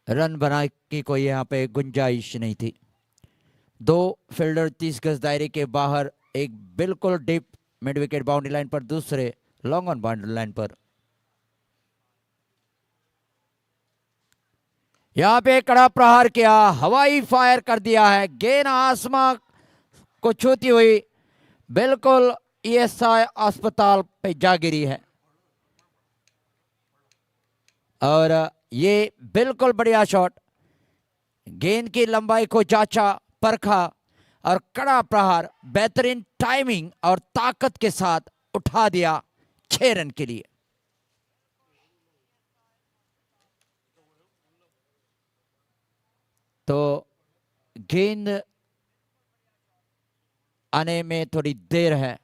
रन बनाने की कोई यहाँ पे गुंजाइश नहीं थी। 2 फील्डर 30 गज दायरे के बाहर, एक बिल्कुल deep mid wicket boundary line पर, दूसरे लॉन्ग ऑन बाउंड्री लाइन पर। यहाँ पे कड़ा प्रहार किया, हवाई फायर कर दिया है। गेंद आसमां को छूती हुई बिल्कुल ईएसआई अस्पताल पे जा गिरी है और ये बिल्कुल बढ़िया शॉट। गेंद की लंबाई को जांचा परखा और कड़ा प्रहार, बेहतरीन टाइमिंग और ताकत के साथ उठा दिया 6 रन के लिए। तो गेंद आने में थोड़ी देर है।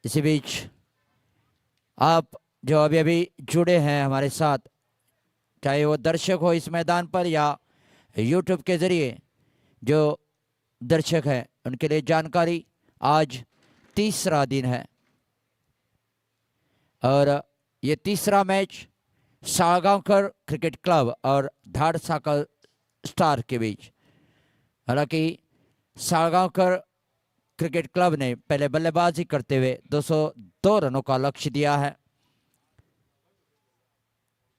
इसी बीच आप जो अभी अभी जुड़े हैं हमारे साथ, चाहे वो दर्शक हो इस मैदान पर या यूट्यूब के जरिए जो दर्शक हैं, उनके लिए जानकारी, आज तीसरा दिन है और ये तीसरा मैच साळगावकर क्रिकेट क्लब और धाडसाकल स्टार के बीच। हालांकि साळगावकर क्रिकेट क्लब ने पहले बल्लेबाजी करते हुए 202 रनों का लक्ष्य दिया है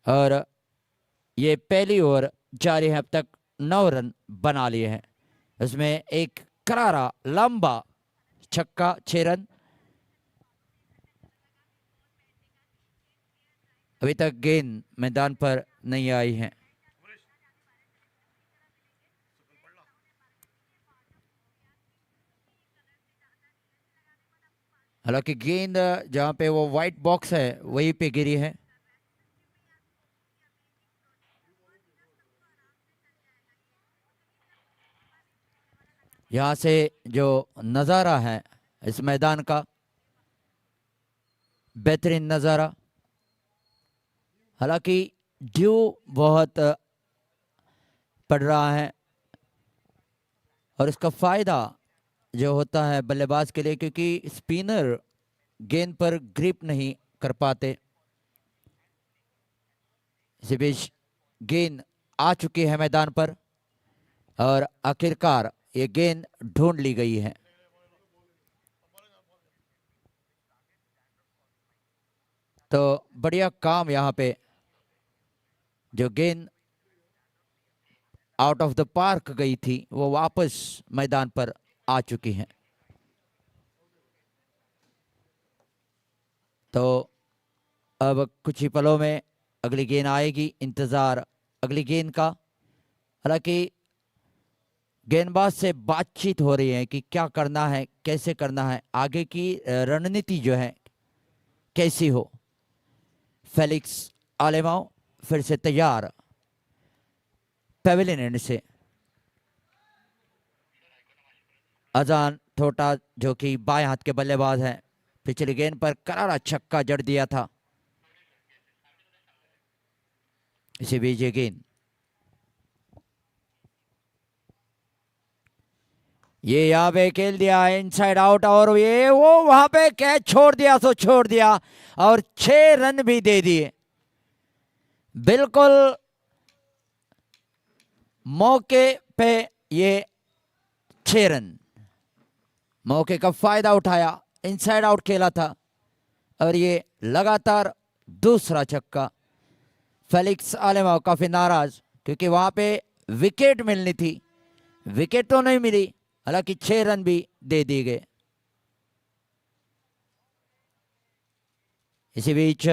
और ये पहली ओवर जारी है। अब तक 9 रन बना लिए हैं, इसमें एक करारा लंबा छक्का, 6 रन। अभी तक गेंद मैदान पर नहीं आई है। हालांकि गेंद जहां पे वो व्हाइट बॉक्स है वहीं पे गिरी है। यहां से जो नज़ारा है इस मैदान का, बेहतरीन नज़ारा। हालांकि ड्यू बहुत पड़ रहा है और इसका फायदा जो होता है बल्लेबाज के लिए, क्योंकि स्पिनर गेंद पर ग्रिप नहीं कर पाते। इसी बीच गेंद आ चुकी है मैदान पर और आखिरकार ये गेंद ढूंढ ली गई है। तो बढ़िया काम यहाँ पे, जो गेंद आउट ऑफ द पार्क गई थी वो वापस मैदान पर आ चुकी हैं। तो अब कुछ ही पलों में अगली गेंद आएगी, इंतजार अगली गेंद का। हालांकि गेंदबाज से बातचीत हो रही है कि क्या करना है, कैसे करना है, आगे की रणनीति जो है कैसी हो। फेलिक्स आलेमाओ फिर से तैयार पेविलियन एंड से। अजान थोटा जो कि बाएं हाथ के बल्लेबाज हैं, पिछली गेंद पर करारा छक्का जड़ दिया था। इसी बीच ये गेंद, ये यहाँ पे खेल दिया इनसाइड आउट, और ये वो वहां पे कैच छोड़ दिया सो छोड़ दिया और 6 रन भी दे दिए। बिल्कुल मौके पे ये 6 रन, मौके का फायदा उठाया, इनसाइड आउट खेला था और ये लगातार दूसरा छक्का। फेलिक्स आलेमाओ काफी नाराज क्योंकि वहां पे विकेट मिलनी थी, विकेट तो नहीं मिली, हालांकि 6 रन भी दे दिए गए। इसी बीच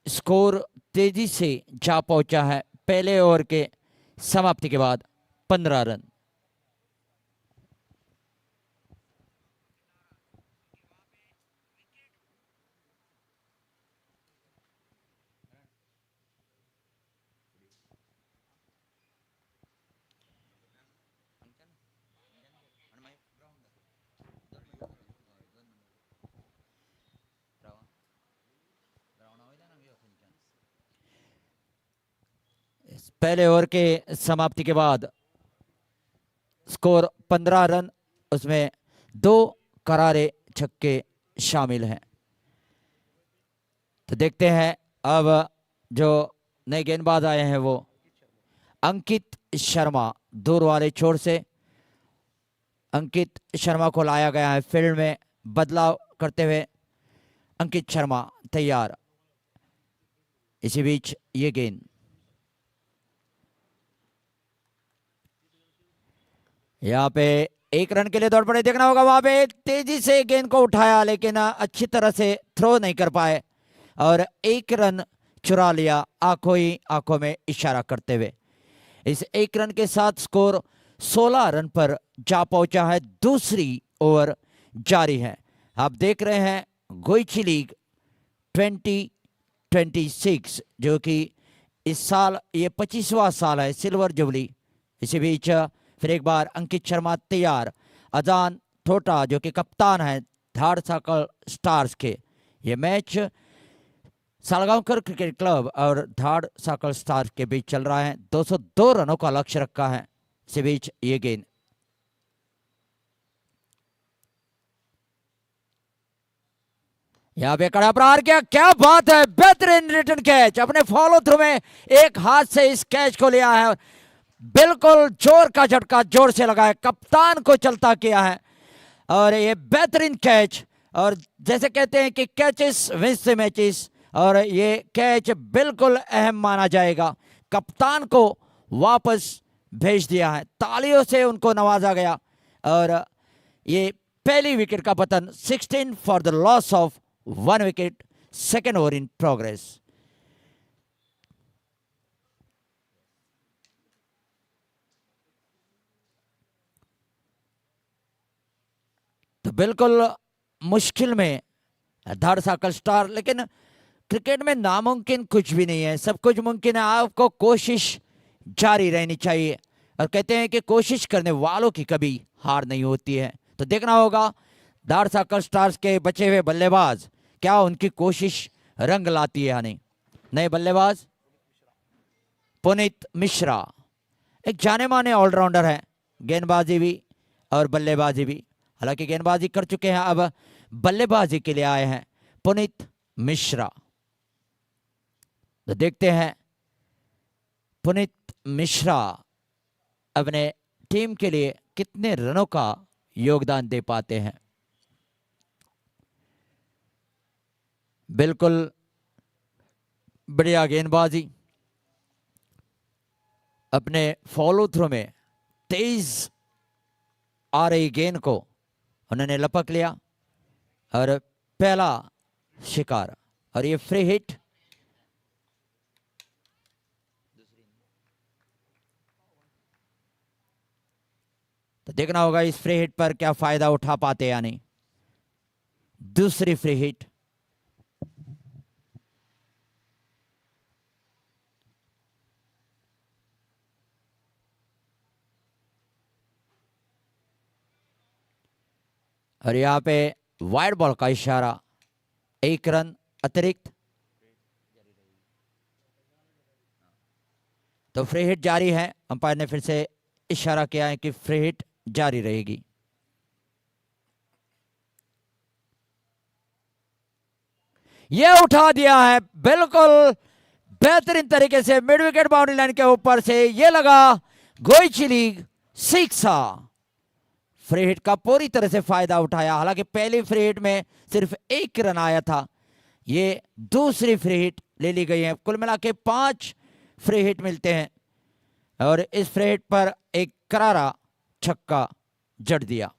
स्कोर तेजी से जा पहुंचा है पहले ओवर के समाप्ति के बाद 15 रन। पहले ओवर के समाप्ति के बाद स्कोर 15 रन, उसमें 2 करारे छक्के शामिल हैं। तो देखते हैं अब जो नए गेंदबाज आए हैं वो अंकित शर्मा, दूर वाले छोर से अंकित शर्मा को लाया गया है फील्ड में बदलाव करते हुए। अंकित शर्मा तैयार। इसी बीच ये गेंद, यहाँ पे 1 रन के लिए दौड़ पड़े, देखना होगा वहां पे तेजी से गेंद को उठाया लेकिन अच्छी तरह से थ्रो नहीं कर पाए और 1 रन चुरा लिया आंखों ही आंखों में इशारा करते हुए। इस 1 रन के साथ स्कोर 16 रन पर जा पहुंचा है। दूसरी ओवर जारी है। आप देख रहे हैं गोइची लीग 2026 जो कि इस साल ये 25वां साल है, सिल्वर जुबली। इसी बीच फिर एक बार अंकित शर्मा तैयार। अजान थोटा जो कि कप्तान है धाड़साकल स्टार्स के। ये मैच सालगांवकर क्रिकेट क्लब और धाड़साकल स्टार्स के बीच चल रहा है। 202 रनों का लक्ष्य रखा है। इसी बीच ये गेंद, यहाँ पे कड़ा प्रहार किया, क्या बात है, बेहतरीन रिटर्न कैच। अपने फॉलो थ्रू में एक हाथ से इस कैच को लिया है, बिल्कुल जोर का झटका जोर से लगा है, कप्तान को चलता किया है और ये बेहतरीन कैच। और जैसे कहते हैं कि कैचेस विंस द मैचेस, और ये कैच बिल्कुल अहम माना जाएगा। कप्तान को वापस भेज दिया है, तालियों से उनको नवाजा गया और ये पहली विकेट का पतन। 16 for the loss of 1 wicket, second over in progress. तो बिल्कुल मुश्किल में धाड़साकल स्टार, लेकिन क्रिकेट में नामुमकिन कुछ भी नहीं है, सब कुछ मुमकिन है। आपको कोशिश जारी रहनी चाहिए और कहते हैं कि कोशिश करने वालों की कभी हार नहीं होती है। तो देखना होगा धाड़साकल स्टार्स के बचे हुए बल्लेबाज क्या उनकी कोशिश रंग लाती है या नहीं। नए बल्लेबाज पुनीत मिश्रा एक जाने माने ऑलराउंडर है, गेंदबाजी भी और बल्लेबाजी भी। हालांकि गेंदबाजी कर चुके हैं, अब बल्लेबाजी के लिए आए हैं पुनीत मिश्रा। तो देखते हैं पुनीत मिश्रा अपने टीम के लिए कितने रनों का योगदान दे पाते हैं। बिल्कुल बढ़िया गेंदबाजी, अपने फॉलो थ्रू में तेज आ रही गेंद को उन्होंने लपक लिया और पहला शिकार, और ये फ्री हिट। तो देखना होगा इस फ्री हिट पर क्या फायदा उठा पाते या नहीं। दूसरी फ्री हिट, और यहां पे वाइड बॉल का इशारा, 1 रन अतिरिक्त। तो फ्री हिट जारी है, अंपायर ने फिर से इशारा किया है कि फ्री हिट जारी रहेगी। यह उठा दिया है बिल्कुल बेहतरीन तरीके से मिड विकेट बाउंड्री लाइन के ऊपर से, यह लगा गोइची लीग 6। फ्री हिट का पूरी तरह से फायदा उठाया। हालांकि पहली फ्री हिट में सिर्फ 1 रन आया था, ये दूसरी फ्री हिट ले ली गई है। कुल मिला के 5 फ्री हिट मिलते हैं, और इस फ्री हिट पर एक करारा छक्का जड़ दिया।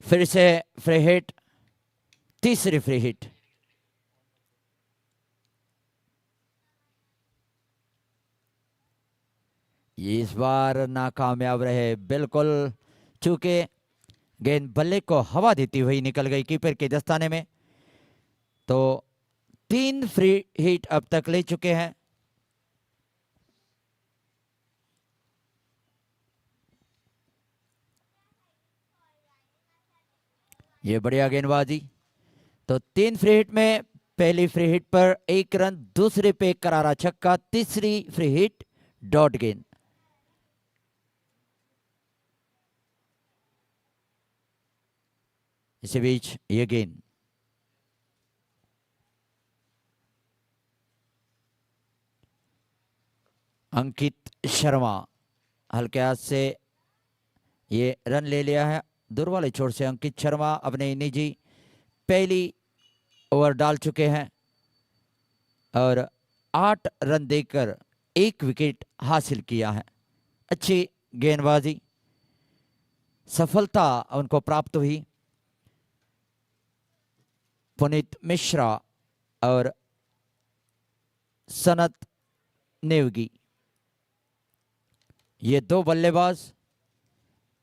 फिर से फ्री हिट, तीसरी फ्री हिट। इस बार नाकामयाब रहे बिल्कुल, चूंकि गेंद बल्ले को हवा देती हुई निकल गई कीपर के दस्ताने में। तो 3 फ्री हिट अब तक ले चुके हैं। ये बढ़िया गेंदबाजी। तो 3 फ्री हिट में पहली फ्री हिट पर 1 रन, दूसरे पे करारा छक्का, तीसरी फ्री हिट डॉट गेंद। इसी बीच ये गेंद अंकित शर्मा हल्के हाथ से ये रन ले लिया है। दूर वाले छोर से अंकित शर्मा अपने निजी पहली ओवर डाल चुके हैं और 8 रन देकर 1 विकेट हासिल किया है। अच्छी गेंदबाजी, सफलता उनको प्राप्त हुई। पुनीत मिश्रा और सनत नेवगी, ये 2 बल्लेबाज।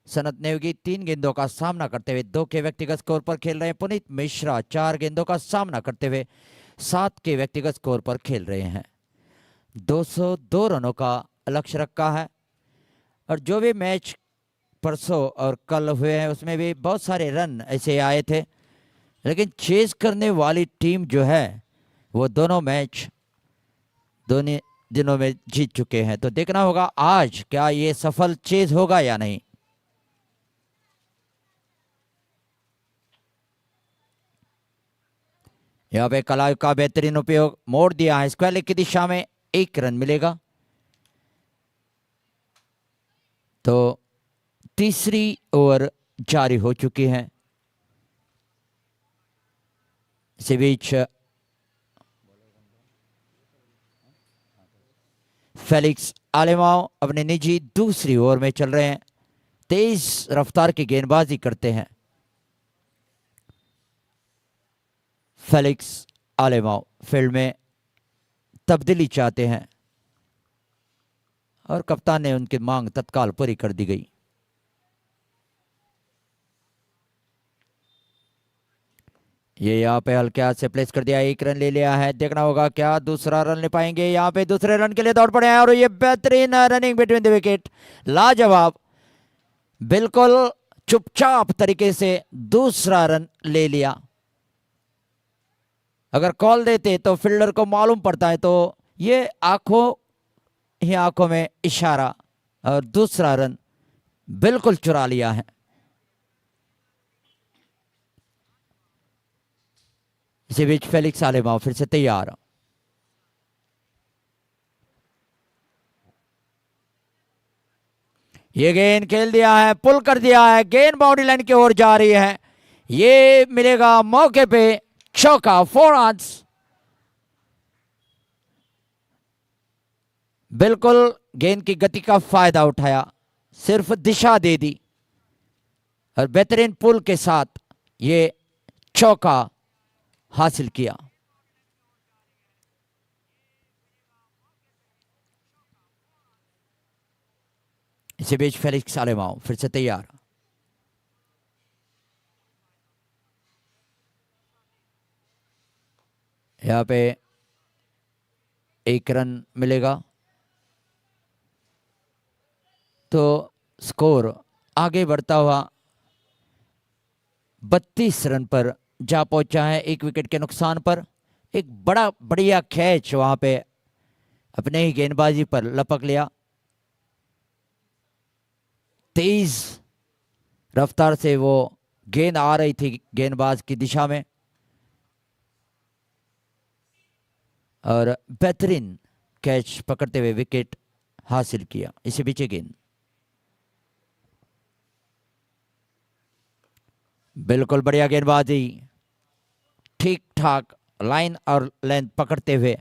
सनत नेवगी 3 गेंदों का सामना करते हुए 2 के व्यक्तिगत स्कोर पर खेल रहे हैं। पुनीत मिश्रा 4 गेंदों का सामना करते हुए 7 के व्यक्तिगत स्कोर पर खेल रहे हैं। 202 रनों का लक्ष्य रखा है, और जो भी मैच परसों और कल हुए हैं उसमें भी बहुत सारे रन ऐसे आए थे, लेकिन चेस करने वाली टीम जो है वो दोनों मैच दोनों दिनों में जीत चुके हैं। तो देखना होगा आज क्या ये सफल चेज होगा या नहीं। यहाँ पे कलायु का बेहतरीन उपयोग, मोड़ दिया है स्क्वायर लेग की दिशा में, 1 रन मिलेगा। तो तीसरी ओवर जारी हो चुकी है। इसी बीच फेलिक्स आलेमाओ अपने निजी दूसरी ओवर में चल रहे हैं, तेज रफ्तार की गेंदबाजी करते हैं। फेलिक्स आलेमाओ फील्ड में तब्दीली चाहते हैं और कप्तान ने उनकी मांग तत्काल पूरी कर दी गई। ये यहाँ पे हल्के हाथ से प्लेस कर दिया, 1 रन ले लिया है। देखना होगा क्या दूसरा रन ले पाएंगे। यहाँ पे दूसरे रन के लिए दौड़ पड़े हैं और ये बेहतरीन रनिंग बिटवीन द विकेट, लाजवाब, बिल्कुल चुपचाप तरीके से दूसरा रन ले लिया। अगर कॉल देते तो फील्डर को मालूम पड़ता है, तो ये आंखों ही आंखों में इशारा, और दूसरा रन बिल्कुल चुरा लिया है। इसी बीच फेलिक्स आलेमाओ फिर से तैयार। ये गेंद खेल दिया है, पुल कर दिया है, गेंद बाउंड्री लाइन की ओर जा रही है। ये मिलेगा मौके पे चौका, 4 रन्स। बिल्कुल गेंद की गति का फायदा उठाया, सिर्फ दिशा दे दी और बेहतरीन पुल के साथ ये चौका हासिल किया। इसी बीच फेलिक्स आलेमाओ फिर से तैयार। यहां पे 1 रन मिलेगा तो स्कोर आगे बढ़ता हुआ 32 रन पर जा पहुंचा है, 1 विकेट के नुकसान पर। एक बड़ा बढ़िया कैच वहां पे अपने ही गेंदबाजी पर लपक लिया। तेज रफ्तार से वो गेंद आ रही थी गेंदबाज की दिशा में, और बेहतरीन कैच पकड़ते हुए विकेट हासिल किया। इसी बीच गेंद बिल्कुल बढ़िया गेंदबाजी, ठीक ठाक लाइन और लेंथ पकड़ते हुए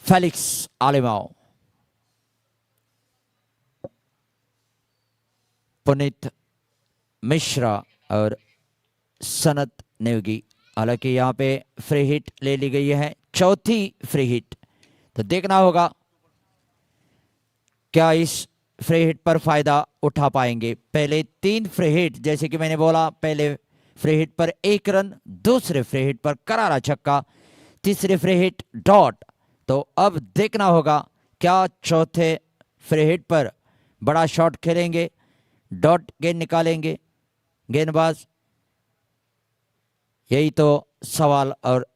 फेलिक्स आलेमाओ। पुनीत मिश्रा और सनत नेवगी, हालांकि यहाँ पे फ्री हिट ले ली गई है, चौथी फ्री हिट। तो देखना होगा क्या इस फ्री हिट पर फायदा उठा पाएंगे। पहले 3 फ्री हिट, जैसे कि मैंने बोला, पहले फ्री हिट पर 1 रन, दूसरे फ्री हिट पर करारा छक्का, तीसरे फ्री हिट डॉट। तो अब देखना होगा क्या चौथे फ्री हिट पर बड़ा शॉट खेलेंगे, डॉट गेंद निकालेंगे गेंदबाज, यही तो सवाल। और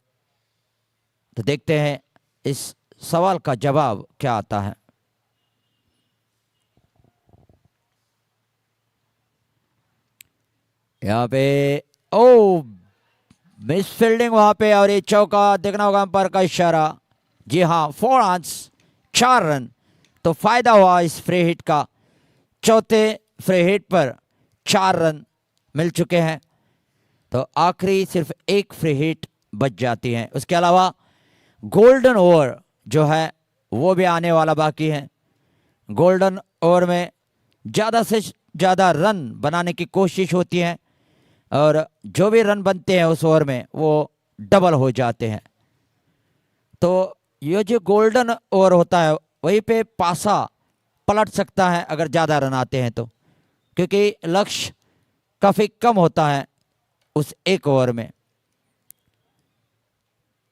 तो देखते हैं इस सवाल का जवाब क्या आता है। यहाँ पे ओ मिस फील्डिंग वहां पे, और ये चौका। देखना होगा अंपायर का इशारा। जी हाँ, 4 रन्स, 4 रन। तो फायदा हुआ इस फ्री हिट का, चौथे फ्री हिट पर 4 रन मिल चुके हैं। तो आखिरी सिर्फ 1 फ्री हिट बच जाती है। उसके अलावा गोल्डन ओवर जो है वो भी आने वाला बाकी है। गोल्डन ओवर में ज़्यादा से ज़्यादा रन बनाने की कोशिश होती है, और जो भी रन बनते हैं उस ओवर में वो डबल हो जाते हैं। तो ये जो गोल्डन ओवर होता है वहीं पे पासा पलट सकता है अगर ज़्यादा रन आते हैं तो, क्योंकि लक्ष्य काफ़ी कम होता है उस 1 ओवर में।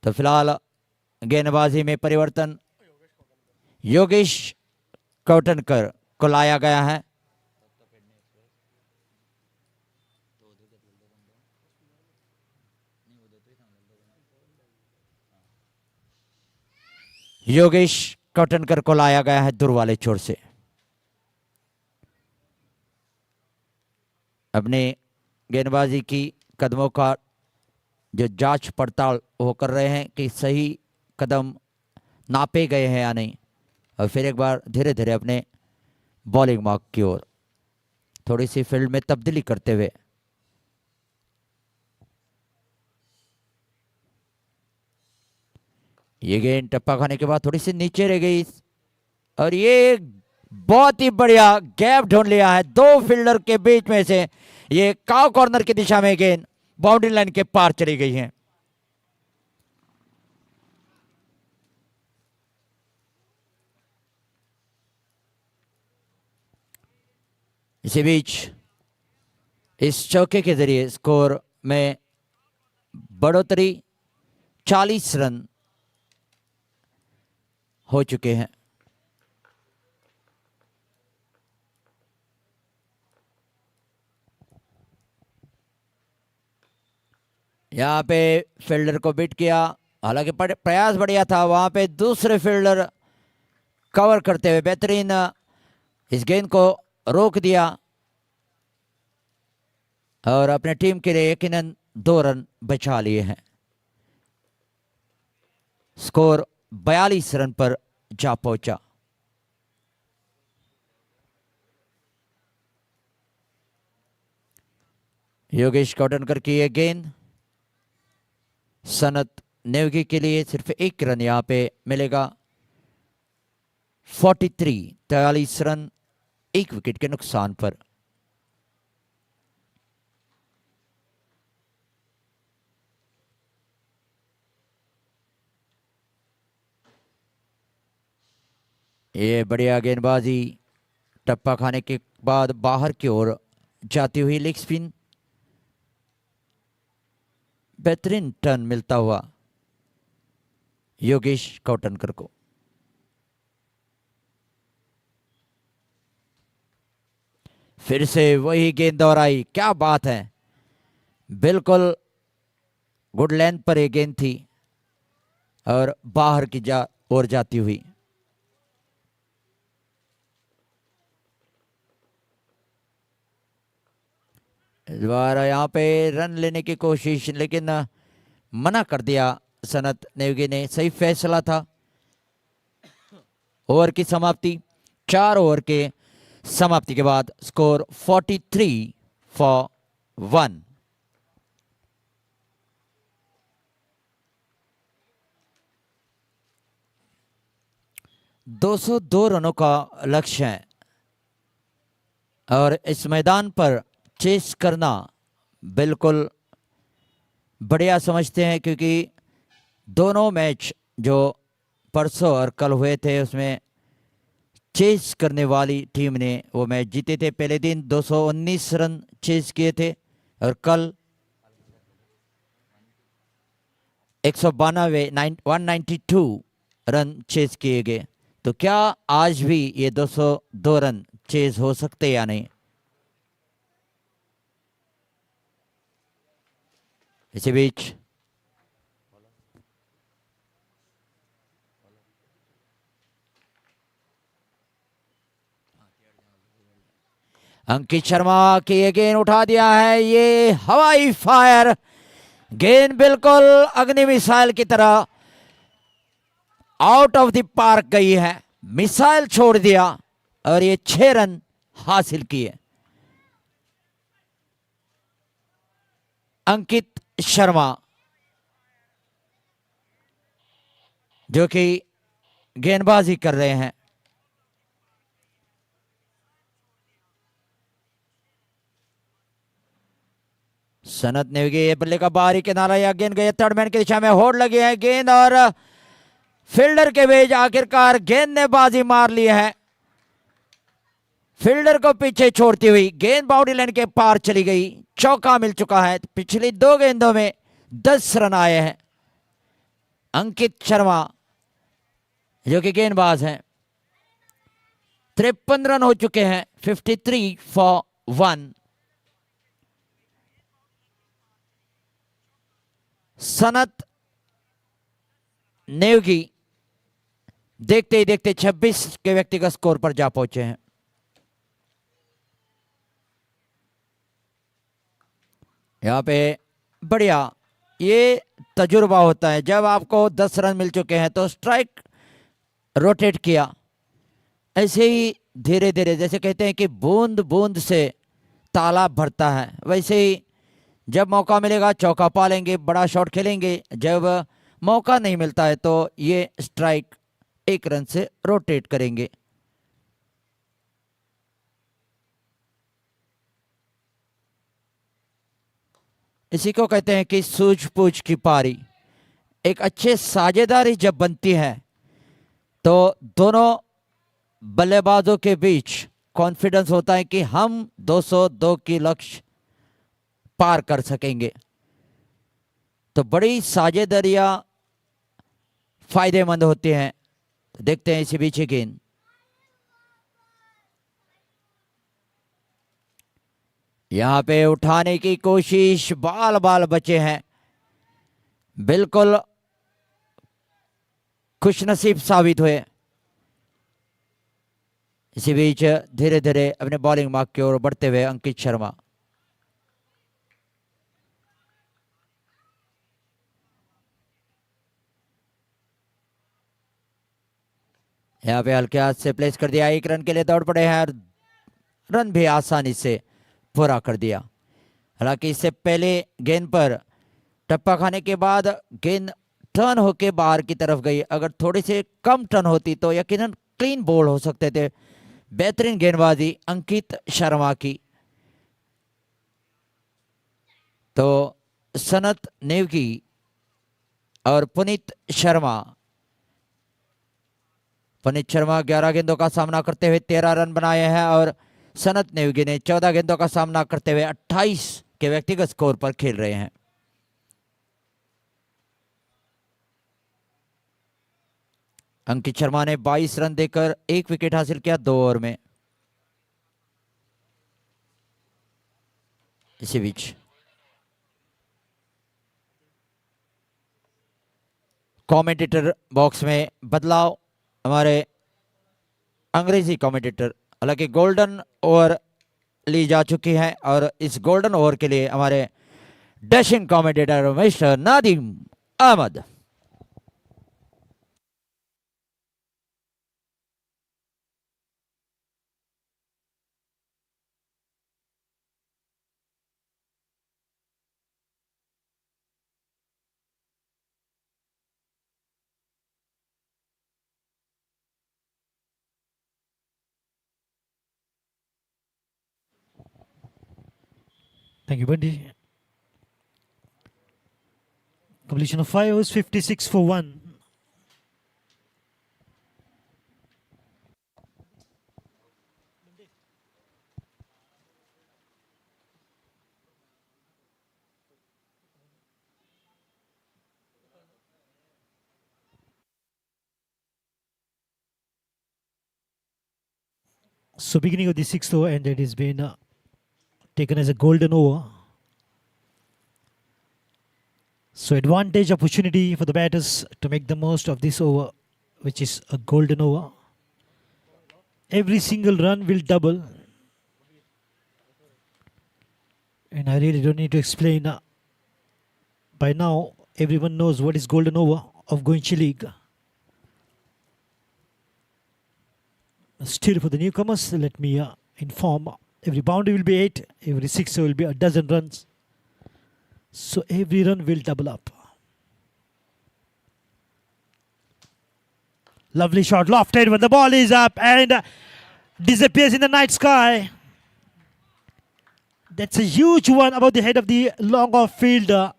तो फिलहाल गेंदबाजी में परिवर्तन, योगेश कौटनकर को लाया गया है। योगेश कौटनकर को लाया गया है दूर वाले छोर से। अपने गेंदबाजी की कदमों का जो जांच पड़ताल वो कर रहे हैं कि सही कदम नापे गए हैं या नहीं, और फिर एक बार धीरे धीरे अपने बॉलिंग मार्क की ओर थोड़ी सी फील्ड में तब्दीली करते हुए। ये गेंद टप्पा खाने के बाद थोड़ी सी नीचे रह गई, और ये बहुत ही बढ़िया गैप ढूंढ लिया है 2 फील्डर के बीच में से। ये काव कॉर्नर की दिशा में गेंद बाउंड्री लाइन के पार चली गई है। इसी बीच इस चौके के जरिए स्कोर में बढ़ोतरी, 40 रन हो चुके हैं। यहाँ पे फील्डर को बिट किया, हालांकि प्रयास बढ़िया था, वहाँ पे दूसरे फील्डर कवर करते हुए बेहतरीन इस गेंद को रोक दिया और अपने टीम के लिए यकीनन 2 रन बचा लिए हैं। स्कोर 42 रन पर जा पहुंचा। योगेश कौटनकर की ये गेंद सनत नेवगी के लिए सिर्फ 1 रन यहां पे मिलेगा। 43 रन 1 विकेट के नुकसान पर। ये बढ़िया गेंदबाजी, टप्पा खाने के बाद बाहर की ओर जाती हुई लेग स्पिन, बेहतरीन टर्न मिलता हुआ योगेश कौटनकर को। फिर से वही गेंद दोहराई, क्या बात है, बिल्कुल गुड लेंथ पर ये गेंद थी और बाहर की ओर जाती हुई। दोबारा यहाँ पे रन लेने की कोशिश, लेकिन मना कर दिया सनत नेवगी ने। सही फैसला था। ओवर की समाप्ति, 4 ओवर के समाप्ति के बाद स्कोर 43 फॉर 1। $202 रनों का लक्ष्य है और इस मैदान पर चेस करना बिल्कुल बढ़िया समझते हैं, क्योंकि दोनों मैच जो परसों और कल हुए थे उसमें चेस करने वाली टीम ने वो मैच जीते थे। पहले दिन 219 रन चेस किए थे और कल 192 रन चेस किए गए। तो क्या आज भी ये 202 रन चेस हो सकते या नहीं? इसी बीच अंकित शर्मा की ये गेंद उठा दिया है, ये हवाई फायर गेंद बिल्कुल अग्नि मिसाइल की तरह आउट ऑफ द पार्क गई है, मिसाइल छोड़ दिया और ये 6 रन हासिल किए। अंकित शर्मा जो कि गेंदबाजी कर रहे हैं। सनत नेवगी बल्ले का बाहरी किनारा, या गेंद गई थर्डमैन की दिशा में, होड़ लगी है गेंद और फील्डर के बीच आखिरकार गेंद ने बाजी मार ली है। फील्डर को पीछे छोड़ती हुई गेंद बाउंड्री लाइन के पार चली गई, चौका मिल चुका है। पिछली 2 गेंदों में 10 रन आए हैं। अंकित शर्मा जो कि गेंदबाज हैं, 53 रन हो चुके हैं, 53 फॉर 1। सनत नेवगी देखते ही देखते 26 के व्यक्तिगत स्कोर पर जा पहुंचे हैं। यहाँ पे बढ़िया ये तजुर्बा होता है, जब आपको 10 रन मिल चुके हैं तो स्ट्राइक रोटेट किया, ऐसे ही धीरे धीरे, जैसे कहते हैं कि बूंद बूंद से तालाब भरता है, वैसे ही जब मौका मिलेगा चौका पालेंगे, बड़ा शॉट खेलेंगे। जब मौका नहीं मिलता है तो ये स्ट्राइक 1 रन से रोटेट करेंगे। इसी को कहते हैं कि सूझबूझ की पारी। एक अच्छे साझेदारी जब बनती है तो दोनों बल्लेबाजों के बीच कॉन्फिडेंस होता है कि हम 202 की लक्ष्य पार कर सकेंगे। तो बड़ी साझेदारियां फायदेमंद होती हैं। तो देखते हैं इसी बीच गेंद, यहां पे उठाने की कोशिश, बाल बाल बचे हैं। बिल्कुल खुशनसीब साबित हुए। इसी बीच धीरे धीरे अपने बॉलिंग मार्क की ओर बढ़ते हुए अंकित शर्मा। यहाँ पे हल्के हाथ से प्लेस कर दिया, 1 रन के लिए दौड़ पड़े हैं और रन भी आसानी से पूरा कर दिया। हालांकि इससे पहले गेंद पर टप्पा खाने के बाद गेंद टर्न होके बाहर की तरफ गई। अगर थोड़ी सी कम टर्न होती तो यकीनन क्लीन बॉल हो सकते थे। बेहतरीन गेंदबाजी अंकित शर्मा की। तो सनत नेवगी और पुनीत शर्मा 11 गेंदों का सामना करते हुए 13 रन बनाए हैं और सनत नेवगी ने 14 गेंदों का सामना करते हुए 28 के व्यक्तिगत स्कोर पर खेल रहे हैं। अंकित शर्मा ने 22 रन देकर 1 विकेट हासिल किया 2 ओवर में। इसी बीच कमेंटेटर बॉक्स में बदलाव। हमारे अंग्रेजी कमेंटेटर, हालांकि गोल्डन ओवर ली जा चुकी है और इस गोल्डन ओवर के लिए हमारे dashing commentator mister Nadim Ahmed. Thank you, Bundy. Completion of 5 overs, 56 for 1. So beginning of the 6th over and it has been taken as a golden over. So advantage opportunity for the batters to make the most of this over, which is a golden over. Every single run will double. And I really don't need to explain. By now, everyone knows what is golden over of Goichi League. Still for the newcomers, let me inform. Every boundary will be 8, every 6 will be a dozen runs. So every run will double up. Lovely shot, lofted when the ball is up and disappears in the night sky. That's a huge one above the head of the long off fielder.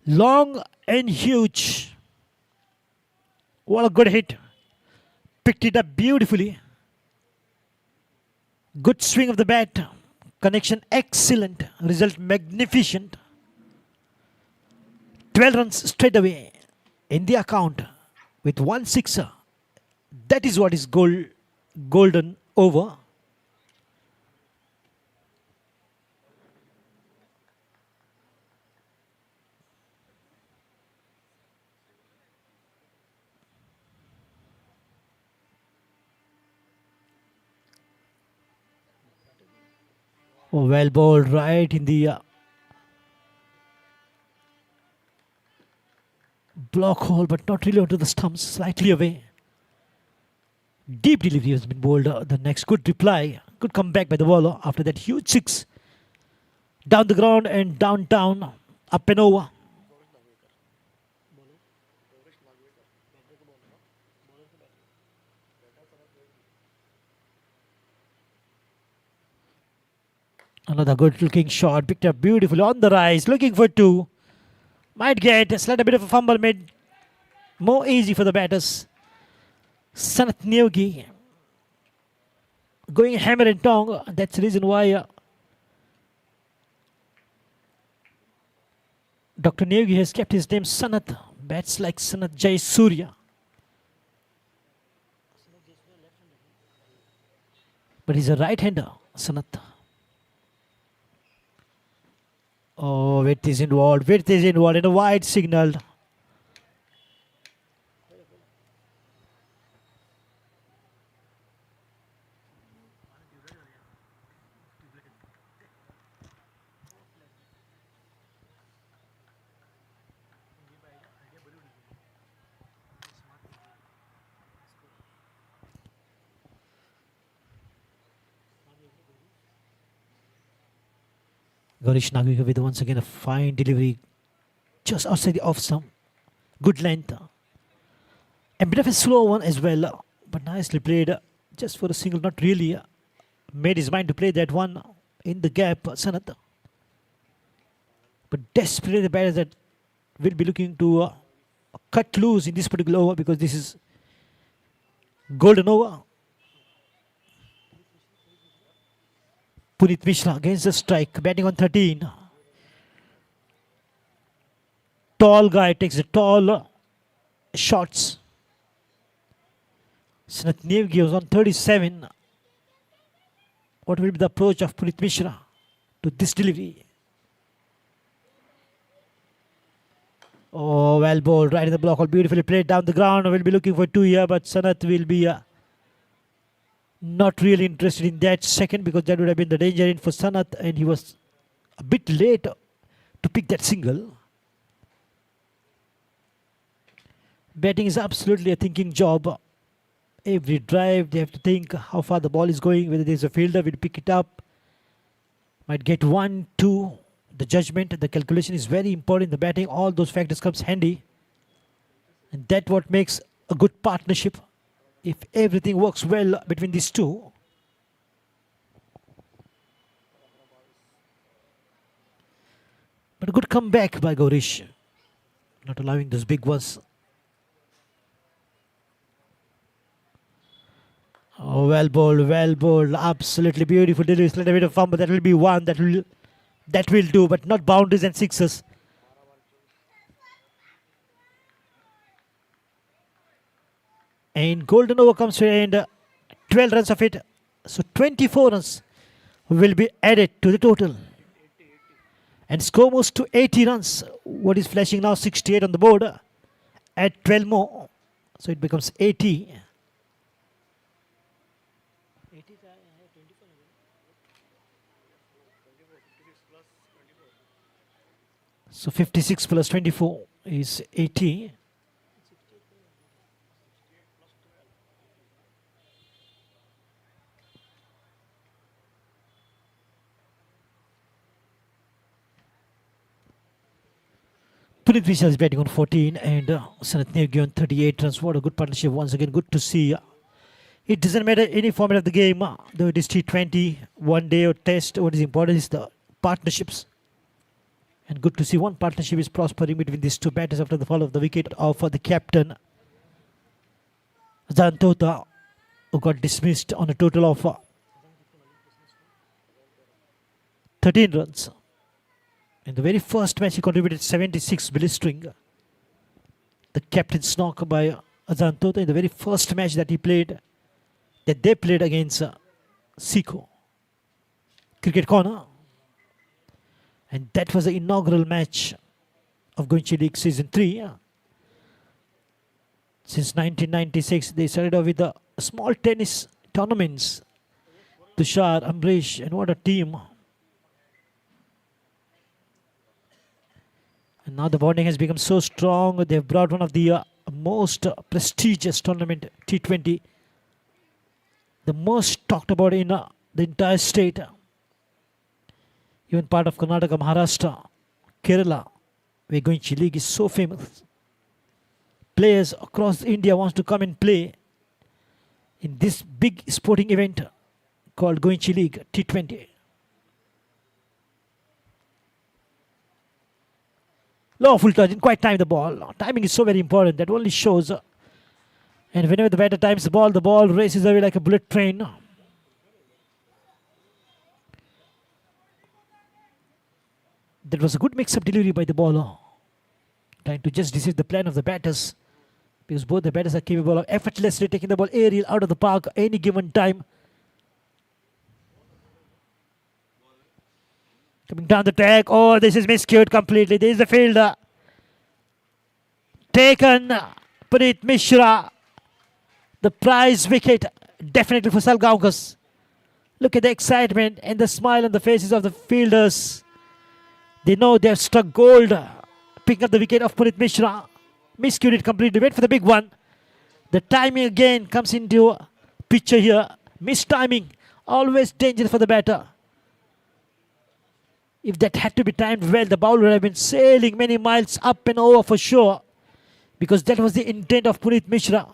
Long and huge. What a good hit. Picked it up beautifully. Good swing of the bat. Connection excellent. Result magnificent. 12 runs straight away in the account with 1 sixer. That is what is golden over. Oh, well bowled right in the block hole, but not really onto the stumps, slightly away. Deep delivery has been bowled. The next good reply, good comeback by the bowler after that huge 6. Down the ground and downtown, up and over. Another good looking shot, picked up beautifully on the rise, looking for 2. Might get a slight bit of a fumble, made more easy for the batters. Sanat Neogi going hammer and tong. That's the reason why Dr. Neogi has kept his name Sanat. Bats like Sanat Jai Surya. But he's a right-hander, Sanat. Oh, Oh, width is involved. Width is involved in a wide signal. Gaurish Nagvika with once again a fine delivery just outside the off stump. Good length. A bit of a slow one as well, but nicely played just for a single. Not really made his mind to play that one in the gap, Sanat. But desperately the batters that will be looking to cut loose in this particular over because this is golden over. Puneet Mishra against the strike, batting on 13. Tall guy takes the tall shots. Sanat Nevgi was on 37. What will be the approach of Puneet Mishra to this delivery? Oh, well bowled, right in the block, all beautifully played down the ground. We'll be looking for 2 here, but Sanat will be not really interested in that second because that would have been the danger in for Sanat, and he was a bit late to pick that single. Batting is absolutely a thinking job. Every drive they have to think how far the ball is going, whether there's a fielder will pick it up, might get 1, 2. The judgment, the calculation is very important. The batting, all those factors comes handy, and that's what makes a good partnership. If everything works well between these two. But a good comeback by Gaurish, not allowing those big ones. Oh, well bowled, absolutely beautiful delivery. Slight a bit of fumble, that will be one. That will do, but not boundaries and sixes. And golden over comes to an end. 12 runs of it. So 24 runs will be added to the total. And score moves to 80 runs. What is flashing now? 68 on the board. Add 12 more. So it becomes 80. So 56 plus 24 is 80. Puneet Mishra is batting on 14 and Sanat Nevgi on 38 runs. What a good partnership. Once again, good to see. It doesn't matter any format of the game, though it is T20, one day or test. What is important is the partnerships. And good to see one partnership is prospering between these two batters after the fall of the wicket of the captain, Zantota, who got dismissed on a total of 13 runs. In the very first match, he contributed 76 blistering. The captain's knock by Azantota in the very first match that they played against Siko. Cricket Corner. And that was the inaugural match of Goichi League Season 3. Since 1996, they started off with the small tennis tournaments. Tushar, Ambrish, and what a team. And now the bonding has become so strong. They've brought one of the most prestigious tournament, T20. The most talked about in the entire state. Even part of Karnataka, Maharashtra, Kerala, where Goichi League is so famous. Players across India wants to come and play in this big sporting event called Goichi League T20. Low full touch, didn't quite time the ball. Timing is so very important. That only shows. And whenever the batter times the ball races away like a bullet train. That was a good mix-up delivery by the bowler. Trying to just deceive the plan of the batters. Because both the batters are capable of effortlessly taking the ball aerial out of the park any given time. Coming down the track. Oh, this is miscued completely. This is the fielder. Taken. Puneet Mishra. The prize wicket. Definitely for SALGAONKAR. Look at the excitement and the smile on the faces of the fielders. They know they have struck gold. Picking up the wicket of Puneet Mishra. Miscued it completely. Wait for the big one. The timing again comes into picture here. Missed timing. Always dangerous for the batter. If that had to be timed well, the bowler would have been sailing many miles up and over for sure. Because that was the intent of Puneet Mishra.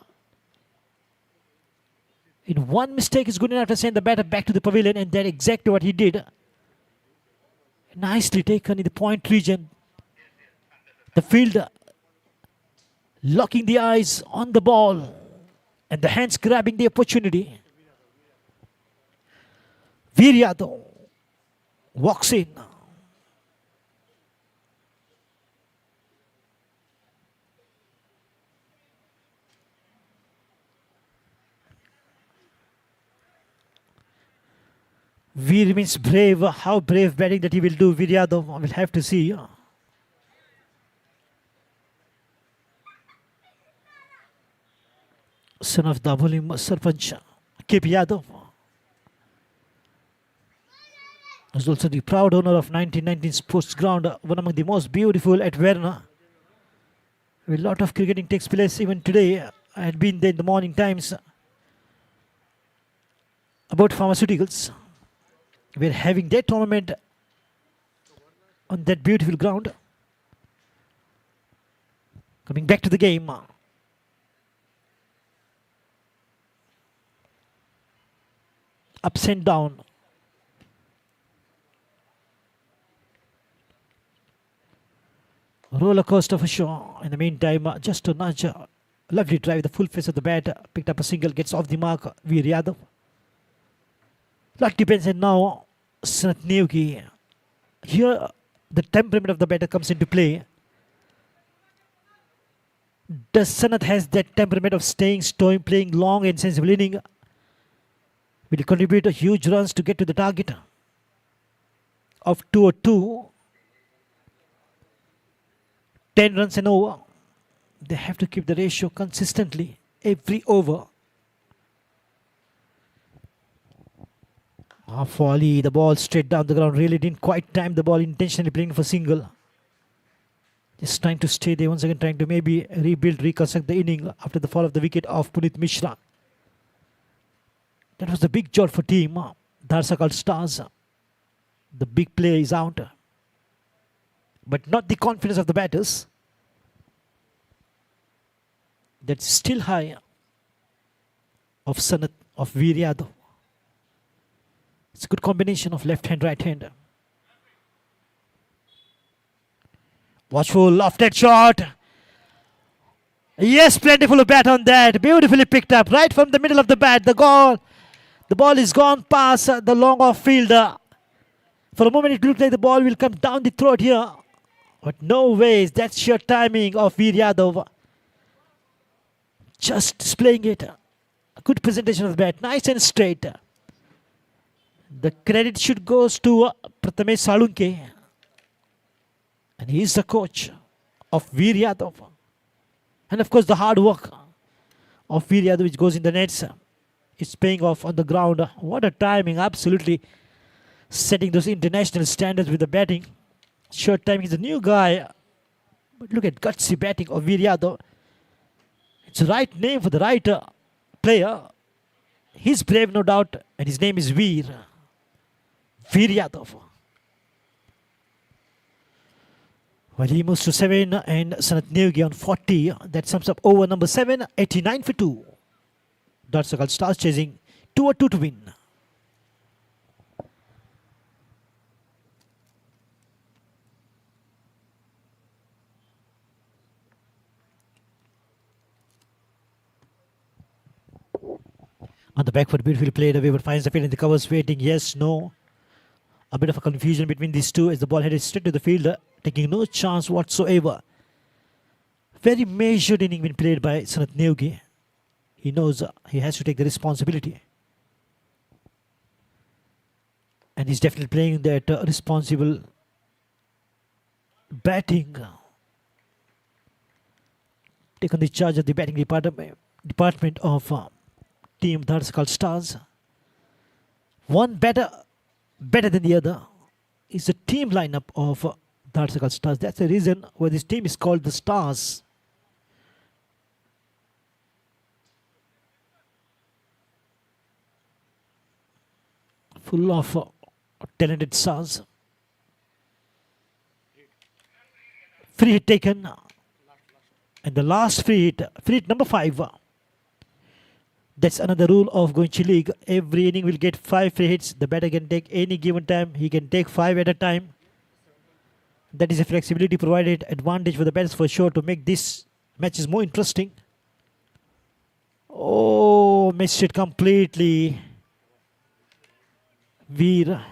In one mistake is good enough to send the batter back to the pavilion, and that's exactly what he did. Nicely taken in the point region. The fielder locking the eyes on the ball and the hands grabbing the opportunity. Veer Yadav walks in. Veer means brave. How brave batting that he will do, Veer Yadav, we'll have to see. Son of Daboli Sarpanch, K.P. Yadav. Was also the proud owner of 1919 Sports Ground, one among the most beautiful at Verna. A lot of cricketing takes place even today. I had been there in the morning times about pharmaceuticals. We're having that tournament on that beautiful ground. Coming back to the game. Ups and down. Roller coaster for sure. In the meantime, just a nudge. Lovely drive, the full face of the bat. Picked up a single, gets off the mark. Veer Yadav. Lot depends on now Sanath Newgi. Here, the temperament of the batter comes into play. Does Sanath has that temperament of staying, playing long and sensible inning? Will he contribute a huge runs to get to the target of 202? 10 runs and over. They have to keep the ratio consistently every over. Folly, the ball straight down the ground. Really didn't quite time the ball, intentionally playing for single. Just trying to stay there once again, trying to maybe rebuild, reconstruct the inning after the fall of the wicket of Puneet Mishra. That was the big job for team. DHADSAKHAL Stars. The big play is out. But not the confidence of the batters. That's still high of Sanath, of Veer Yadav. It's a good combination of left hand, right hand. Watchful, lofted shot. Yes, plentiful of bat on that. Beautifully picked up right from the middle of the bat. The ball is gone past the long off fielder. For a moment it looked like the ball will come down the throat here. But no ways. That's sheer timing of Veer Yadav. Just displaying it. A good presentation of the bat. Nice and straight. The credit should go to Prathamesh Salunke. And he is the coach of Veer Yadav. And of course the hard work of Veer Yadav which goes in the nets is paying off on the ground. What a timing. Absolutely setting those international standards with the batting. Short time, he's a new guy. But look at gutsy batting of Veer Yadav. It's the right name for the right player. He's brave, no doubt, and his name is Veer Yadav. Well, he moves to 7 and Sanath Newgi on 40. That sums up over number 7, 89 for 2. DHADSAKHAL Stars chasing 2-2 to win. On the back foot, beautifully played away, but finds the field in the covers, waiting. Yes, no. A bit of a confusion between these two as the ball headed straight to the fielder, taking no chance whatsoever. Very measured inning being played by Sanath Newgi. He knows he has to take the responsibility. And he's definitely playing that responsible batting. Taken the charge of the batting department of team DHADSAKHAL Stars. One better than the other is the team lineup of DHADSAKHAL Stars. That's the reason why this team is called the Stars. Full of talented stars. Free hit taken. And the last free hit number 5. That's another rule of Goichi League. Every inning will get 5 free hits. The batter can take any given time. He can take 5 at a time. That is a flexibility provided advantage for the batters for sure to make this matches more interesting. Oh, missed it completely. Veer.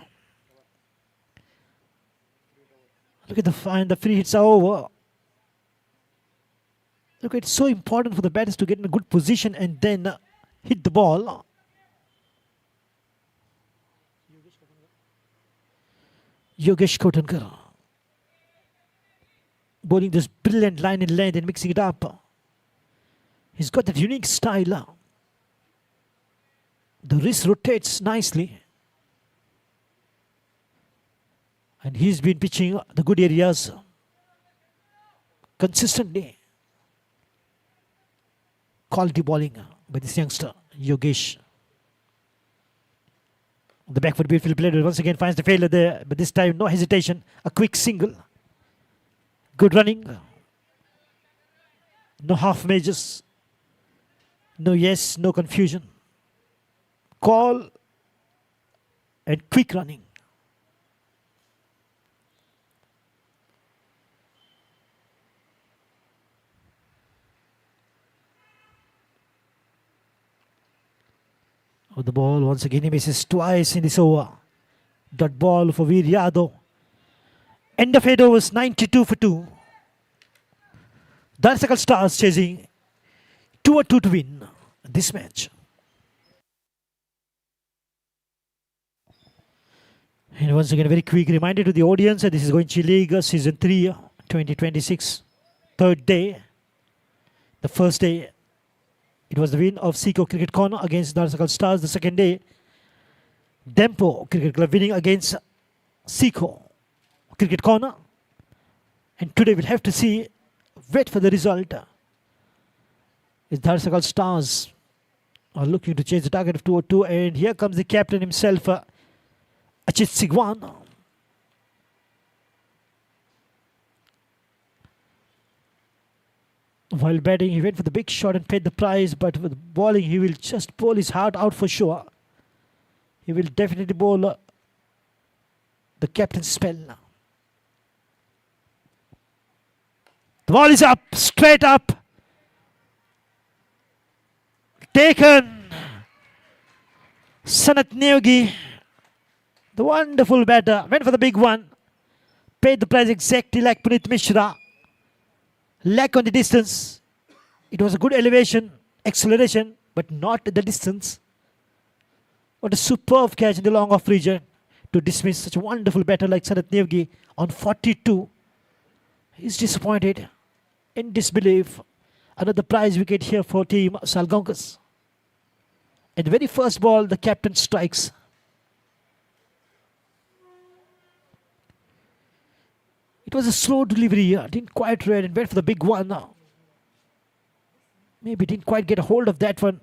Look at the free hits are over. Look, it's so important for the batters to get in a good position and then hit the ball. Yogesh Kotankar bowling this brilliant line in length and mixing it up. He's got that unique style. The wrist rotates nicely. And he's been pitching the good areas consistently. Quality bowling by this youngster, Yogesh. The back foot beautifully played once again finds the failure there, but this time no hesitation. A quick single. Good running. No half measures. No yes, no confusion. Call and quick running. Oh, the ball once again he misses twice in this over. Dot ball for Veer Yadav. End of 8 overs, 92 for 2. DHADSAKHAL Stars chasing 2-2 to win this match. And once again, a very quick reminder to the audience that this is Goichi League Season 3, 2026, third day. The first day, it was the win of Seiko Cricket Corner against DHADSAKHAL Stars. The second day, Dempo Cricket Club winning against Seiko Cricket Corner. And today we'll have to wait for the result. As DHADSAKHAL Stars are looking to chase the target of 2-2. And here comes the captain himself, Achit Sigwan. While batting, he went for the big shot and paid the price, but with bowling, he will just bowl his heart out for sure. He will definitely bowl the captain's spell. The ball is up, straight up. Taken. Sanat Neogi, the wonderful batter, went for the big one. Paid the price exactly like Punit Mishra. Lack on the distance. It was a good elevation, acceleration, but not the distance. What a superb catch in the long off region to dismiss such a wonderful batter like Sanat Neogi on 42. He's disappointed, in disbelief. Another prize wicket here for team SALGAONKAR. At the very first ball, the captain strikes. It was a slow delivery here. Didn't quite read and went for the big one now. Maybe didn't quite get a hold of that one.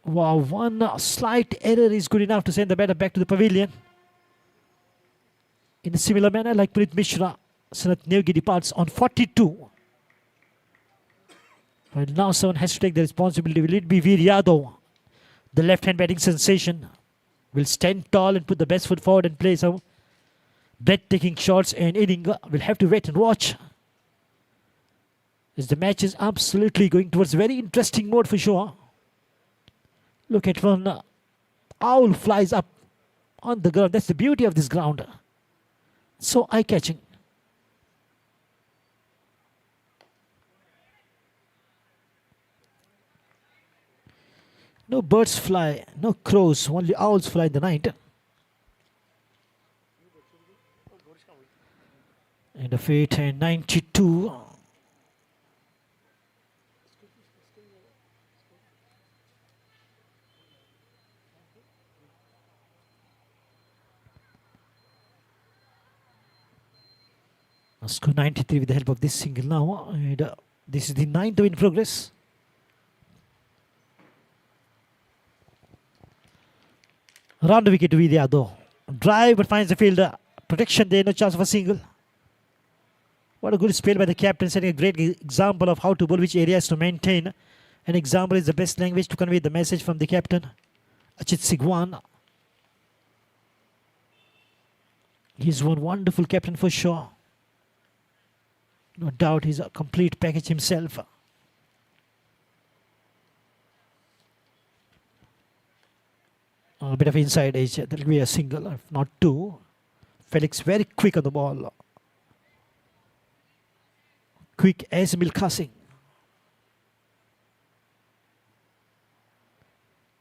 Wow, one slight error is good enough to send the batter back to the pavilion. In a similar manner like Punit Mishra, Sanat Neogi departs on 42. Well, now someone has to take the responsibility. Will it be Veer Yadav, the left-hand batting sensation? Will stand tall and put the best foot forward and play some breathtaking shots and inning. We'll have to wait and watch. As the match is absolutely going towards a very interesting mode for sure. Look at one owl flies up on the ground. That's the beauty of this ground. So eye-catching. No birds fly, no crows, only owls fly in the night. And the fate and 92. Score 93 with the help of this single now. And this is the 9th in progress. Round the wicket to Vidya though. Drive but finds the fielder. Protection there, no chance of a single. What a good spell by the captain, setting a great example of how to bowl, which areas to maintain. An example is the best language to convey the message from the captain. Achit Sigwan. He's one wonderful captain for sure. No doubt he's a complete package himself. A bit of inside edge. That will be a single, if not two. Felix very quick on the ball. Quick as Milkha Singh.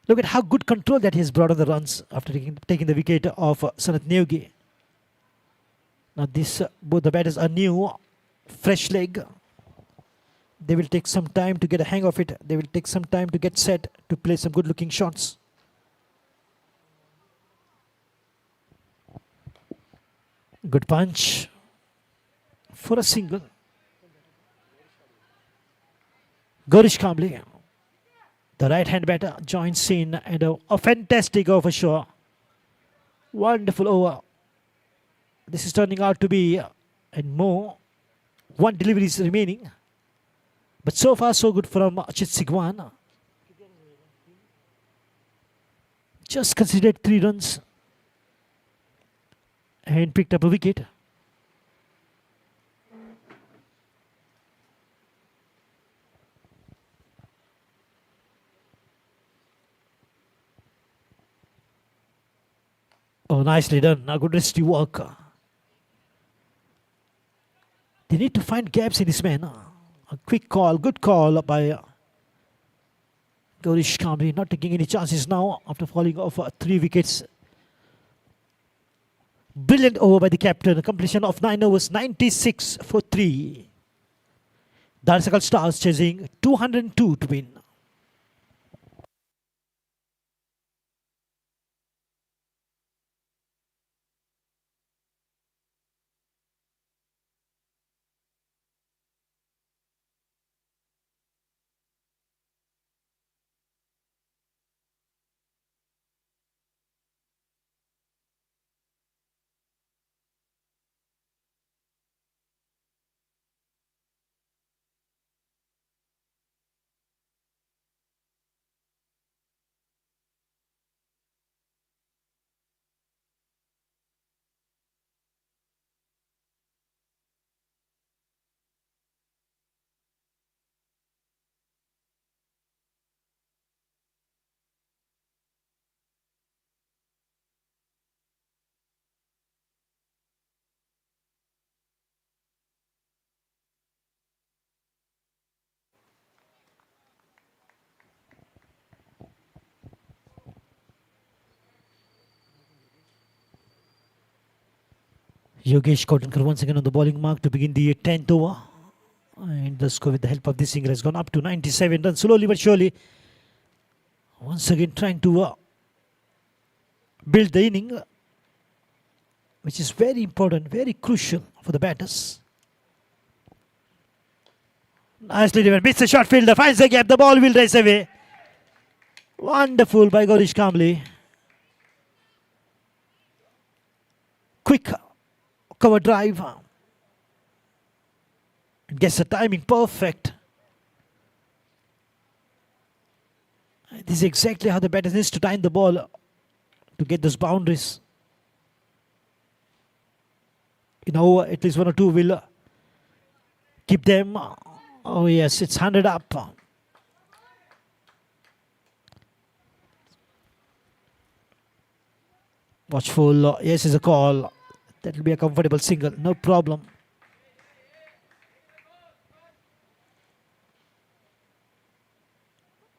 Look at how good control that he has brought on the runs after taking the wicket of Sanat Neogi. Now this, both the batters are new. Fresh leg. They will take some time to get a hang of it. They will take some time to get set to play some good looking shots. Good punch for a single. Gaurish Kamble, the right hand batter, joins in and a fantastic over sure. Wonderful over. This is turning out to be and more. One delivery is remaining. But so far so good from Achit Sigwan. Just considered 3 runs. And picked up a wicket. Oh, nicely done. Now good resty work. They need to find gaps in this man. A quick call, good call by Gaurish Kamble, not taking any chances now after falling off 3 wickets. Brilliant over by the captain. A completion of 9 overs, 96 for 3. DHADSAKHAL Stars chasing 202 to win. Yogesh Kotankar once again on the bowling mark to begin the 10th over. And the score with the help of this single has gone up to 97 runs. Slowly but surely. Once again trying to build the inning. Which is very important, very crucial for the batters. Nicely driven. Beats the short fielder. Finds the gap. The ball will race away. Wonderful by Gaurish Kamble. Quick cover drive. Gets the timing perfect. This is exactly how the batter needs to time the ball to get those boundaries. At least 1 or 2 will keep them. Oh yes, it's 100 up. Watchful. Yes, is a call. That will be a comfortable single. No problem.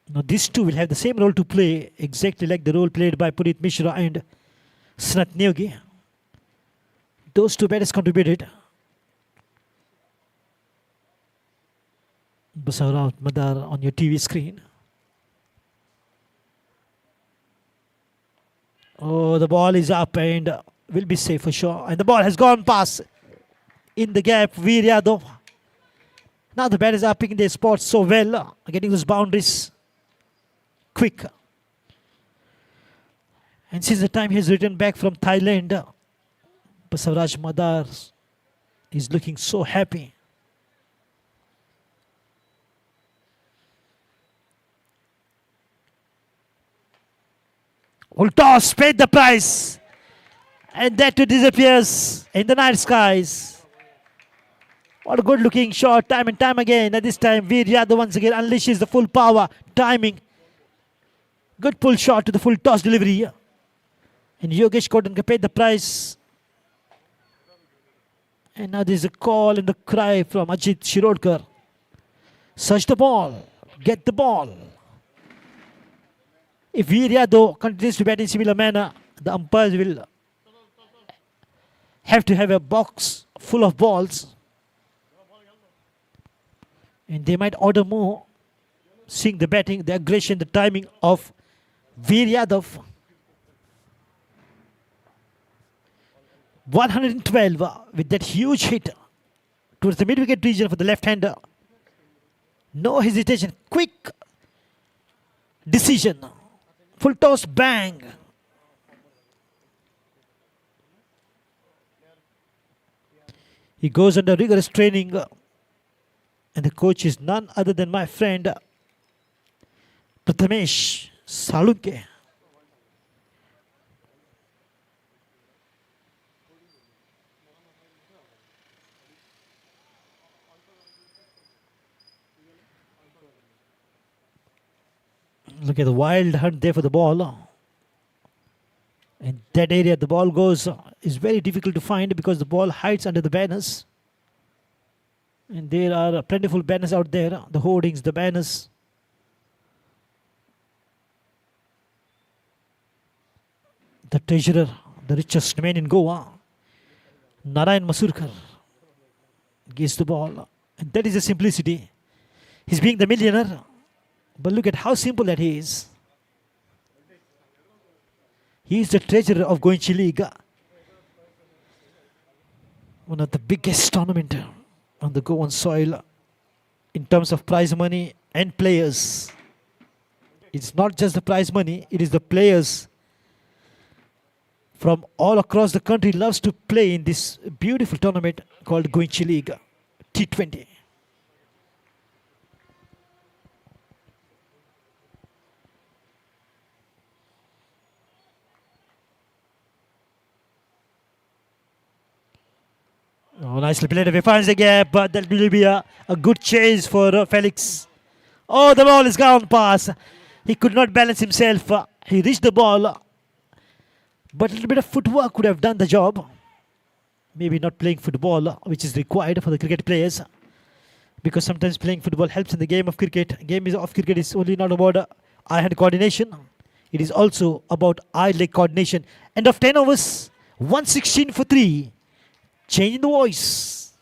Now these two will have the same role to play, exactly like the role played by Puneet Mishra and Snat Neogi. Those two batters contributed. Basaurav Madar on your TV screen. Oh, the ball is up and will be safe for sure. And the ball has gone past in the gap. Veer Yadav. Now the batters are picking their spots so well, getting those boundaries quick. And since the time he has returned back from Thailand, Basavaraj Madar is looking so happy. Will toss, paid the price. And that too disappears in the night skies. What a good looking shot, time and time again. And this time Veer Yadav once again unleashes the full power, timing. Good pull shot to the full toss delivery. And Yogesh Kotanka paid the price. And now there's a call and a cry from Ajit Shirodkar. Search the ball, get the ball. If Veer Yadav continues to bat in similar manner, the umpires will have to have a box full of balls. And they might order more, seeing the batting, the aggression, the timing of Veer Yadav. 112 with that huge hit towards the mid-wicket region for the left-hander. No hesitation, quick decision. Full toss, bang. He goes under rigorous training. And the coach is none other than my friend Prathamesh Salunke. Look at the wild hunt there for the ball. In that area the ball goes is very difficult to find because the ball hides under the banners. And there are plentiful banners out there, the hoardings, the banners. The treasurer, the richest man in Goa, Narayan Masurkar, gives the ball. And that is the simplicity. He's being the millionaire. But look at how simple that he is. He is the treasurer of Goichi League. One of the biggest tournament on the Goan soil in terms of prize money and players. It's not just the prize money, it is the players from all across the country loves to play in this beautiful tournament called Goichi League T20. Oh, nicely played away, finds the gap, but that will be a good chase for Felix. Oh, the ball is gone past. He could not balance himself. He reached the ball, but a little bit of footwork could have done the job. Maybe not playing football, which is required for the cricket players, because sometimes playing football helps in the game of cricket. Game of cricket is only not about eye-hand coordination. It is also about eye-leg coordination. End of 10 overs, 116 for 3. Changing the voice.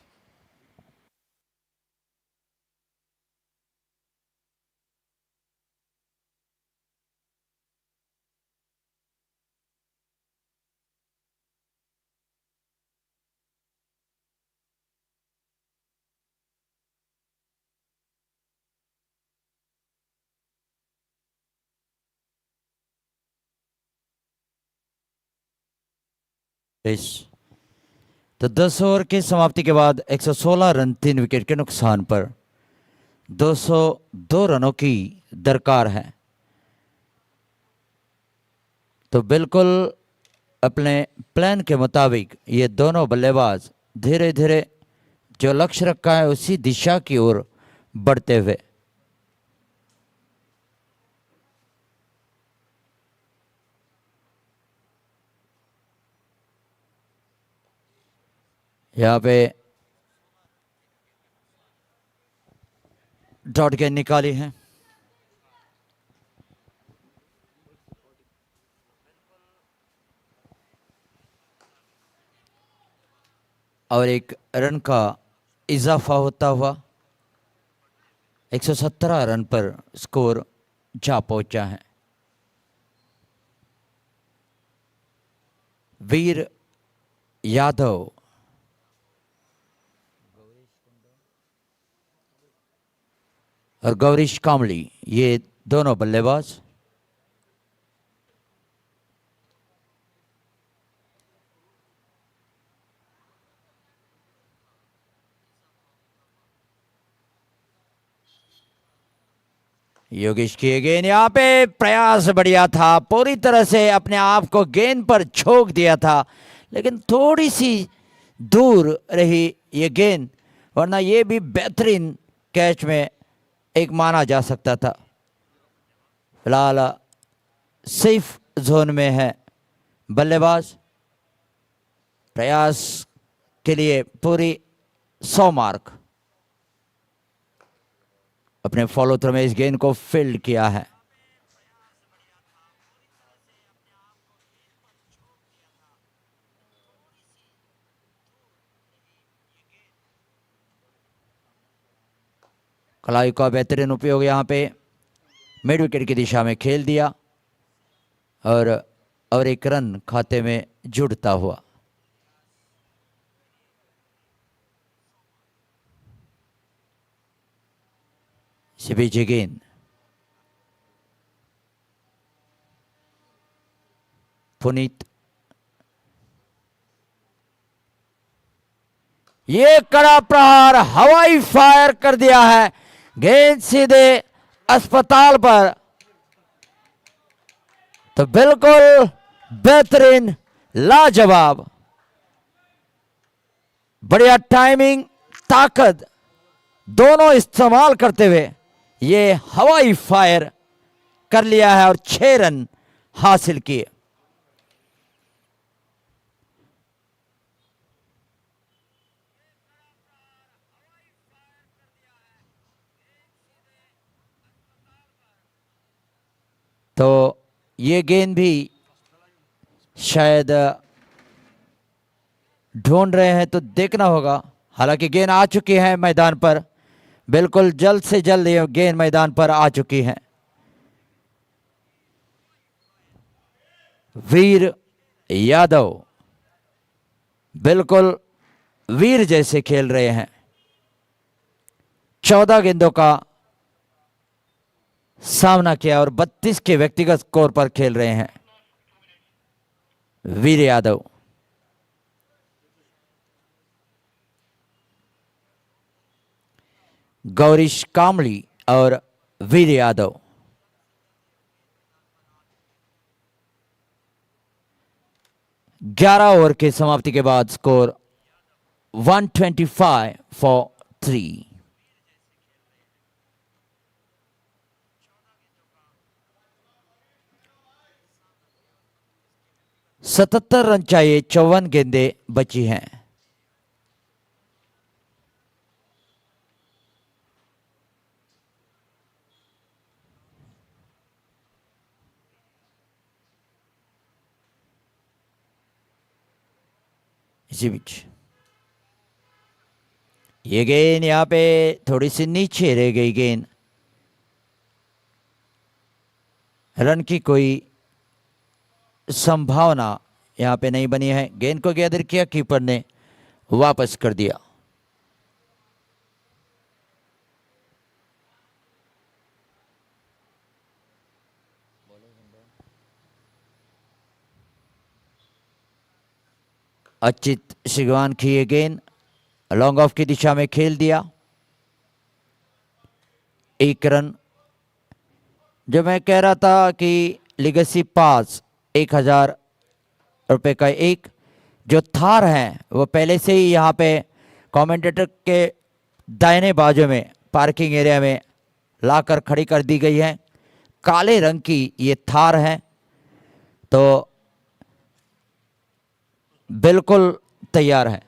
तो 10 over की समाप्ति के बाद 116 run 3 wicket के नुकसान पर 202 रनों की दरकार है। तो बिल्कुल अपने प्लान के मुताबिक ये दोनों बल्लेबाज धीरे धीरे जो लक्ष्य रखा है उसी दिशा की ओर बढ़ते हुए यहाँ पे डॉट गेंद निकाली है। और एक रन का इजाफा होता हुआ 117 रन पर स्कोर जा पहुंचा है। वीर यादव और गौरीश कामली ये दोनों बल्लेबाज। योगेश की गेंद, यहाँ पे प्रयास बढ़िया था, पूरी तरह से अपने आप को गेंद पर झोंक दिया था, लेकिन थोड़ी सी दूर रही ये गेंद, वरना ये भी बेहतरीन कैच में एक माना जा सकता था। फिलहाल सेफ जोन में है बल्लेबाज, प्रयास के लिए पूरी 100 मार्क। अपने फॉलो थ्रू में इस गेंद को फील्ड किया है। कलाई का बेहतरीन उपयोग यहाँ पे मिड विकेट की दिशा में खेल दिया और एक रन खाते में जुड़ता हुआ। बीच गेंद पुनीत, ये कड़ा प्रहार हवाई फायर कर दिया है, गेंद सीधे अस्पताल पर। तो बिल्कुल बेहतरीन, लाजवाब, बढ़िया टाइमिंग, ताकत दोनों इस्तेमाल करते हुए ये हवाई फायर कर लिया है और 6 रन हासिल किए। तो ये गेंद भी शायद ढूंढ रहे हैं, तो देखना होगा। हालांकि गेंद आ चुकी है मैदान पर, बिल्कुल जल्द से जल्द ये गेंद मैदान पर आ चुकी है। वीर यादव बिल्कुल वीर जैसे खेल रहे हैं, 14 गेंदों का सामना किया और 32 के व्यक्तिगत स्कोर पर खेल रहे हैं वीर यादव। गौरीश कामली और वीर यादव। ग्यारह ओवर के समाप्ति के बाद स्कोर 125 फॉर 3। सतहत्तर रन चाहिए, 54 गेंदें बची हैं। इसी बीच ये गेंद यहाँ पे थोड़ी सी नीचे रह गई गेंद, रन की कोई संभावना यहाँ पे नहीं बनी है। गेंद को गैदर किया, कीपर ने वापस कर दिया। अचित शिगवान की ये गेंद लॉन्ग ऑफ की दिशा में खेल दिया, 1 रन। जो मैं कह रहा था कि लीगेसी पास 1000 रुपए का एक जो थार है वो पहले से ही यहाँ पे कमेंटेटर के दाहिने बाजू में पार्किंग एरिया में लाकर खड़ी कर दी गई है। काले रंग की ये थार है, तो बिल्कुल तैयार है।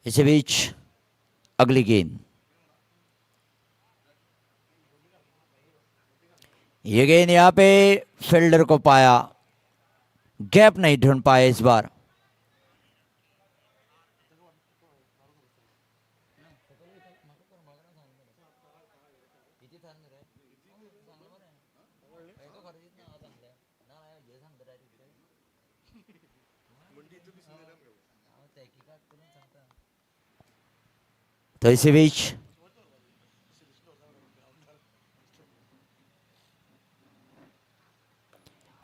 इसी बीच अगली गेंद ये गेंद यहाँ पे फील्डर को पाया, गैप नहीं ढूंढ पाए इस बार। तो इसी बीच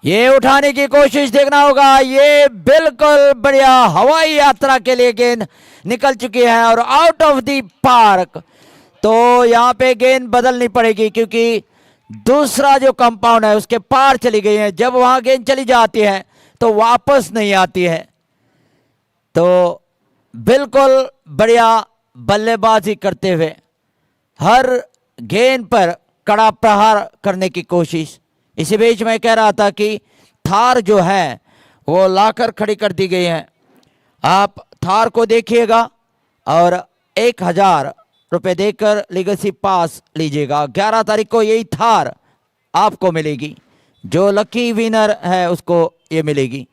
ये उठाने की कोशिश देखना होगा, ये बिल्कुल बढ़िया हवाई यात्रा के लिए गेंद निकल चुकी है और आउट ऑफ द पार्क। तो यहां पे गेंद बदलनी पड़ेगी क्योंकि दूसरा जो कंपाउंड है उसके पार चली गई है। जब वहां गेंद चली जाती है तो वापस नहीं आती है। तो बिल्कुल बढ़िया बल्लेबाजी करते हुए हर गेंद पर कड़ा प्रहार करने की कोशिश। इसी बीच मैं कह रहा था कि थार जो है वो लाकर खड़ी कर दी गई है। आप थार को देखिएगा और 1000 रुपये देकर लीगेसी पास लीजिएगा। 11 तारीख को यही थार आपको मिलेगी, जो लकी विनर है उसको ये मिलेगी।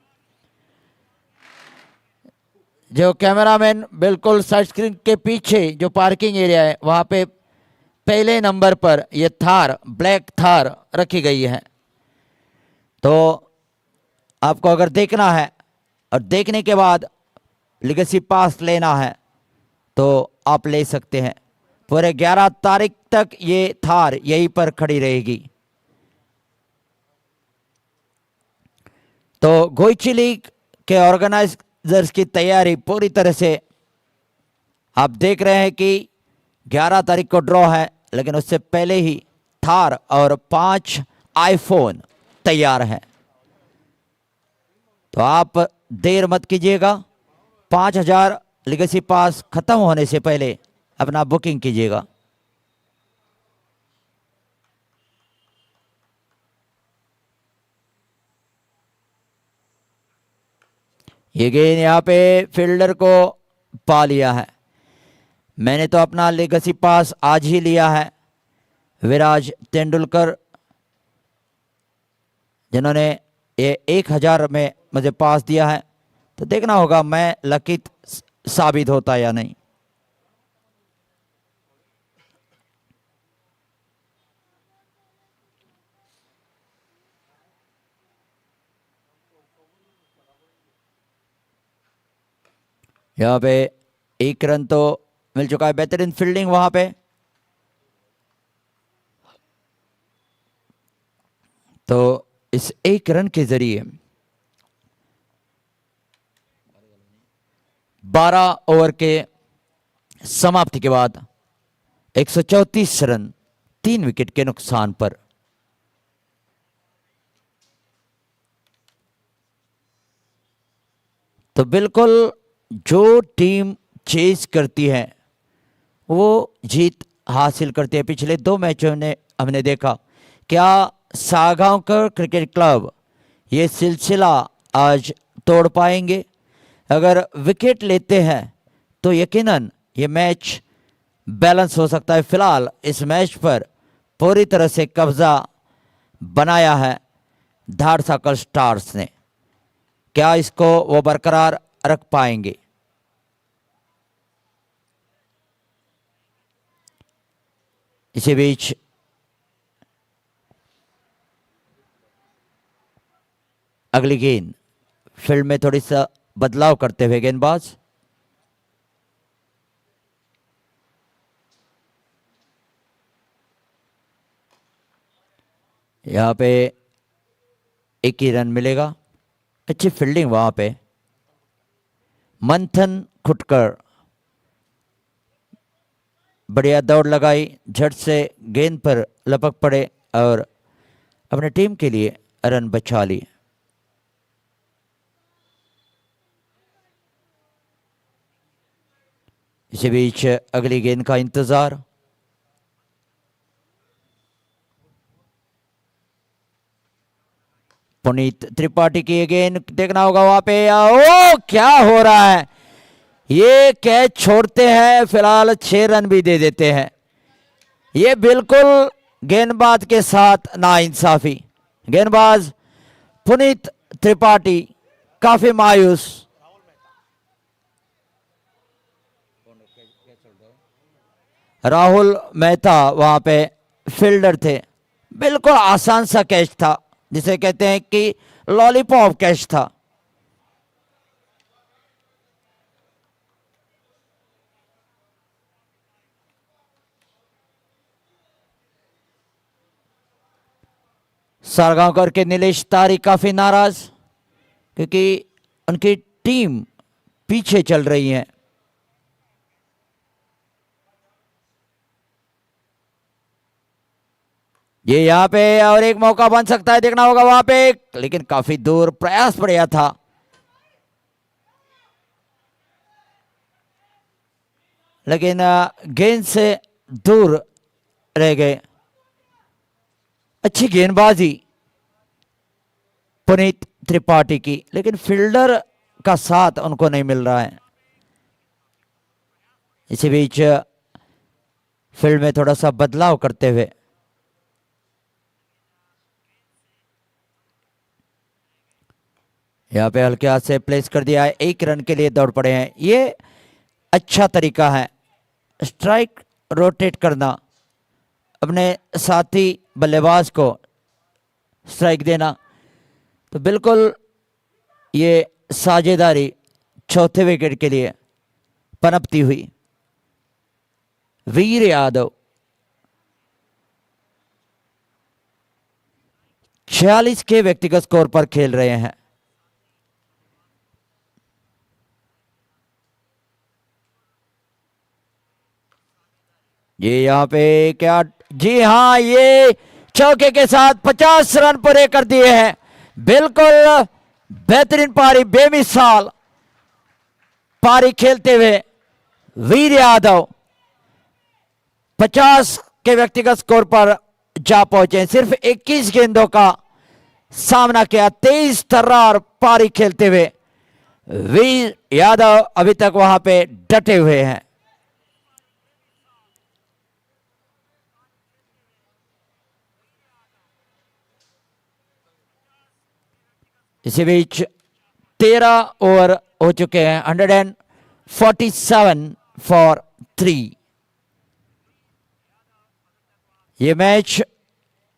जो कैमरामैन बिल्कुल साइड स्क्रीन के पीछे जो पार्किंग एरिया है वहाँ पे पहले नंबर पर ये थार, ब्लैक थार रखी गई है। तो आपको अगर देखना है और देखने के बाद लीगेसी पास लेना है तो आप ले सकते हैं। पूरे 11 तारीख तक ये थार यहीं पर खड़ी रहेगी। तो गोइची लीग के ऑर्गेनाइजर्स की तैयारी पूरी तरह से आप देख रहे हैं कि 11 तारीख को ड्रॉ है, लेकिन उससे पहले ही थार और 5 आईफोन तैयार हैं। तो आप देर मत कीजिएगा, 5000 लीगेसी पास खत्म होने से पहले अपना बुकिंग कीजिएगा। ये गेंद यहाँ पे फील्डर को पा लिया है। मैंने तो अपना लीगेसी पास आज ही लिया है। विराज तेंदुलकर जिन्होंने ये 1000 में मुझे पास दिया है, तो देखना होगा मैं लकी साबित होता या नहीं। यहाँ पे 1 रन तो मिल चुका है। बेहतरीन फील्डिंग वहां पे। तो इस 1 रन के जरिए 12 ओवर के समाप्ति के बाद 134 रन 3 विकेट के नुकसान पर। तो बिल्कुल जो टीम चेस करती है वो जीत हासिल करती है। पिछले 2 मैचों में हमने देखा, क्या सालगांवकर क्रिकेट क्लब ये सिलसिला आज तोड़ पाएंगे? अगर विकेट लेते हैं तो यकीनन ये मैच बैलेंस हो सकता है। फिलहाल इस मैच पर पूरी तरह से कब्जा बनाया है धाड़साकल स्टार्स ने। क्या इसको वो बरकरार रख पाएंगे? इसी बीच अगली गेंद फील्ड में थोड़ी सा बदलाव करते हुए गेंदबाज। यहां पे 1 ही रन मिलेगा। अच्छी फील्डिंग वहां पे। मंथन खुटकर बढ़िया दौड़ लगाई, झट से गेंद पर लपक पड़े और अपने टीम के लिए रन बचा लिए। इसी बीच अगली गेंद का इंतजार। पुनीत त्रिपाठी की ये गेंद देखना होगा वहां पे। ओ क्या हो रहा है? ये कैच छोड़ते हैं, फिलहाल 6 रन भी दे देते हैं। ये बिल्कुल गेंदबाज के साथ नाइंसाफी। गेंदबाज पुनीत त्रिपाठी काफी मायूस। राहुल मेहता वहां पे फील्डर थे। बिल्कुल आसान सा कैच था, जिसे कहते हैं कि लॉलीपॉप कैच था। सालगांवकर के नीलेश तारी काफी नाराज, क्योंकि उनकी टीम पीछे चल रही है। ये यहां पे और एक मौका बन सकता है, देखना होगा वहां पे, लेकिन काफी दूर प्रयास बढ़िया था। लेकिन गेंद से दूर रह गए। अच्छी गेंदबाजी पुनीत त्रिपाठी की, लेकिन फील्डर का साथ उनको नहीं मिल रहा है। इसी बीच फील्ड में थोड़ा सा बदलाव करते हुए यहाँ पे हल्के हाथ से प्लेस कर दिया है। 1 रन के लिए दौड़ पड़े हैं। ये अच्छा तरीका है, स्ट्राइक रोटेट करना, अपने साथी बल्लेबाज को स्ट्राइक देना। तो बिल्कुल ये साझेदारी चौथे विकेट के लिए पनपती हुई। वीर यादव 46 के व्यक्तिगत स्कोर पर खेल रहे हैं। ये यहाँ पे क्या, जी हाँ, ये चौके के साथ 50 रन पूरे कर दिए हैं। बिल्कुल बेहतरीन पारी, बेमिसाल पारी खेलते हुए वीर यादव 50 के व्यक्तिगत स्कोर पर जा पहुंचे। सिर्फ 21 गेंदों का सामना किया, 23 तर्रार पारी खेलते हुए वीर यादव अभी तक वहां पे डटे हुए हैं। इसी बीच 13 ओवर हो चुके हैं। 147 फॉर 3। ये मैच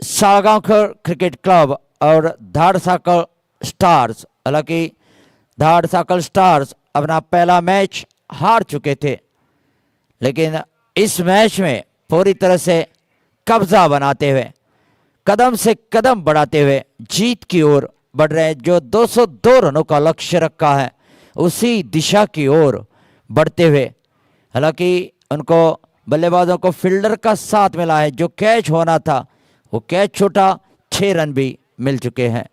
सालगांवकर क्रिकेट क्लब और धाड़साकल स्टार्स, हालांकि धाड़साकल स्टार्स अपना पहला मैच हार चुके थे, लेकिन इस मैच में पूरी तरह से कब्जा बनाते हुए, कदम से कदम बढ़ाते हुए जीत की ओर बढ़ रहे हैं। जो 202 रनों का लक्ष्य रखा है, उसी दिशा की ओर बढ़ते हुए, हालांकि उनको बल्लेबाजों को फील्डर का साथ मिला है। जो कैच होना था वो कैच छूटा, 6 रन भी मिल चुके हैं।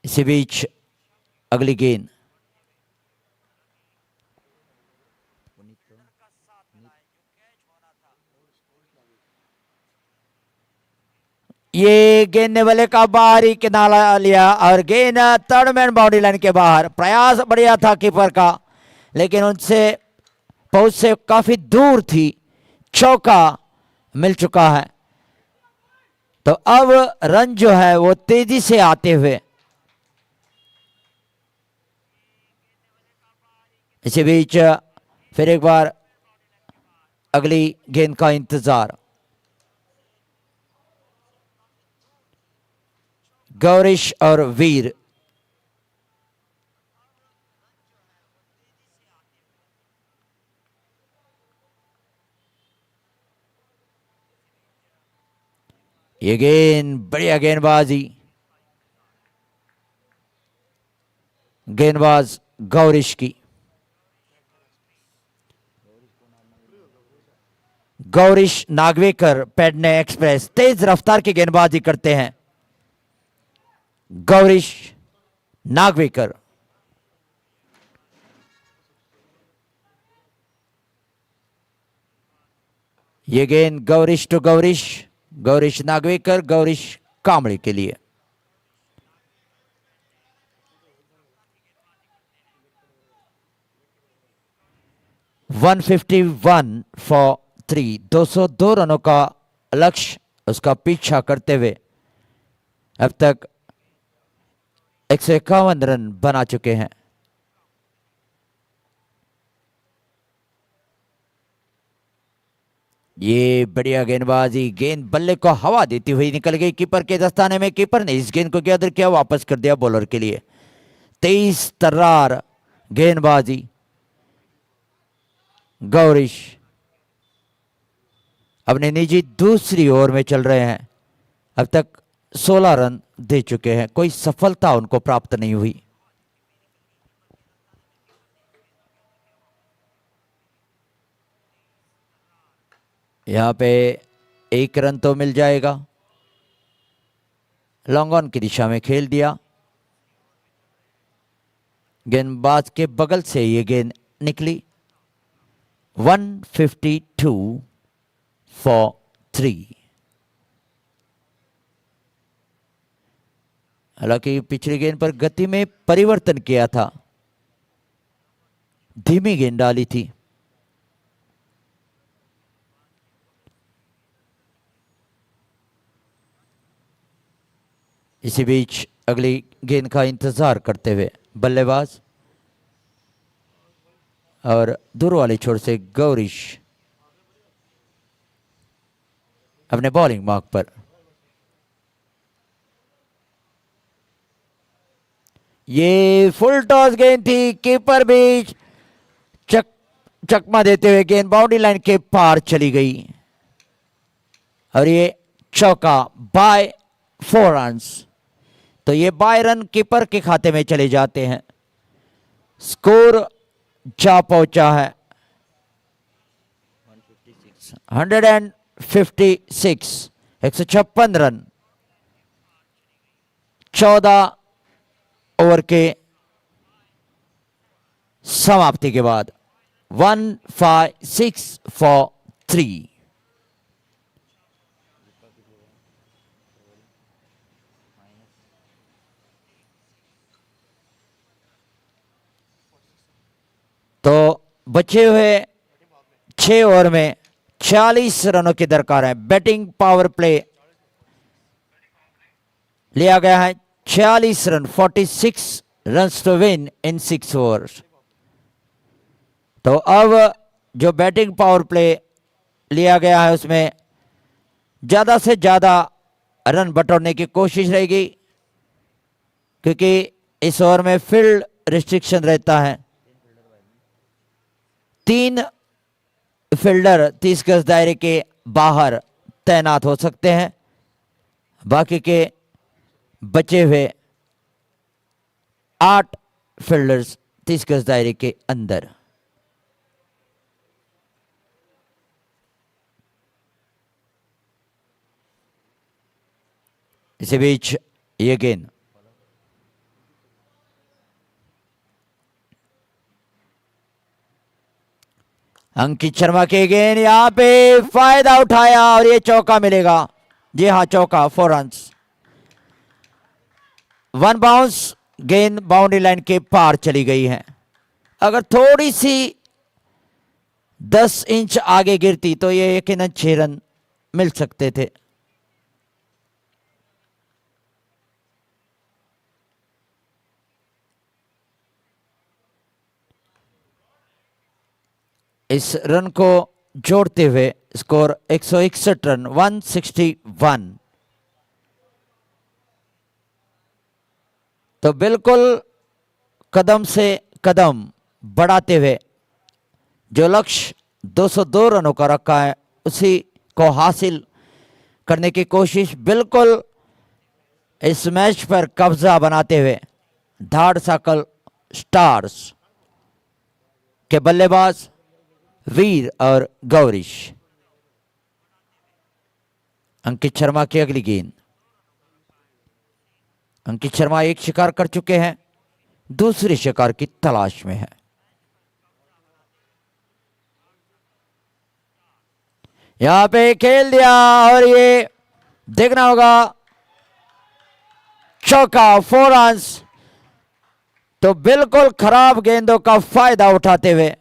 इसी बीच अगली गेंद, ये गेंद वाले का बाहरी किनारा लिया और गेंद थर्ड मैन बाउंड्री लाइन के बाहर। प्रयास बढ़िया था कीपर का, लेकिन उनसे पहुंच से काफी दूर थी। चौका मिल चुका है। तो अब रन जो है वो तेजी से आते हुए, इसी बीच फिर एक बार अगली गेंद का इंतजार। गौरीश और वीर, ये गेंद बढ़िया गेंदबाजी, गेंदबाज गौरीश की। गौरीश नागवेकर पेडने एक्सप्रेस तेज रफ्तार की गेंदबाजी करते हैं। गौरीश नागवेकर, ये गेंद गौरीश टू गौरीश, गौरीश नागवेकर, गौरीश कामड़े के लिए। 151 फॉर 3, 202 रनों का लक्ष्य उसका पीछा करते हुए अब तक 151 रन बना चुके हैं। ये बढ़िया गेंदबाजी, गेंद बल्ले को हवा देती हुई निकल गई कीपर के दस्ताने में। कीपर ने इस गेंद को गैदर किया, वापस कर दिया बॉलर के लिए। 23 तर्रार गेंदबाजी। गौरीश अपने निजी दूसरी ओवर में चल रहे हैं। अब तक 16 रन दे चुके हैं, कोई सफलता उनको प्राप्त नहीं हुई। यहां पे 1 रन तो मिल जाएगा। लॉन्ग ऑन की दिशा में खेल दिया, गेंदबाज के बगल से ये गेंद निकली। 152 फॉर 3। हालांकि पिछली गेंद पर गति में परिवर्तन किया था, धीमी गेंद डाली थी। इसी बीच अगली गेंद का इंतजार करते हुए बल्लेबाज और दूर वाले छोर से गौरीश अपने बॉलिंग मार्क पर। ये फुल टॉस गेंद थी, कीपर भी चकमा देते हुए गेंद बाउंड्री लाइन के पार चली गई और ये चौका बाय 4 रन्स। तो ये बाय रन कीपर के खाते में चले जाते हैं। स्कोर जा पहुंचा है 156, 156 रन 14 ओवर के समाप्ति के बाद। 156 फॉर 3। तो बचे हुए 6 ओवर में 46 रनों की दरकार है। बैटिंग पावर प्ले लिया गया है 46 run, 46 runs to win in 6 overs. तो अब जो बैटिंग पावर प्ले लिया गया है उसमें ज्यादा से ज्यादा रन बटोरने की कोशिश रहेगी, क्योंकि इस ओवर में फील्ड रिस्ट्रिक्शन रहता है। 3 फील्डर 30 गज दायरे के बाहर तैनात हो सकते हैं, बाकी के बचे हुए 8 फील्डर्स 30 गज दायरे के अंदर। इसी बीच ये गेंद अंकित शर्मा के गेंद, यहां पे फायदा उठाया और ये चौका मिलेगा। जी हां, चौका 4 रन्स। 1 बाउंस, गेंद बाउंड्री लाइन के पार चली गई है। अगर थोड़ी सी 10 इंच आगे गिरती तो ये यकीनन 6 रन मिल सकते थे। इस रन को जोड़ते हुए स्कोर 161 रन, 161। तो बिल्कुल कदम से कदम बढ़ाते हुए जो लक्ष्य 202 रनों का रखा है उसी को हासिल करने की कोशिश, बिल्कुल इस मैच पर कब्जा बनाते हुए धाड़साकल स्टार्स के बल्लेबाज वीर और गौरीश। अंकित शर्मा की अगली गेंद। अंकित शर्मा एक शिकार कर चुके हैं, दूसरे शिकार की तलाश में है। यहां पे खेल दिया और ये देखना होगा चौका, 4 रन्स। तो बिल्कुल खराब गेंदों का फायदा उठाते हुए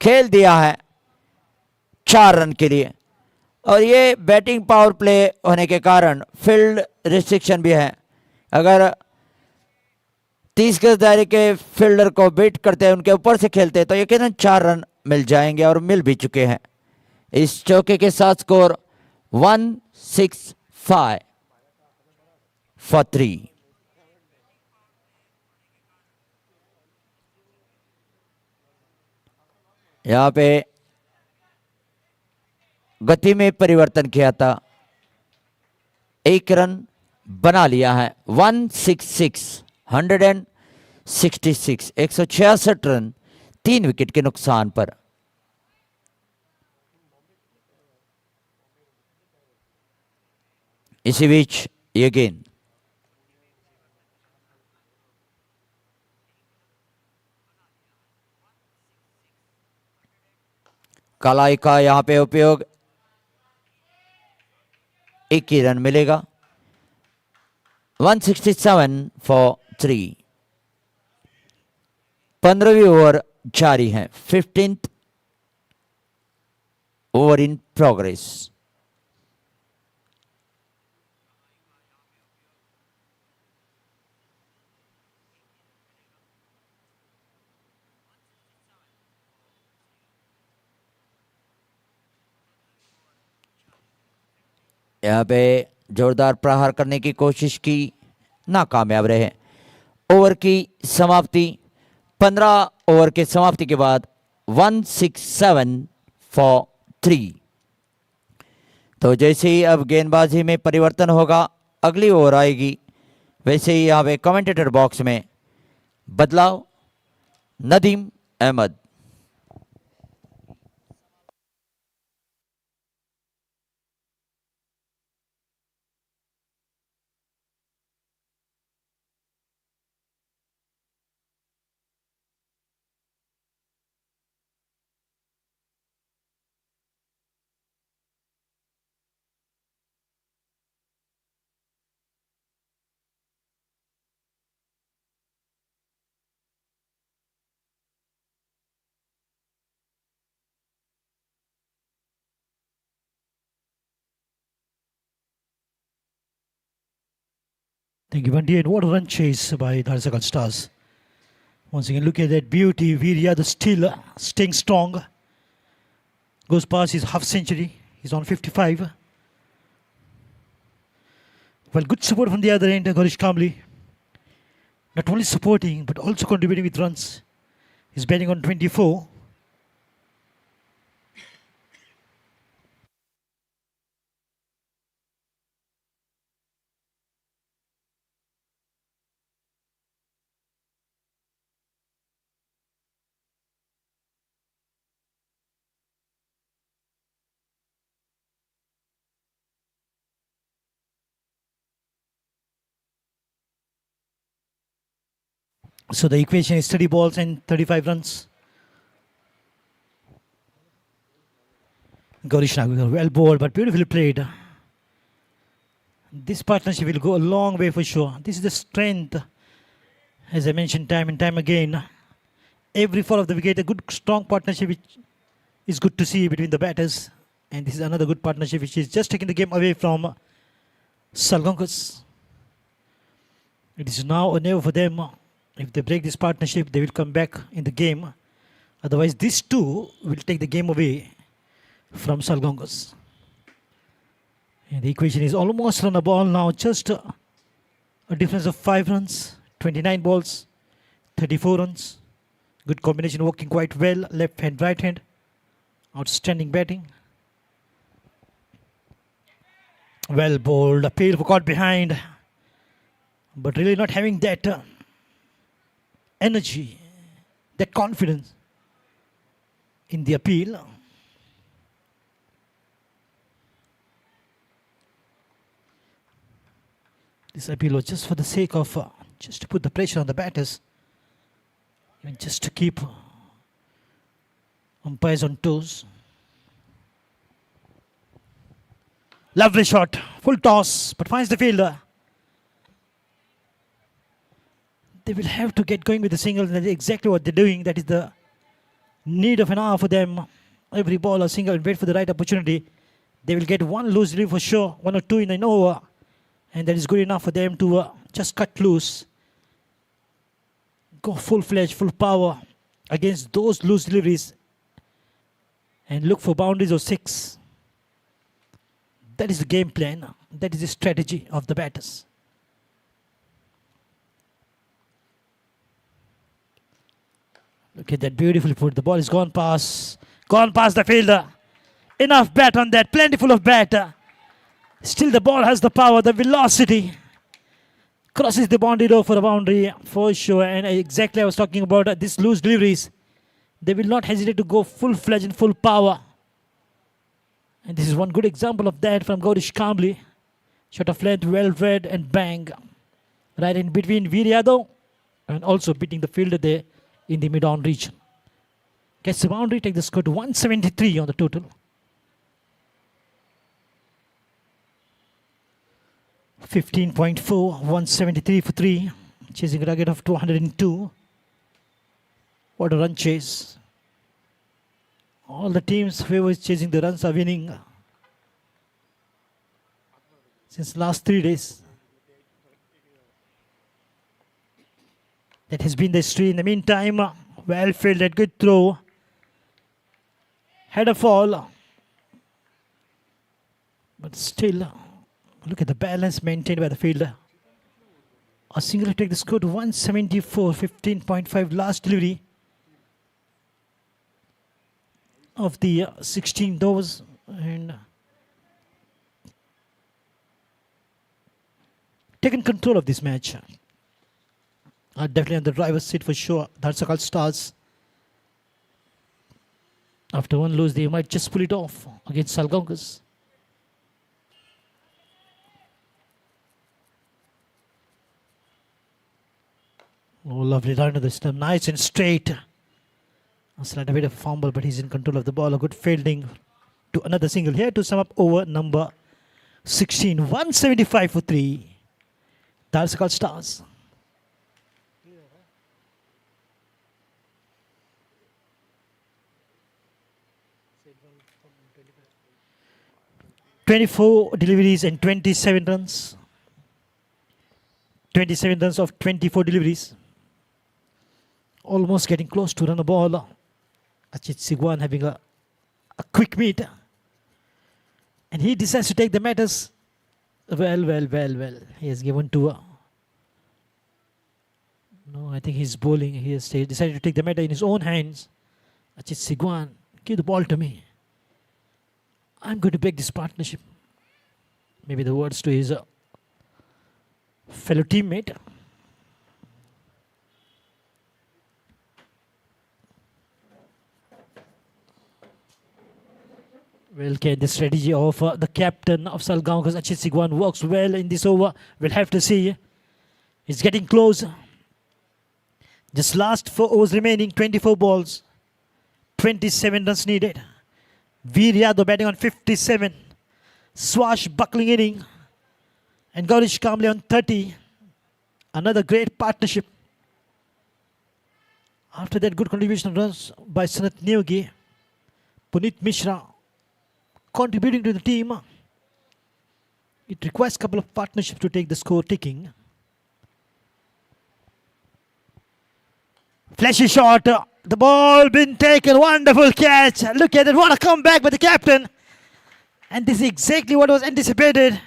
खेल दिया है 4 रन के लिए। और ये बैटिंग पावर प्ले होने के कारण फील्ड रिस्ट्रिक्शन भी है। अगर 30 गज दायरे के फील्डर को बीट करते हैं, उनके ऊपर से खेलते हैं, तो यकीनन 4 रन मिल जाएंगे और मिल भी चुके हैं। इस चौके के साथ स्कोर 165 for 3। यहां पे गति में परिवर्तन किया था, 1 रन बना लिया है। 166 166 रन 3 विकेट के नुकसान पर। इसी बीच ये गेंद कलाई का यहां पे उपयोग, 1 ही रन मिलेगा। 167 for 3। 15वीं ओवर जारी है, 15th ओवर इन प्रोग्रेस। यहाँ पे जोरदार प्रहार करने की कोशिश की, नाकामयाब रहे। ओवर की समाप्ति, 15 ओवर के समाप्ति के बाद 167 for 3। तो जैसे ही अब गेंदबाजी में परिवर्तन होगा, अगली ओवर आएगी, वैसे ही यहाँ पे कमेंटेटर बॉक्स में बदलाव। Nadeem Ahmed. Thank you, Bundy. And what a run chase by DHADSAKHAL Stars. Once again, look at that beauty. Virya, the still staying strong. Goes past his half century. He's on 55. Well, good support from the other end, Gaurish Kamli. Not only supporting, but also contributing with runs. He's batting on 24. So the equation is 30 balls and 35 runs. Gaurish Nagar, well bowled but beautifully played. This partnership will go a long way for sure. This is the strength, as I mentioned time and time again. Every fall of the wicket, a good strong partnership which is good to see between the batters. And this is another good partnership which is just taking the game away from SALGAONKAR. It is now or never for them. If they break this partnership, they will come back in the game. Otherwise, these two will take the game away from SALGAONKAR. And the equation is almost run a ball now, just a difference of 5 runs, 29 balls, 34 runs. Good combination, working quite well, left hand, right hand. Outstanding batting. Well bowled, appeal for caught behind. But really not having that energy, that confidence in the appeal. This appeal was just for the sake of just to put the pressure on the batters, and just to keep umpires on toes. Lovely shot, full toss, but finds the fielder. They will have to get going with the single, and that's exactly what they're doing. That is the need of an hour for them. Every ball a single and wait for the right opportunity. They will get one loose delivery for sure, one or two in an over. And that is good enough for them to just cut loose. Go full-fledged, full power against those loose deliveries. And look for boundaries of 6. That is the game plan. That is the strategy of the batters. Look at that, beautifully put. The ball is gone past the fielder. Enough bat on that, plentiful of bat. Still the ball has the power, the velocity. Crosses the boundary row for a boundary for sure. And exactly I was talking about these loose deliveries. They will not hesitate to go full-fledged and full power. And this is one good example of that from Goichi. Shot of length, well read and bang. Right in between Viryado and also beating the fielder there in the mid-on region. Gets the boundary, take the score to 173 on the total. 15.4, 173 for 3. Chasing a target of 202. What a run chase. All the teams who is chasing the runs are winning since last 3 days. That has been the history. In the meantime, well fielded, good throw. Had a fall. But still, look at the balance maintained by the fielder. A single to take the score to 174, 15.5 last delivery of the 16 overs. And taken control of this match. Definitely on the driver's seat for sure. DHADSAKHAL Stars. After one lose, they might just pull it off against SALGAONKAR. Oh, lovely run to the stump. Nice and straight. A slight bit of a fumble, but he's in control of the ball. A good fielding to another single here to sum up over number 16. 175 for 3. DHADSAKHAL Stars. 24 deliveries and 27 runs. 27 runs of 24 deliveries. Almost getting close to run a ball. Ajit Sigwan having a quick meet. And he decides to take the matters. Well. He has given to no, I think he's bowling. He has decided to take the matter in his own hands. Ajit Sigwan, give the ball to me. I'm going to break this partnership. Maybe the words to his fellow teammate. Well, okay, the strategy of the captain of SALGAONKAR, Ajit Sigwan, works well in this over. We'll have to see. It's getting close. Just last 4 overs remaining, 24 balls. 27 runs needed. Viryado batting on 57. Swashbuckling inning. And Goichi on 30. Another great partnership. After that good contribution of runs by Sanat Neogi. Puneet Mishra contributing to the team. It requires a couple of partnerships to take the score ticking. Flashy shot. The ball been taken. Wonderful catch. Look at it. What a comeback by the captain. And this is exactly what was anticipated.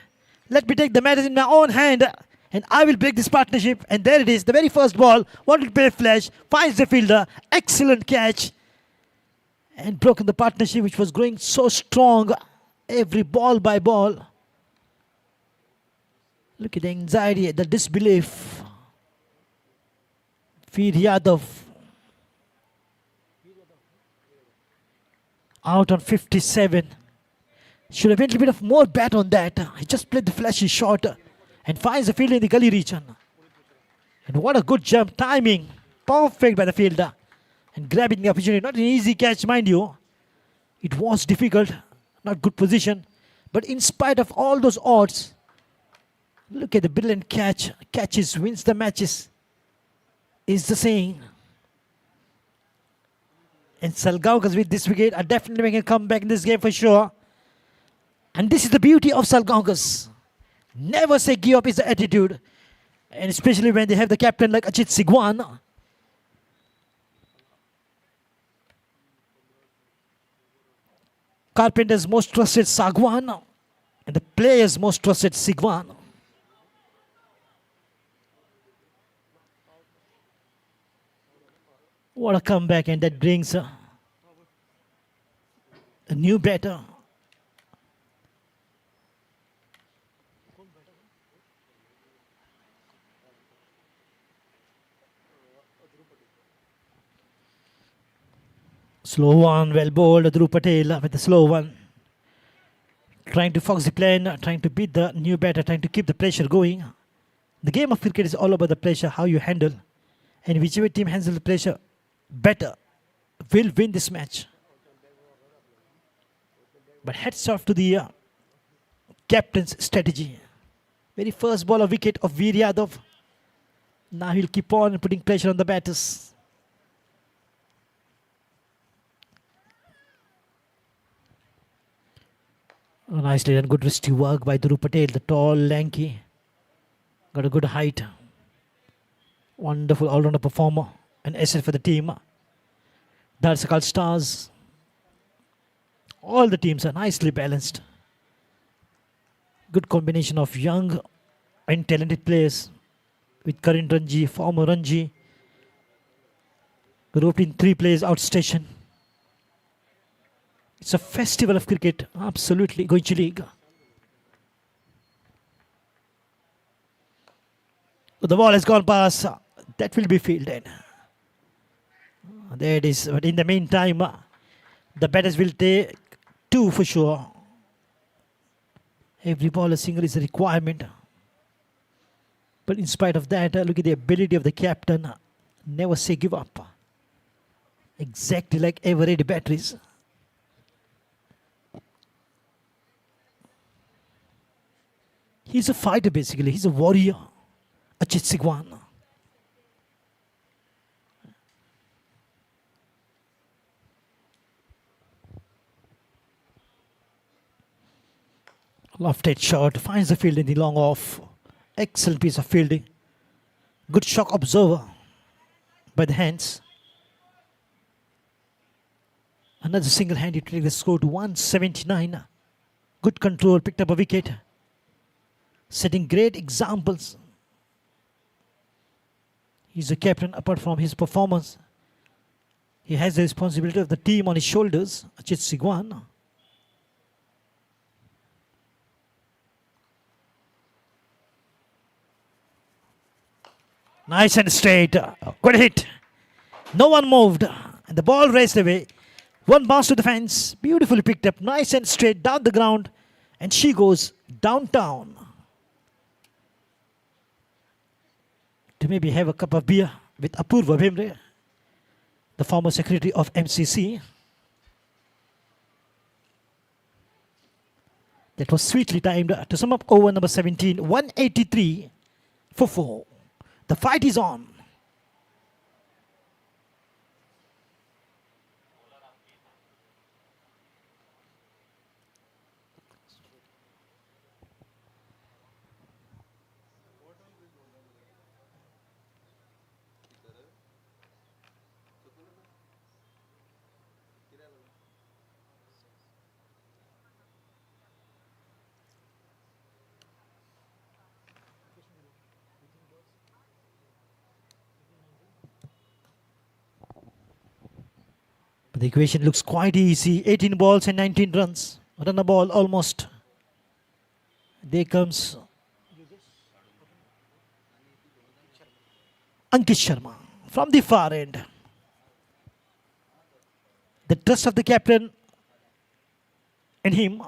Let me take the matters in my own hand. And I will break this partnership. And there it is. The very first ball. Wanted to play flash. Finds the fielder. Excellent catch. And broken the partnership which was growing so strong. Every ball by ball. Look at the anxiety. The disbelief. Viryado out on 57. Should have been a little bit of more bat on that. He just played the flashy shot and finds the fielder in the gully region. And what a good jump. Timing. Perfect by the fielder. And grabbing the opportunity. Not an easy catch, mind you. It was difficult. Not good position. But in spite of all those odds, look at the brilliant catch. Catches, wins the matches. Is the saying. And Salgaonkar with this wicket are definitely making a comeback in this game for sure. And this is the beauty of Salgaonkar. Never say give up is the attitude. And especially when they have the captain like Ajit Sigwan. Carpenter's most trusted Sagwan. And the players most trusted Sigwan. What a comeback, and that brings a new batter. Slow one, well bowled, Dhruv Patel with the slow one. Trying to fox the plan, trying to beat the new batter, trying to keep the pressure going. The game of cricket is all about the pressure, how you handle. And whichever team handles the pressure better will win this match. But hats off to the captain's strategy. Very first ball of wicket of Veer Yadav. Now he'll keep on putting pressure on the batters. Oh, nicely done. Good wristy work by Dhruv Patel, the tall, lanky. Got a good height. Wonderful all-rounder performer. An asset for the team. DHADSAKHAL stars. All the teams are nicely balanced. Good combination of young and talented players. With current Ranji, former Ranji. Grouped in 3 players outstation. It's a festival of cricket. Absolutely. Goichi League. The ball has gone past. That will be fielded. There it is. But in the meantime, the batters will take 2 for sure. Every ball a single is a requirement. But in spite of that, look at the ability of the captain. Never say give up. Exactly like ever-ready batteries. He's a fighter basically. He's a warrior. Ajit Sigwan. Lofted shot. Finds the field in the long off. Excellent piece of fielding. Good shock observer by the hands. Another single handed to take the score to 179. Good control. Picked up a wicket. Setting great examples. He's a captain apart from his performance. He has the responsibility of the team on his shoulders. Ajit Sigwan. Nice and straight. Good hit. No one moved. And the ball raced away. One bounce to the fence. Beautifully picked up. Nice and straight down the ground. And she goes downtown. To maybe have a cup of beer with Apurva Bhimre, the former secretary of MCC. That was sweetly timed to sum up over number 17, 183 for 4. The fight is on. The equation looks quite easy. 18 balls and 19 runs. Run a ball almost. There comes Ankit Sharma from the far end. The trust of the captain in him.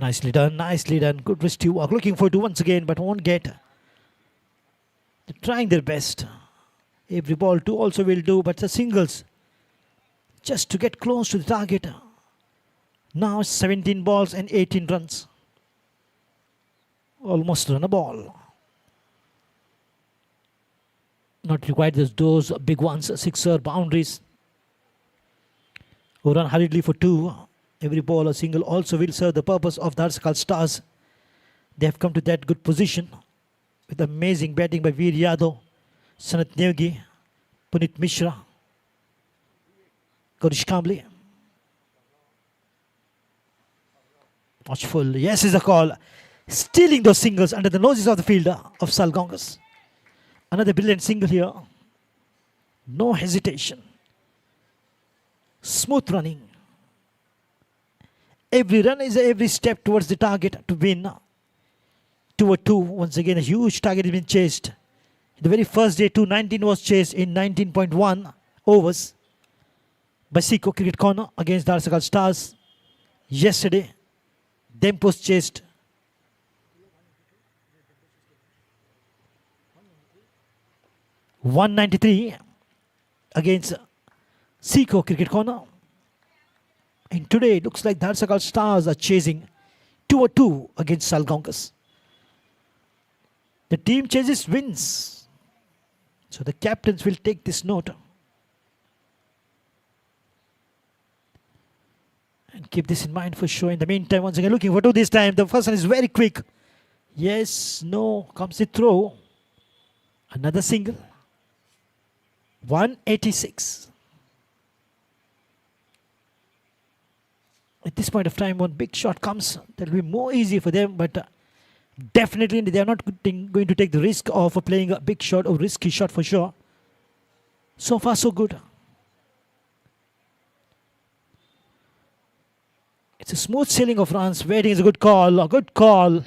Nicely done, nicely done. Good wristy walk. Looking forward to once again, but won't get. They're trying their best. Every ball two also will do, but the singles just to get close to the target. Now 17 balls and 18 runs. Almost run a ball. Not required those big ones, sixer boundaries. Who run hurriedly for 2. Every ball or single also will serve the purpose of the DHADSAKHAL Stars. They have come to that good position with amazing batting by Veer Yadav, Sanat Nevgi, Punit Mishra, Gaurish Kambli. Watchful. Yes is the call. Stealing those singles under the noses of the fielder of SALGAONKAR. Another brilliant single here. No hesitation. Smooth running. Every run is every step towards the target to win. 2-2. Once again, a huge target has been chased. The very first day, 219 was chased in 19.1 overs by Seco Cricket Corner against DHADSAKHAL Stars. Yesterday, Dempos chased 193 against Seco Cricket Corner. And today it looks like DHADSAKHAL Stars are chasing 2-2 against SALGAONKAR. The team chases wins. So the captains will take this note and keep this in mind for sure. In the meantime, once again looking for 2 this time. The first one is very quick. Yes, no, comes the throw. Another single. 186. At this point of time, one big shot comes, that will be more easy for them, but definitely they are not going to take the risk of playing a big shot or risky shot for sure. So far, so good. It's a smooth sailing of runs. Waiting is a good call. A good call.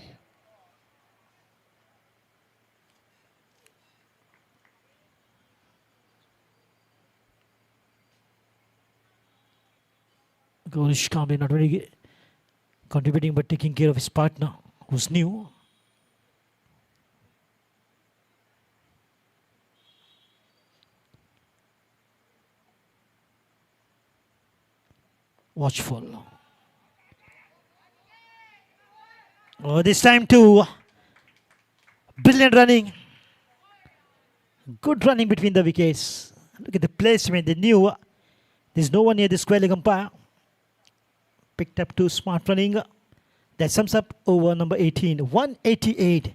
Gaurish Kambli not really contributing but taking care of his partner who's new. Watchful. Oh, this time too. Brilliant running. Good running between the wickets. Look at the placement. They knew there's no one near the square leg umpire. Picked up 2 smart running. That sums up over number 18. 188.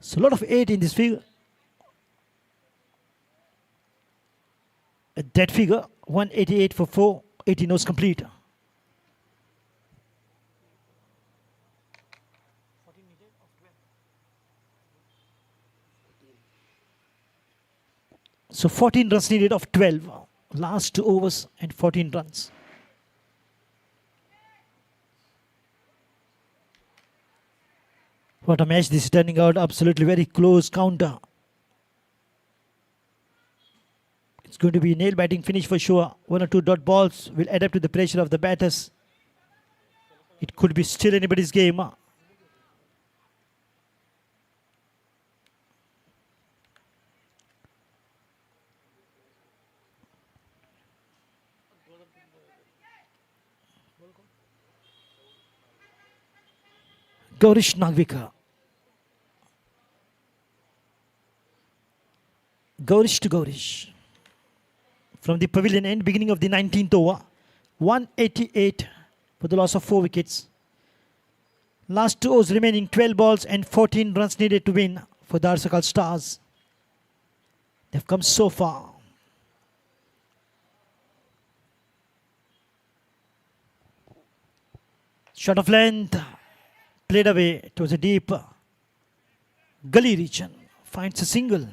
So a lot of 8 in this figure. That figure. 188 for 4. 18 overs complete. So 14 runs needed of 12. Last 2 overs and 14 runs. What a match this is turning out. Absolutely very close counter. It's going to be a nail biting finish for sure. 1 or 2 dot balls will adapt to the pressure of the batters. It could be still anybody's game. Gaurish Nagvika. Gaurish to Gaurish. From the pavilion end, beginning of the 19th over. 188 for the loss of 4 wickets. Last 2 overs remaining, 12 balls and 14 runs needed to win for the DHADSAKHAL Stars. They've come so far. Shot of length. Played away towards a deep gully region. Finds a single.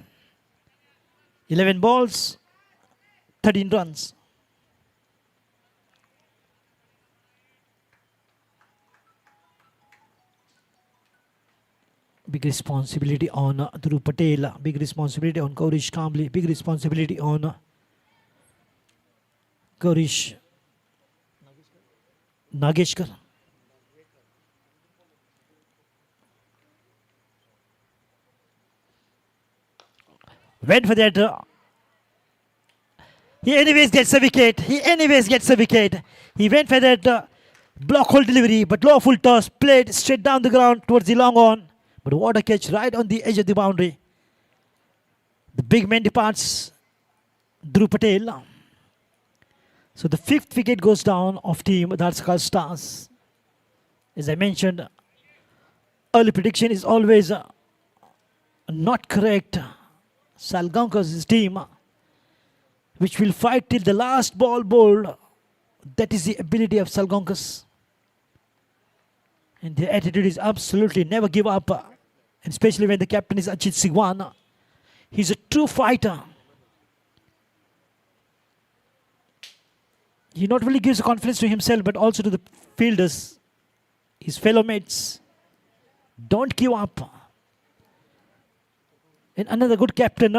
11 balls, 13 runs. Big responsibility on Dhruv Patel. Big responsibility on Gaurish Kambli. Big responsibility on Gaurish Nageshkar. Went for that. He anyways gets a wicket. He went for that block hole delivery, but low full toss, played straight down the ground towards the long on. But what a catch right on the edge of the boundary. The big man departs, Dhruv Patel. So the 5th wicket goes down of team DHADSAKHAL Stars. As I mentioned, early prediction is always not correct. SALGAONKAR's team, which will fight till the last ball bowled. That is the ability of SALGAONKAR. And their attitude is absolutely never give up. And especially when the captain is Ajit Sigwan. He's a true fighter. He not only gives confidence to himself but also to the fielders, his fellow mates. Don't give up. And another good captain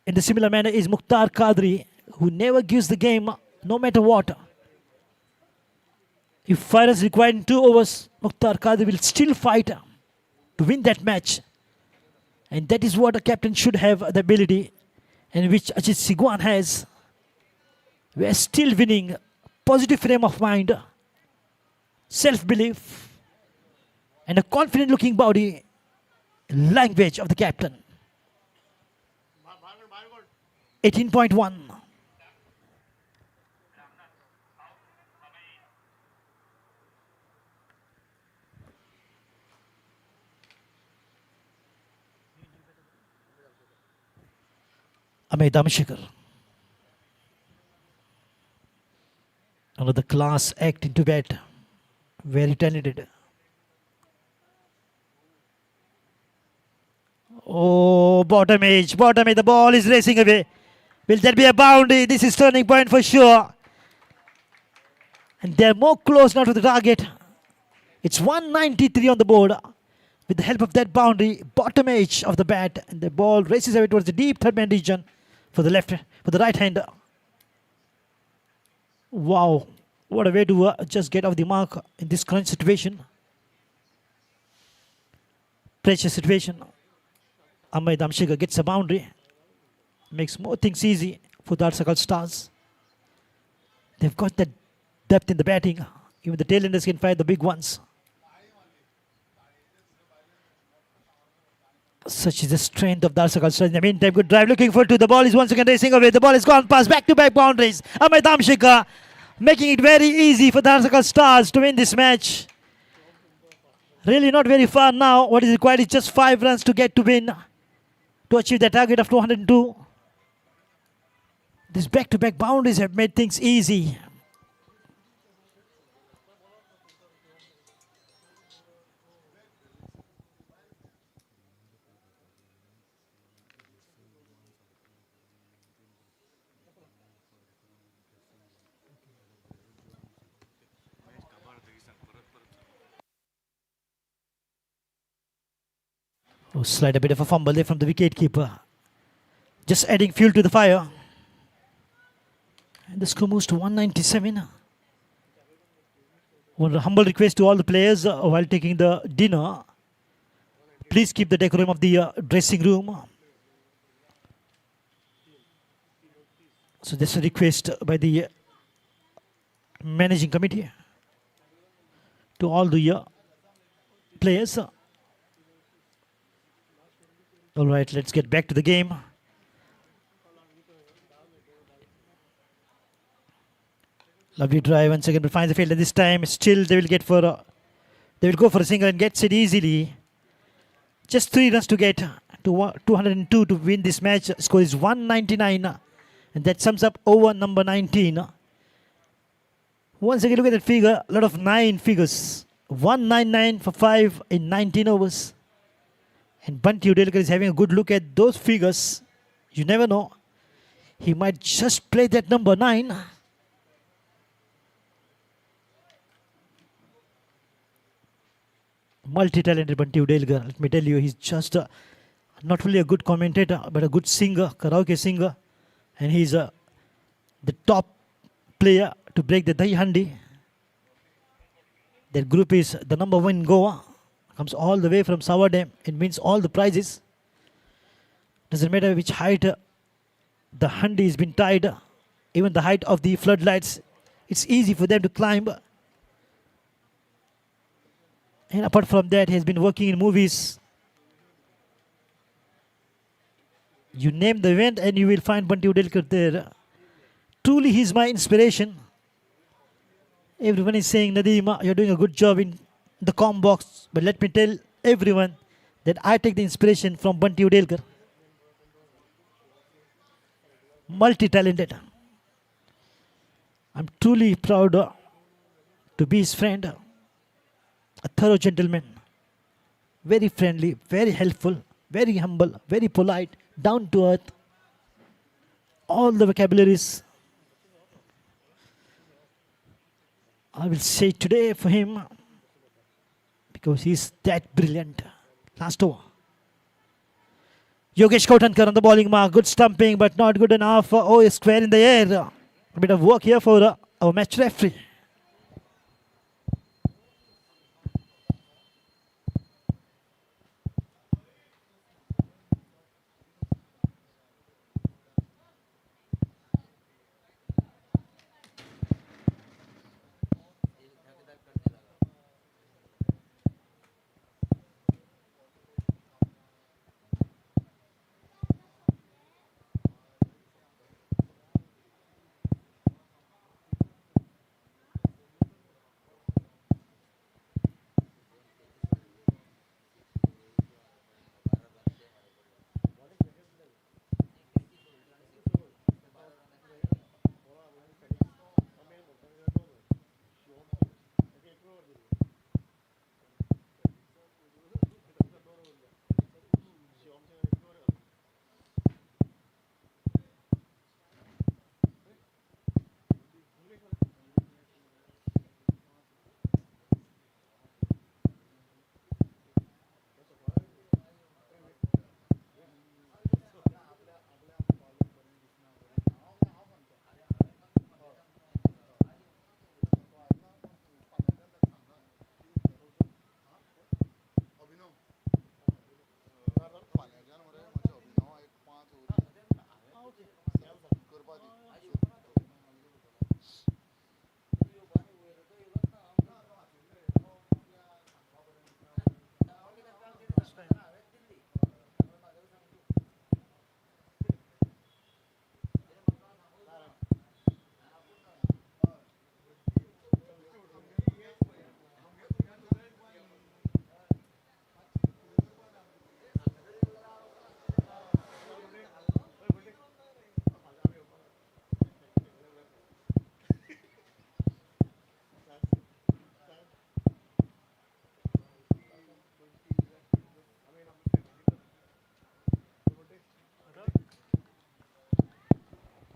in the similar manner is Mukhtar Qadri, who never gives the game no matter what. If fire is required in 2 overs, Mukhtar Qadri will still fight to win that match. And that is what a captain should have the ability, and which Ajit Sigwan has. We are still winning. Positive frame of mind, self-belief, and a confident looking body language of the captain. 18.1. Amit Damshikar. Another class act into bat. Very talented. Oh, bottom edge. The ball is racing away. Will there be a boundary? This is turning point for sure. And they're more close now to the target. It's 193 on the board. With the help of that boundary, bottom edge of the bat, and the ball races away towards the deep third man region for the right hander. Wow, what a way to just get off the mark in this current situation. Pressure situation. Amit Damshikar gets a boundary. Makes more things easy for the DHADSAKHAL Stars. They've got that depth in the batting. Even the tailenders can fire the big ones. Such is the strength of DHADSAKHAL Stars. In the meantime, good drive. Looking forward to the ball is once again racing away. The ball is gone past back-to-back boundaries. Amit Damshikar making it very easy for the DHADSAKHAL Stars to win this match. Really not very far now. What is required is just 5 runs to get to win, to achieve the target of 202. These back-to-back boundaries have made things easy. Oh, slide a bit of a fumble there from the wicketkeeper. Just adding fuel to the fire. And the score moves to 197. One humble request to all the players while taking the dinner. Please keep the decorum of the dressing room. So that's a request by the managing committee to all the players. All right, let's get back to the game. Lovely drive once again, but finds the field, and this time still they will go for a single and gets it easily. Just 3 runs to get to 202 to win this match. Score is 199, and that sums up over number 19. Once again, look at that figure, a lot of 9 figures. 199 for 5 in 19 overs. And Bunty Udelkar is having a good look at those figures. You never know. He might just play that number 9. Multi-talented Bunty Udelkar. Let me tell you, he's just not only a good commentator, but a good singer, karaoke singer. And he's the top player to break the Dahi Handi. Their group is the number 1 in Goa. Comes all the way from Savadam and wins all the prizes. Doesn't matter which height the handi has been tied, even the height of the floodlights, it's easy for them to climb. And apart from that, he has been working in movies. You name the event and you will find Bunty Udelkar there. Truly, he's my inspiration. Everyone is saying, Nadeem, you're doing a good job in the com box. But let me tell everyone that I take the inspiration from Bunty Udelkar. Multi-talented. I'm truly proud to be his friend. A thorough gentleman. Very friendly, very helpful, very humble, very polite, down to earth. All the vocabularies I will say today for him because he's that brilliant. Last over. Yogesh Kotankar on the bowling mark. Good stumping, but not good enough. Oh, a square in the air. A bit of work here for our match referee.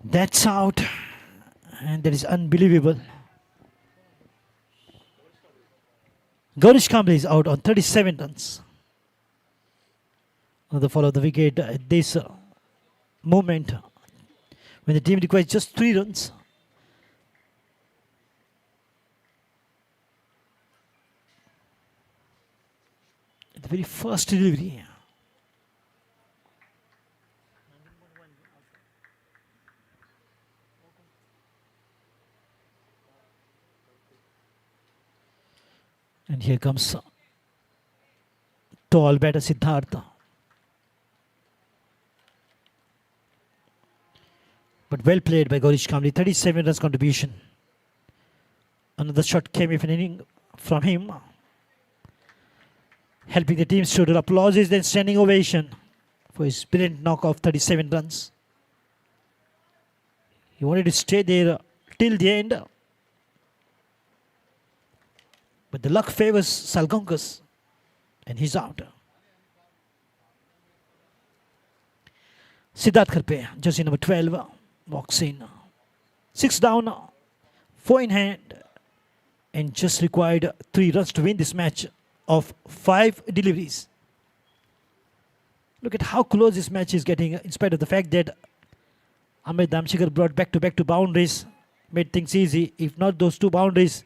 That's out. And that is unbelievable. Gaurish Kamble is out on 37 runs. Another follow the wicket at this moment when the team requires just 3 runs. The very first delivery. And here comes tall batter Siddhartha. But well played by Gaurish Kamble. 37 runs contribution. Another shot came with an inning from him. Helping the team to applauses then standing ovation for his brilliant knock of 37 runs. He wanted to stay there till the end. But the luck favors SALGAONKAR and he's out. Siddharth Kharpe, jersey number 12, walks in. 6 down, 4 in hand, and just required 3 runs to win this match of 5 deliveries. Look at how close this match is getting, in spite of the fact that Ahmed Damshikar brought back-to-back to boundaries, made things easy. If not those 2 boundaries,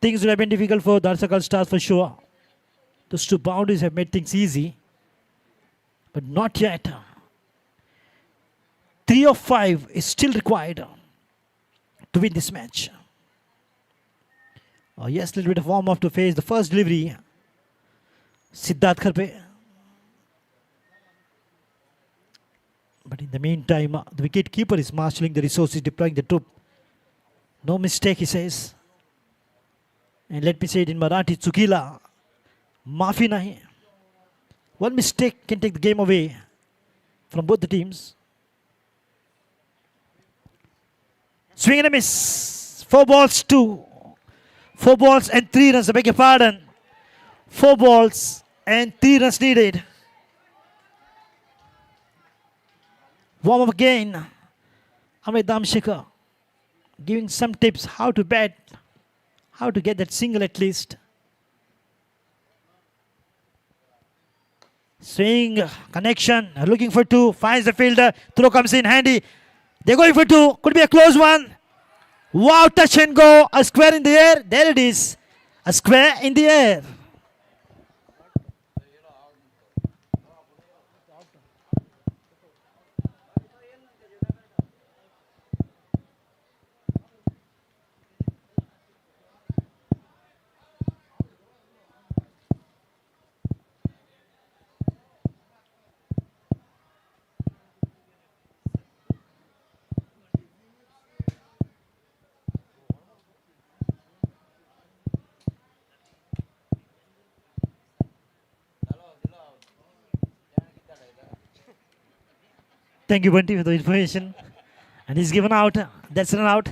things would have been difficult for DHADSAKHAL stars for sure. Those 2 boundaries have made things easy, but not yet. 3 of 5 is still required to win this match. Oh yes, a little bit of warm-up to face the first delivery. Siddharth Kharpe. But in the meantime, the wicket keeper is marshalling the resources, deploying the troop. No mistake, he says. And let me say it in Marathi, Tsukila, maafi nahi. One mistake can take the game away from both the teams. Swing and a miss. 4 balls, 2. 4 balls and 3 runs, I beg your pardon. 4 balls and 3 runs needed. Warm up again. Amit Damshekar giving some tips how to bat, how to get that single at least. Swing, connection, looking for 2, finds the fielder, throw comes in handy. They're going for 2, could be a close one. Wow, touch and go, a square in the air, there it is. A square in the air. Thank you, Bunty, for the information. And he's given out. That's an out.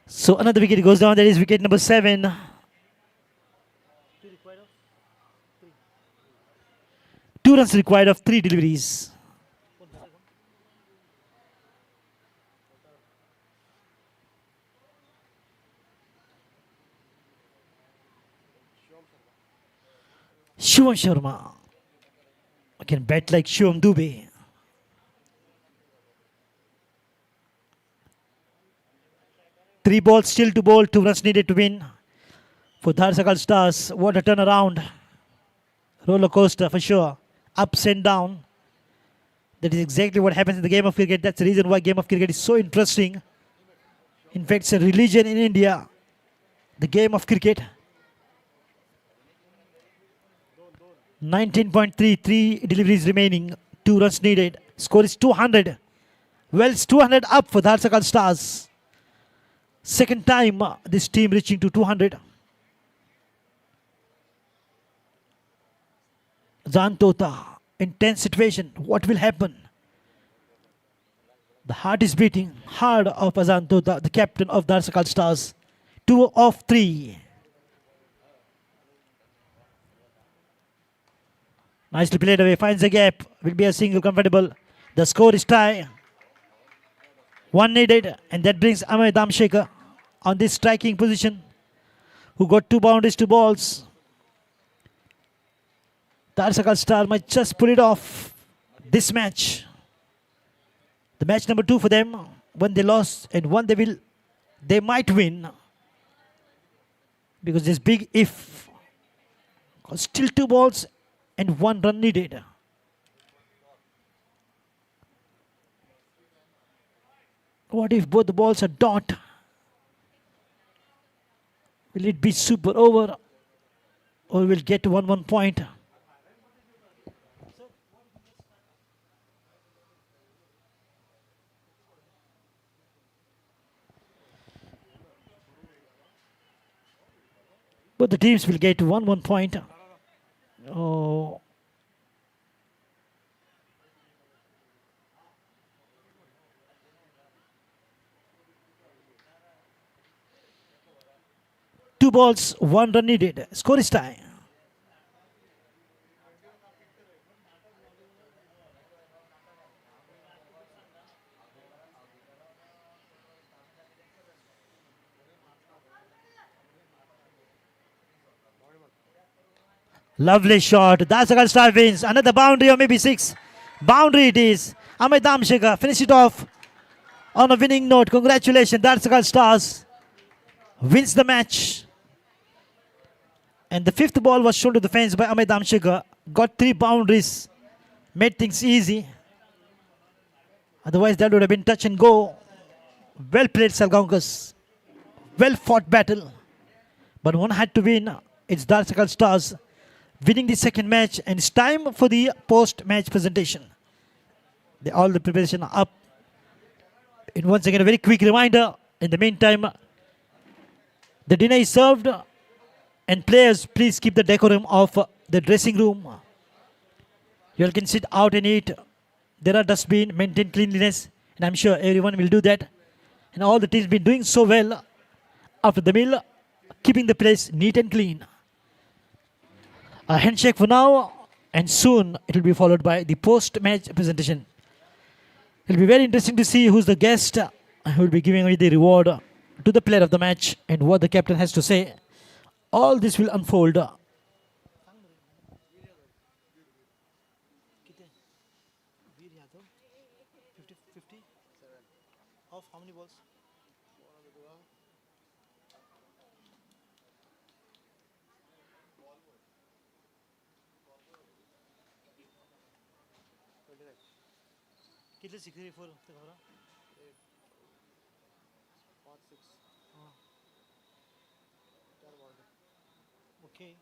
So another wicket goes down. That is wicket number 7. 2 runs required of 3 deliveries. Shivam Sharma can bat like Shivam Dubey. Three balls still to bowl, 2 runs needed to win for DHADSAKHAL Stars. What a turnaround. Roller coaster for sure. Ups and down. That is exactly what happens in the game of cricket. That's the reason why game of cricket is so interesting. In fact, it's a religion in India. The game of cricket. 19.33 deliveries remaining. 2 runs needed. Score is 200. Well, it's 200 up for DHADSAKHAL Stars. Second time this team reaching to 200. Zantota, intense situation. What will happen? The heart is beating hard of Azantota, the captain of DHADSAKHAL Stars. 2 of 3. Nicely played away, finds a gap. Will be a single comfortable. The score is tie. 1 needed, and that brings Amit Damshekar on this striking position, who got 2 boundaries, 2 balls. DHADSAKHAL Star might just pull it off this match. The match number 2 for them. One they lost and one they might win. Because there's big if. Still 2 balls and 1 run needed. What if both the balls are dot? Will it be super over or will get 1 point? But the teams will get 1 point. Oh. Two balls, 1 run needed. Score is tie. Lovely shot. DHADSAKHAL Star wins. Another boundary or maybe 6. Boundary it is. Amit Damshekar finish it off on a winning note. Congratulations. DHADSAKHAL Stars wins the match. And the 5th ball was shown to the fence by Amit Damshekar. Got 3 boundaries. Made things easy. Otherwise that would have been touch and go. Well played, SALGAONKAR. Well fought battle. But one had to win. It's DHADSAKHAL Stars. winning the second match, and it's time for the post-match presentation. All the preparation are up. And once again, a very quick reminder. In the meantime, the dinner is served, and players, please keep the decorum of the dressing room. You all can sit out and eat. There are dustbin, maintain cleanliness, and I'm sure everyone will do that. And all the teams been doing so well after the meal, keeping the place neat and clean. A handshake for now, and soon it will be followed by the post-match presentation. It will be very interesting to see who's the guest who will be giving away the reward to the player of the match and what the captain has to say. All this will unfold. Of how many balls? कितने 64 तक हो रहा? 5 6. Okay.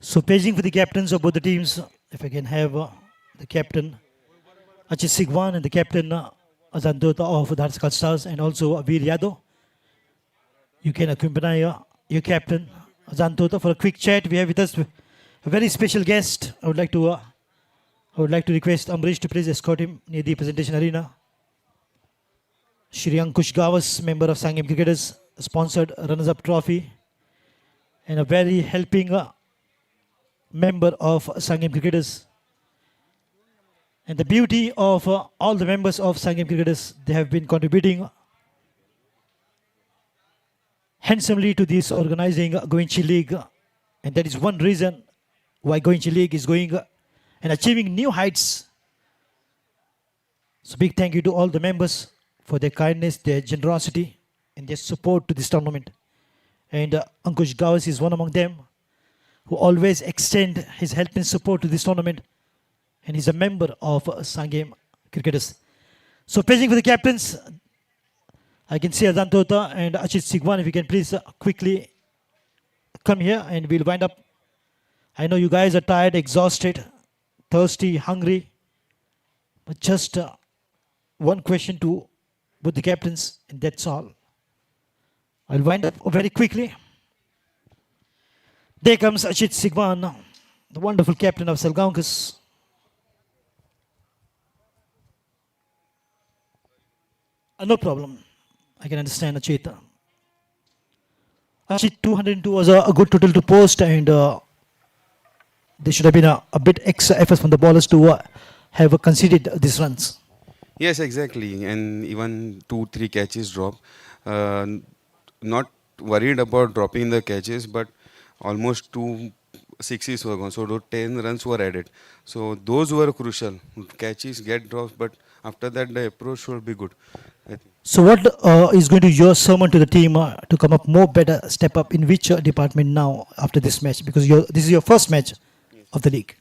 So paging for the captains of both the teams, if I can have the captain Achit Sigwan and the captain Azan Dota of DHADSAKHAL Stars, and also Veer Yadav. You can accompany your captain Azan Dota for a quick chat. We have with us a very special guest. I would like to request Amrish to please escort him near the presentation arena. Shri Ankush Gavas, member of Sangam Cricketers, sponsored runners-up trophy, and a very helping member of Sangam Cricketers. And the beauty of all the members of Sangam Cricketers, they have been contributing handsomely to this organizing Goichi League. And that is one reason why Goichi League is going and achieving new heights. So big thank you to all the members for their kindness, their generosity, and their support to this tournament. And Ankush Gavas is one among them, who always extend his help and support to this tournament. And he's a member of Sangam Cricketers. So paging for the captains, I can see Azan Tota and Achit Sigwan. If you can please quickly come here and we'll wind up. I know you guys are tired, exhausted, thirsty, hungry. But just one question to both the captains, and that's all. I'll wind up very quickly. There comes Achit Sigwan. the wonderful captain of SALGAONKAR. No problem. I can understand Acheta. Actually, 202 was a good total to post, and there should have been a bit extra effort from the bowlers to have conceded these runs. Yes, exactly. And even 2-3 catches drop. Uh, Not worried about dropping the catches, but almost 2 sixes were gone. So those 10 runs were added. So those were crucial. Catches get drops, but after that the approach should be good. I think. So, what is going to be your sermon to the team to come up more better, step up in which department now after this match? Because this is your first match of the league.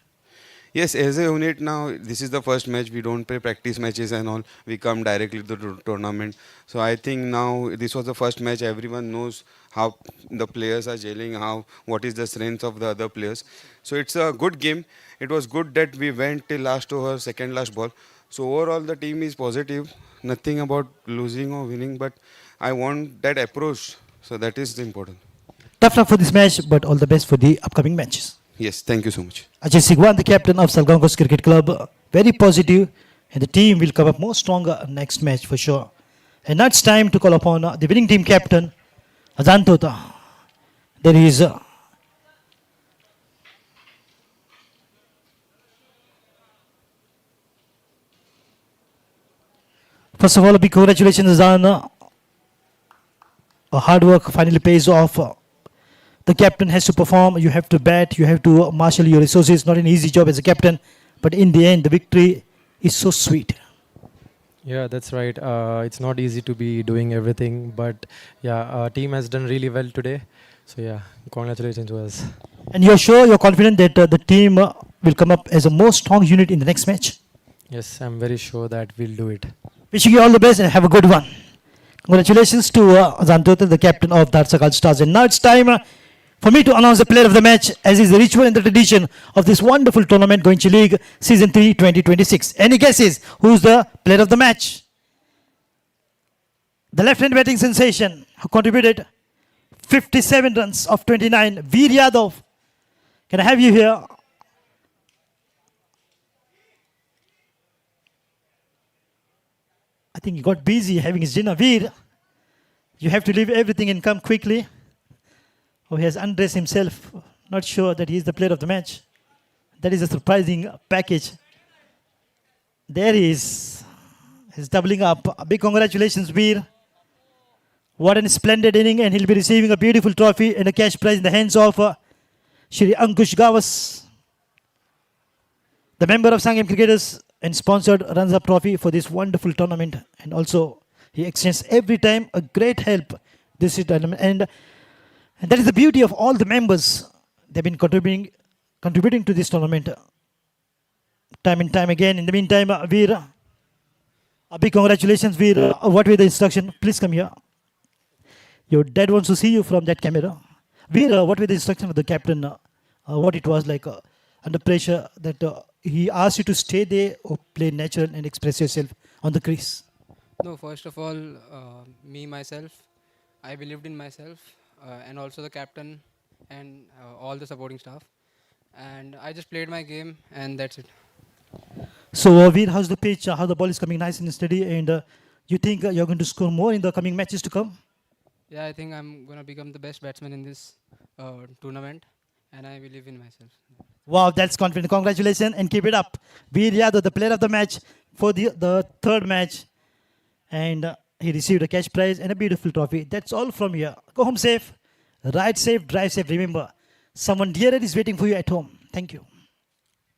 Yes, as a unit now, this is the first match. We don't play practice matches and all. We come directly to the tournament. So I think now this was the first match. Everyone knows how the players are gelling, what is the strength of the other players. So it's a good game. It was good that we went till last over, second last ball. So overall the team is positive. Nothing about losing or winning, but I want that approach. So that is important. Tough luck for this match, but all the best for the upcoming matches. Yes, thank you so much. Ajay Sigwan, the captain of SALGAONKAR Cricket Club, very positive, and the team will come up more stronger next match for sure. And now it's time to call upon the winning team captain, Azan Tota. There is first of all, a big congratulations, Azan. Hard work finally pays off. The captain has to perform, you have to bat, you have to marshal your resources. Not an easy job as a captain, but in the end, the victory is so sweet. Yeah, that's right. It's not easy to be doing everything, but yeah, our team has done really well today. So yeah, congratulations to us. And you're sure, you're confident that the team will come up as a more strong unit in the next match? Yes, I'm very sure that we'll do it. Wishing you all the best and have a good one. Congratulations to Azan Tota, the captain of DHADSAKHAL Stars. And now it's time for me to announce the player of the match, as is the ritual and the tradition of this wonderful tournament, Goichi League Season 3 2026. Any guesses who's the player of the match? The left-hand batting sensation who contributed 57 runs of 29, Veer Yadav. Can I have you here? I think he got busy having his dinner. Veer, you have to leave everything and come quickly. Oh, he has undressed himself. Not sure that he is the player of the match. That is a surprising package. There he is. He's doubling up. A big congratulations, Veer. What a splendid inning, and he'll be receiving a beautiful trophy and a cash prize in the hands of Shri Ankush Gawas, the member of Sangam Cricketers, and sponsored runs-up trophy for this wonderful tournament. And also, he extends every time a great help this tournament. And that is the beauty of all the members. They've been contributing to this tournament time and time again. In the meantime, Veer, a big congratulations, Veer. What were the instructions? Please come here. Your dad wants to see you from that camera. Veer, what were the instructions of the captain? What it was like under pressure that he asked you to stay there or play natural and express yourself on the crease? No, first of all, myself, I believed in myself, and also the captain and all the supporting staff. And I just played my game, and that's it. So, Veer, how's the pitch? How the ball is coming nice and steady? And you think you're going to score more in the coming matches to come? Yeah, I think I'm going to become the best batsman in this tournament, and I believe in myself. Wow, that's confident. Congratulations and keep it up. Veer Yadav, the player of the match for the third match. And he received a cash prize and a beautiful trophy. That's all from here. Go home safe, ride safe, drive safe. Remember, someone dearer is waiting for you at home. Thank you.